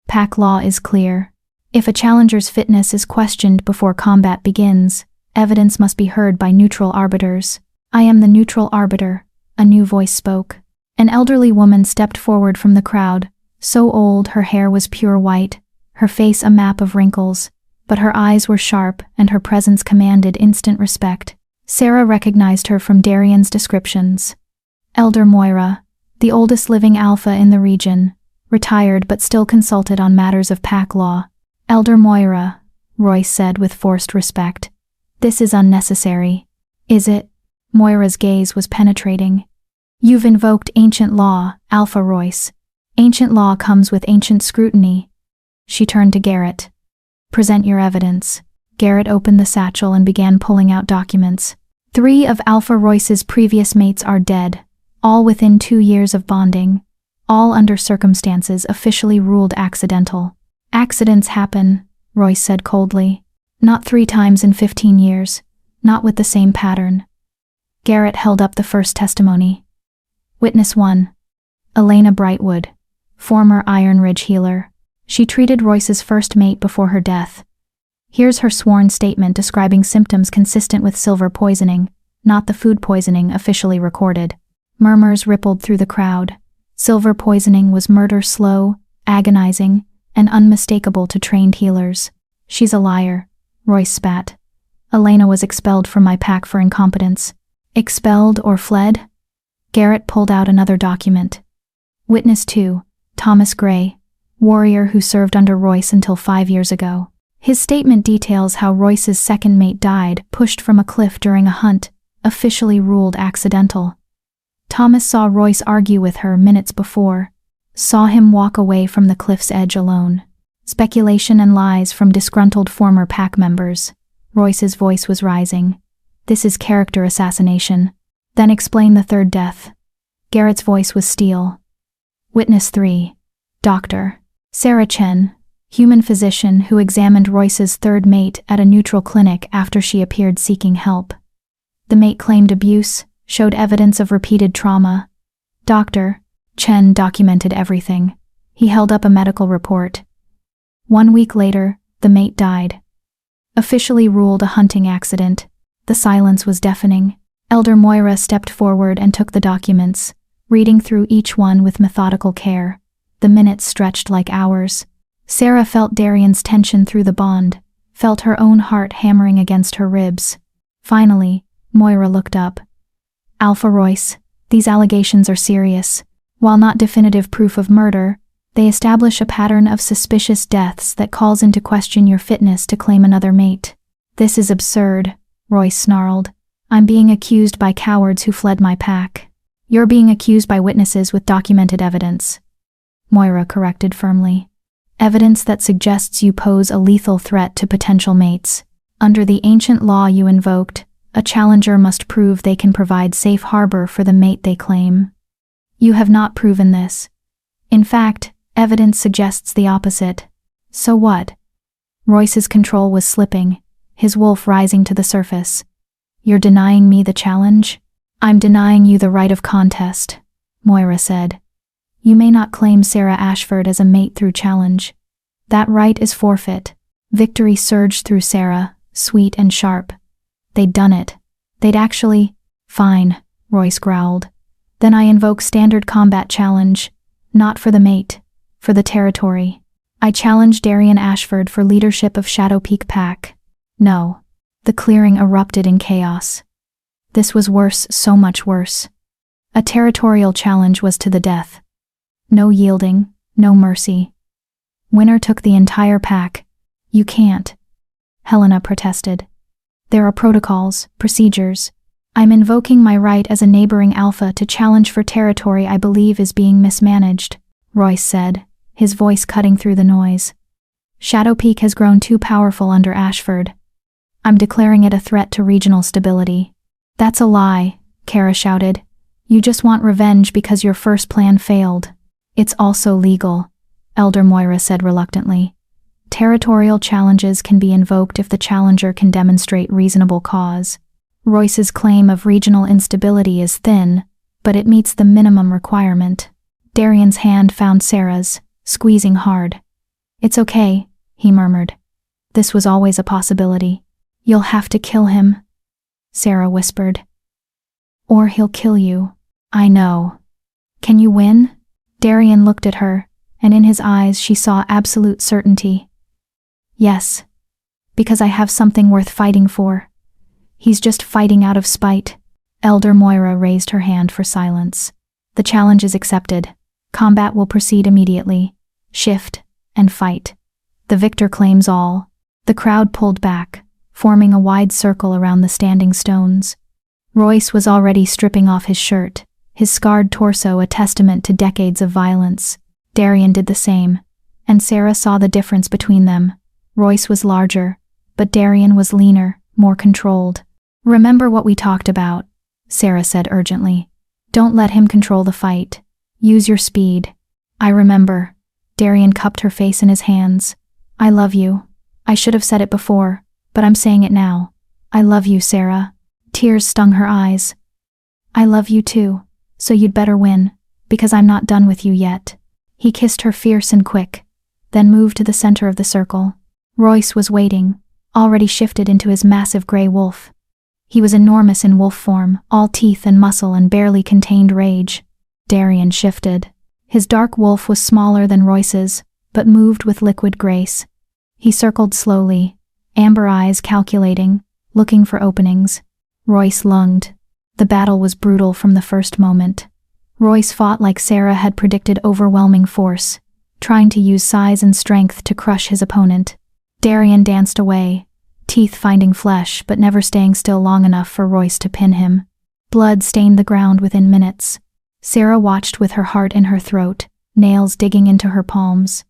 Pack law is clear. If a challenger's fitness is questioned before combat begins, evidence must be heard by neutral arbiters. I am the neutral arbiter, a new voice spoke. An elderly woman stepped forward from the crowd, so old her hair was pure white, her face a map of wrinkles, but her eyes were sharp and her presence commanded instant respect. Sarah recognized her from Darian's descriptions. Elder Moira, the oldest living alpha in the region, retired but still consulted on matters of pack law. Elder Moira, Royce said with forced respect. This is unnecessary. Is it? Moira's gaze was penetrating. You've invoked ancient law, Alpha Royce. Ancient law comes with ancient scrutiny. She turned to Garrett. Present your evidence. Garrett opened the satchel and began pulling out documents. 3 of Alpha Royce's previous mates are dead, all within 2 years of bonding, all under circumstances officially ruled accidental. Accidents happen, Royce said coldly. Not 3 times in 15 years, not with the same pattern. Garrett held up the first testimony. Witness 1. Elena Brightwood, former Iron Ridge healer. She treated Royce's first mate before her death. Here's her sworn statement describing symptoms consistent with silver poisoning, not the food poisoning officially recorded. Murmurs rippled through the crowd. Silver poisoning was murder slow, agonizing, and unmistakable to trained healers. She's a liar, Royce spat. Elena was expelled from my pack for incompetence. Expelled or fled? Garrett pulled out another document. Witness 2, Thomas Gray, warrior who served under Royce until 5 years ago. His statement details how Royce's second mate died, pushed from a cliff during a hunt, officially ruled accidental. Thomas saw Royce argue with her minutes before, saw him walk away from the cliff's edge alone. Speculation and lies from disgruntled former pack members. Royce's voice was rising. This is character assassination. Then explain the third death. Garrett's voice was steel. Witness 3. Doctor. Sarah Chen, human physician who examined Royce's third mate at a neutral clinic after she appeared seeking help. The mate claimed abuse, showed evidence of repeated trauma. Dr. Chen documented everything. He held up a medical report. 1 week later, the mate died. Officially ruled a hunting accident. The silence was deafening. Elder Moira stepped forward and took the documents, reading through each one with methodical care. The minutes stretched like hours. Sarah felt Darian's tension through the bond, felt her own heart hammering against her ribs. Finally, Moira looked up. Alpha Royce, these allegations are serious. While not definitive proof of murder, they establish a pattern of suspicious deaths that calls into question your fitness to claim another mate. This is absurd, Royce snarled. I'm being accused by cowards who fled my pack. You're being accused by witnesses with documented evidence, Moira corrected firmly. Evidence that suggests you pose a lethal threat to potential mates. Under the ancient law you invoked, a challenger must prove they can provide safe harbor for the mate they claim. You have not proven this. In fact, evidence suggests the opposite. So what? Royce's control was slipping, his wolf rising to the surface. You're denying me the challenge? I'm denying you the right of contest, Moira said. You may not claim Sarah Ashford as a mate through challenge. That right is forfeit. Victory surged through Sarah, sweet and sharp. They'd done it. They'd actually— Fine, Royce growled. Then I invoke standard combat challenge. Not for the mate, for the territory. I challenge Darian Ashford for leadership of Shadow Peak Pack. No. The clearing erupted in chaos. This was worse, so much worse. A territorial challenge was to the death. No yielding, no mercy. Winner took the entire pack. You can't. Helena protested. There are protocols, procedures. I'm invoking my right as a neighboring alpha to challenge for territory I believe is being mismanaged, Royce said, his voice cutting through the noise. Shadow Peak has grown too powerful under Ashford. I'm declaring it a threat to regional stability. That's a lie, Kara shouted. You just want revenge because your first plan failed. It's also legal, Elder Moira said reluctantly. Territorial challenges can be invoked if the challenger can demonstrate reasonable cause. Royce's claim of regional instability is thin, but it meets the minimum requirement. Darian's hand found Sarah's, squeezing hard. It's okay, he murmured. This was always a possibility. You'll have to kill him, Sarah whispered. Or he'll kill you. I know. Can you win? Darian looked at her, and in his eyes she saw absolute certainty. Yes. Because I have something worth fighting for. He's just fighting out of spite. Elder Moira raised her hand for silence. The challenge is accepted. Combat will proceed immediately. Shift and fight. The victor claims all. The crowd pulled back, forming a wide circle around the standing stones. Royce was already stripping off his shirt, his scarred torso a testament to decades of violence. Darian did the same, and Sarah saw the difference between them. Royce was larger, but Darian was leaner, more controlled. Remember what we talked about, Sarah said urgently. Don't let him control the fight. Use your speed. I remember. Darian cupped her face in his hands. I love you. I should have said it before, but I'm saying it now. I love you, Sarah. Tears stung her eyes. I love you too, so you'd better win, because I'm not done with you yet. He kissed her fierce and quick, then moved to the center of the circle. Royce was waiting, already shifted into his massive gray wolf. He was enormous in wolf form, all teeth and muscle and barely contained rage. Darian shifted. His dark wolf was smaller than Royce's, but moved with liquid grace. He circled slowly, amber eyes calculating, looking for openings. Royce lunged. The battle was brutal from the first moment. Royce fought like Sarah had predicted, overwhelming force, trying to use size and strength to crush his opponent. Darian danced away, teeth finding flesh but never staying still long enough for Royce to pin him. Blood stained the ground within minutes. Sarah watched with her heart in her throat, nails digging into her palms.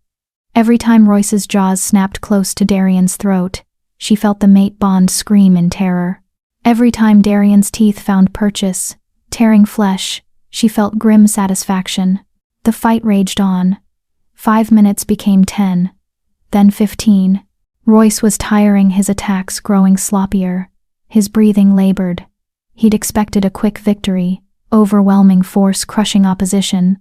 Every time Royce's jaws snapped close to Darian's throat, She felt the mate bond scream in terror. Every time Darian's teeth found purchase, tearing flesh, she felt grim satisfaction. The fight raged on. 5 minutes became 10, then 15. Royce was tiring, his attacks growing sloppier, his breathing labored. He'd expected a quick victory, overwhelming force crushing opposition.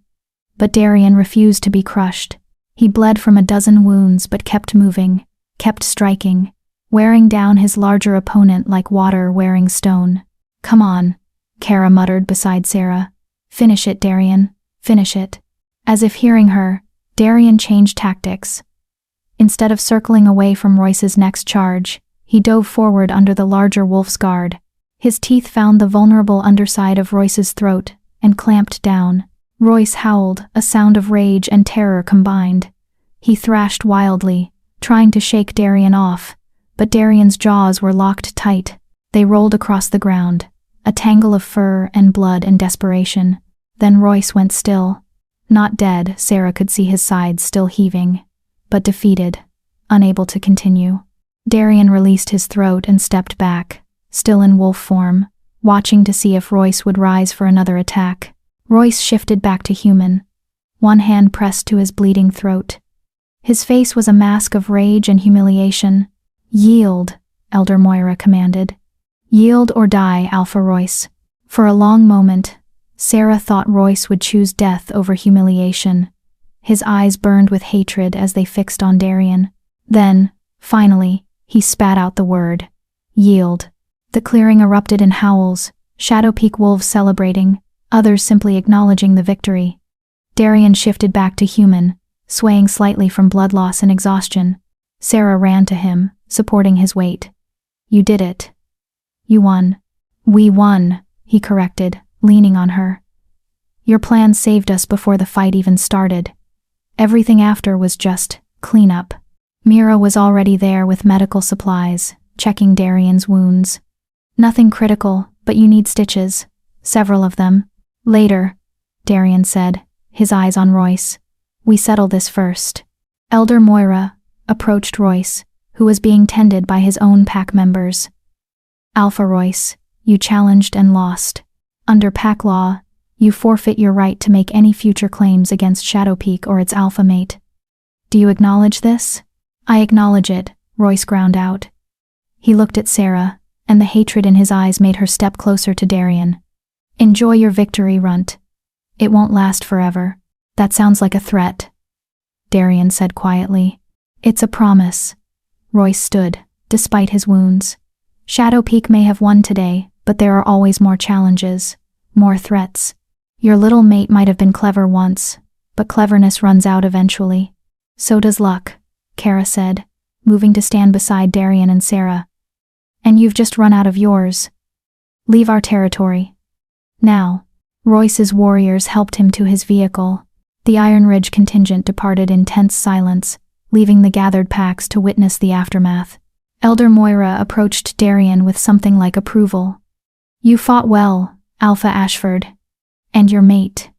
But Darian refused to be crushed. He bled from a dozen wounds but kept moving, kept striking, wearing down his larger opponent like water wearing stone. "Come on," Kara muttered beside Sarah. "Finish it, Darian, finish it." As if hearing her, Darian changed tactics. Instead of circling away from Royce's next charge, he dove forward under the larger wolf's guard. His teeth found the vulnerable underside of Royce's throat and clamped down. Royce howled, a sound of rage and terror combined. He thrashed wildly, trying to shake Darian off, but Darian's jaws were locked tight. They rolled across the ground, a tangle of fur and blood and desperation. Then Royce went still. Not dead, Sarah could see his sides still heaving, but defeated, unable to continue. Darian released his throat and stepped back, still in wolf form, watching to see if Royce would rise for another attack. Royce shifted back to human, one hand pressed to his bleeding throat. His face was a mask of rage and humiliation. "Yield," Elder Moira commanded. "Yield or die, Alpha Royce." For a long moment, Sarah thought Royce would choose death over humiliation. His eyes burned with hatred as they fixed on Darian. Then, finally, he spat out the word, "Yield." The clearing erupted in howls, Shadow Peak wolves celebrating, others simply acknowledging the victory. Darian shifted back to human, swaying slightly from blood loss and exhaustion. Sarah ran to him, supporting his weight. "You did it. You won." "We won," he corrected, leaning on her. "Your plan saved us before the fight even started. Everything after was just cleanup." Mira was already there with medical supplies, checking Darian's wounds. "Nothing critical, but you need stitches. Several of them." "Later," Darian said, his eyes on Royce. "We settle this first." Elder Moira approached Royce, who was being tended by his own pack members. "Alpha Royce, you challenged and lost. Under pack law, you forfeit your right to make any future claims against Shadow Peak or its alpha mate. Do you acknowledge this?" "I acknowledge it," Royce ground out. He looked at Sarah, and the hatred in his eyes made her step closer to Darian. "Enjoy your victory, Runt. It won't last forever." "That sounds like a threat," Darian said quietly. "It's a promise." Royce stood, despite his wounds. "Shadow Peak may have won today, but there are always more challenges, more threats. Your little mate might have been clever once, but cleverness runs out eventually. So does luck," Kara said, moving to stand beside Darian and Sarah. "And you've just run out of yours. Leave our territory." Now, Royce's warriors helped him to his vehicle. The Iron Ridge contingent departed in tense silence, leaving the gathered packs to witness the aftermath. Elder Moira approached Darian with something like approval. "You fought well, Alpha Ashford. And your mate."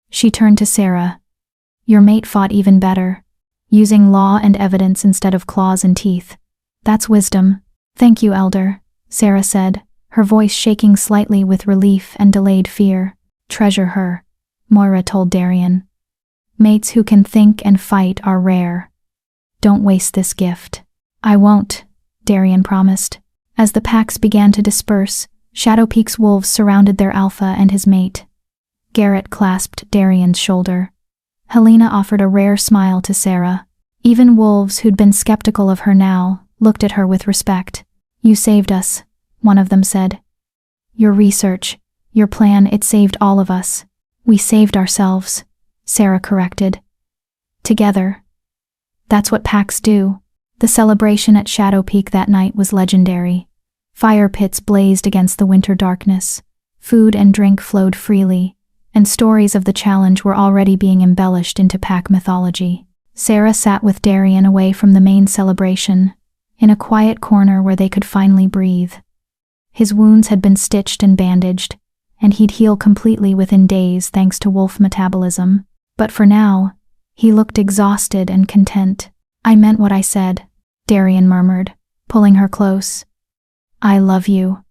She turned to Sarah. "Your mate fought even better, using law and evidence instead of claws and teeth. That's wisdom." "Thank you, Elder," Sarah said, her voice shaking slightly with relief and delayed fear. "Treasure her," Moira told Darian. "Mates who can think and fight are rare. Don't waste this gift." "I won't," Darian promised. As the packs began to disperse, Shadow Peak's wolves surrounded their alpha and his mate. Garrett clasped Darian's shoulder. Helena offered a rare smile to Sarah. Even wolves who'd been skeptical of her now looked at her with respect. "You saved us," one of them said. "Your research, your plan, it saved all of us." "We saved ourselves," Sarah corrected. "Together. That's what packs do." The celebration at Shadow Peak that night was legendary. Fire pits blazed against the winter darkness. Food and drink flowed freely, and stories of the challenge were already being embellished into pack mythology. Sarah sat with Darian away from the main celebration, in a quiet corner where they could finally breathe. His wounds had been stitched and bandaged, and he'd heal completely within days thanks to wolf metabolism. But for now, he looked exhausted and content. "I meant what I said," Darian murmured, pulling her close. I love you.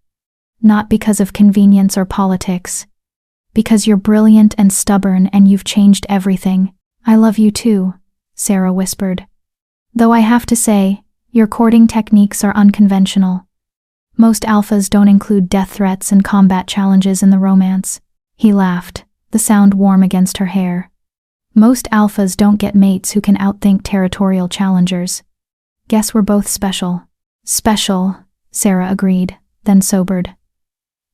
Not because of convenience or politics. Because you're brilliant and stubborn and you've changed everything. I love you too, Sarah whispered. Though I have to say, your courting techniques are unconventional. Most alphas don't include death threats and combat challenges in the romance. He laughed, the sound warm against her hair. Most alphas don't get mates who can outthink territorial challengers. Guess we're both special. Special, Sarah agreed, then sobered.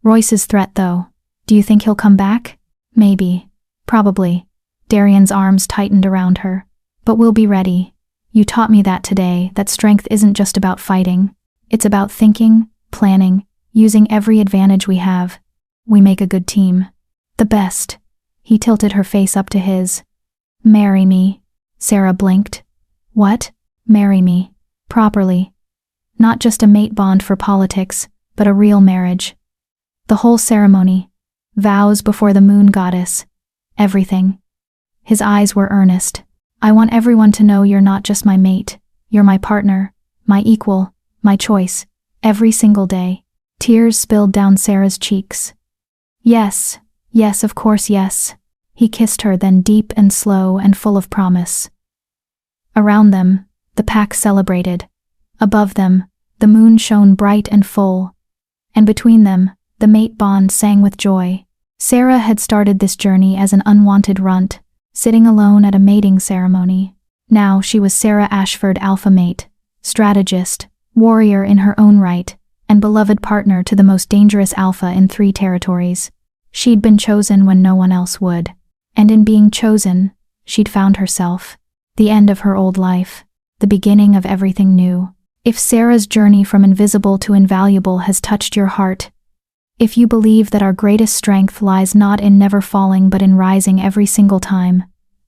Royce's threat though, do you think he'll come back? Maybe. Probably. Darian's arms tightened around her. But we'll be ready. You taught me that today, that strength isn't just about fighting. It's about thinking, planning, using every advantage we have. We make a good team. The best. He tilted her face up to his. Marry me. Sarah blinked. What? Marry me. Properly. Not just a mate bond for politics, but a real marriage. The whole ceremony. Vows before the moon goddess. Everything. His eyes were earnest. I want everyone to know you're not just my mate. You're my partner, my equal, my choice. Every single day. Tears spilled down Sarah's cheeks. Yes, yes, of course, yes. He kissed her, then deep and slow and full of promise. Around them, the pack celebrated. Above them, the moon shone bright and full. And between them, the mate bond sang with joy. Sarah had started this journey as an unwanted runt, sitting alone at a mating ceremony. Now she was Sarah Ashford, alpha mate, strategist, warrior in her own right, and beloved partner to the most dangerous alpha in 3 territories. She'd been chosen when no one else would. And in being chosen, she'd found herself. The end of her old life. The beginning of everything new. If Sarah's journey from invisible to invaluable has touched your heart, if you believe that our greatest strength lies not in never falling but in rising every single time,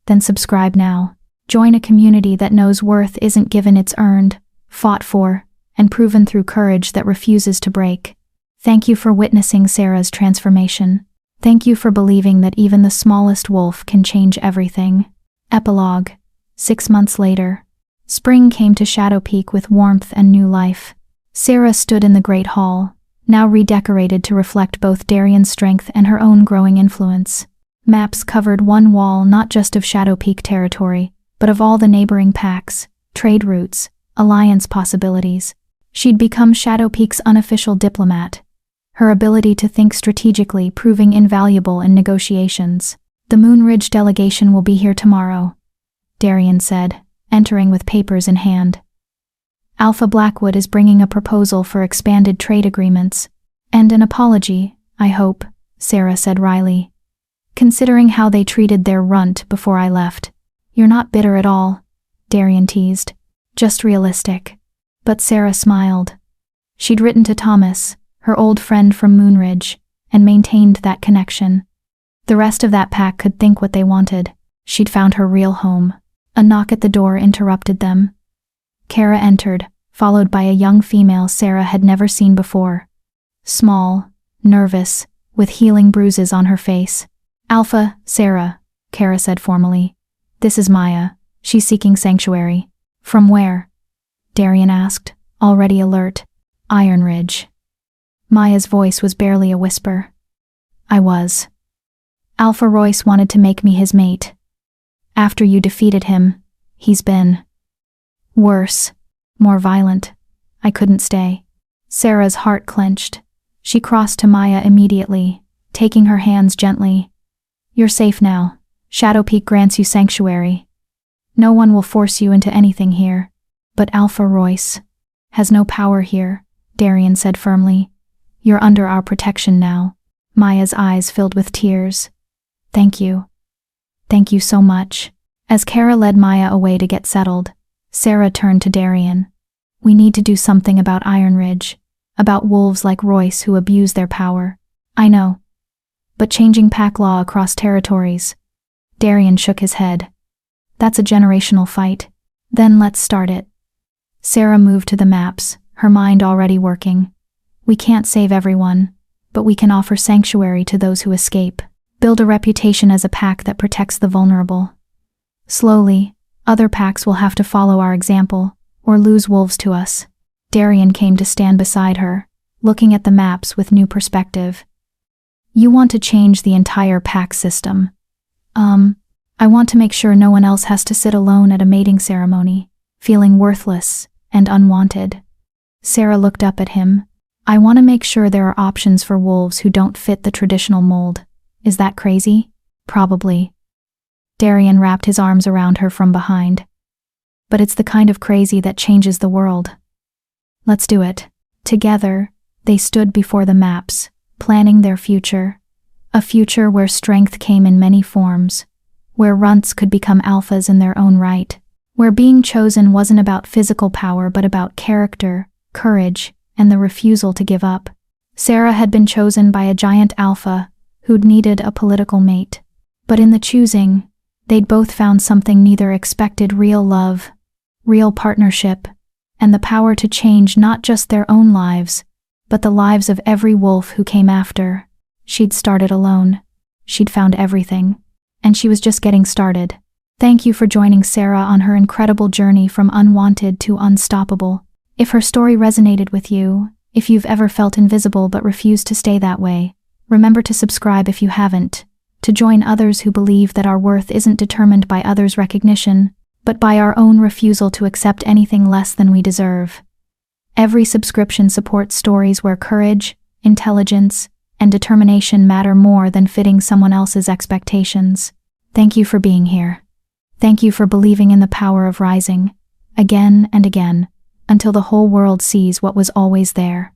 then subscribe now. Join a community that knows worth isn't given, it's earned, fought for, and proven through courage that refuses to break. Thank you for witnessing Sarah's transformation. Thank you for believing that even the smallest wolf can change everything. Epilogue. 6 months later. Spring came to Shadow Peak with warmth and new life. Sarah stood in the Great Hall, now redecorated to reflect both Darian's strength and her own growing influence. Maps covered one wall not just of Shadow Peak territory, but of all the neighboring packs, trade routes, alliance possibilities. She'd become Shadow Peak's unofficial diplomat, her ability to think strategically proving invaluable in negotiations. The Moon Ridge delegation will be here tomorrow, Darian said, entering with papers in hand. Alpha Blackwood is bringing a proposal for expanded trade agreements. And an apology, I hope, Sarah said wryly. Considering how they treated their runt before I left. You're not bitter at all, Darian teased. Just realistic. But Sarah smiled. She'd written to Thomas, her old friend from Moonridge, and maintained that connection. The rest of that pack could think what they wanted. She'd found her real home. A knock at the door interrupted them. Kara entered, followed by a young female Sarah had never seen before. Small, nervous, with healing bruises on her face. Alpha, Sarah, Kara said formally. This is Maya. She's seeking sanctuary. From where? Darian asked, already alert. Iron Ridge. Maya's voice was barely a whisper. I was. Alpha Royce wanted to make me his mate. After you defeated him, he's been worse, more violent. I couldn't stay. Sarah's heart clenched. She crossed to Maya immediately, taking her hands gently. You're safe now. Shadow Peak grants you sanctuary. No one will force you into anything here. But Alpha Royce has no power here, Darian said firmly. You're under our protection now. Maya's eyes filled with tears. Thank you. Thank you so much. As Kara led Maya away to get settled, Sarah turned to Darian. We need to do something about Iron Ridge, about wolves like Royce who abuse their power. I know. But changing pack law across territories. Darian shook his head. That's a generational fight. Then let's start it. Sarah moved to the maps, her mind already working. We can't save everyone, but we can offer sanctuary to those who escape. Build a reputation as a pack that protects the vulnerable. Slowly, other packs will have to follow our example, or lose wolves to us. Darian came to stand beside her, looking at the maps with new perspective. You want to change the entire pack system. I want to make sure no one else has to sit alone at a mating ceremony, feeling worthless and unwanted. Sarah looked up at him. I want to make sure there are options for wolves who don't fit the traditional mold. Is that crazy? Probably. Darian wrapped his arms around her from behind. But it's the kind of crazy that changes the world. Let's do it. Together, they stood before the maps, planning their future. A future where strength came in many forms, where runts could become alphas in their own right, where being chosen wasn't about physical power but about character, courage, and the refusal to give up. Sarah had been chosen by a giant alpha who'd needed a political mate. But in the choosing, they'd both found something neither expected: real love, real partnership, and the power to change not just their own lives, but the lives of every wolf who came after. She'd started alone. She'd found everything. And she was just getting started. Thank you for joining Sarah on her incredible journey from unwanted to unstoppable. If her story resonated with you, if you've ever felt invisible but refused to stay that way, remember to subscribe if you haven't, to join others who believe that our worth isn't determined by others' recognition, but by our own refusal to accept anything less than we deserve. Every subscription supports stories where courage, intelligence, and determination matter more than fitting someone else's expectations. Thank you for being here. Thank you for believing in the power of rising, again and again, until the whole world sees what was always there.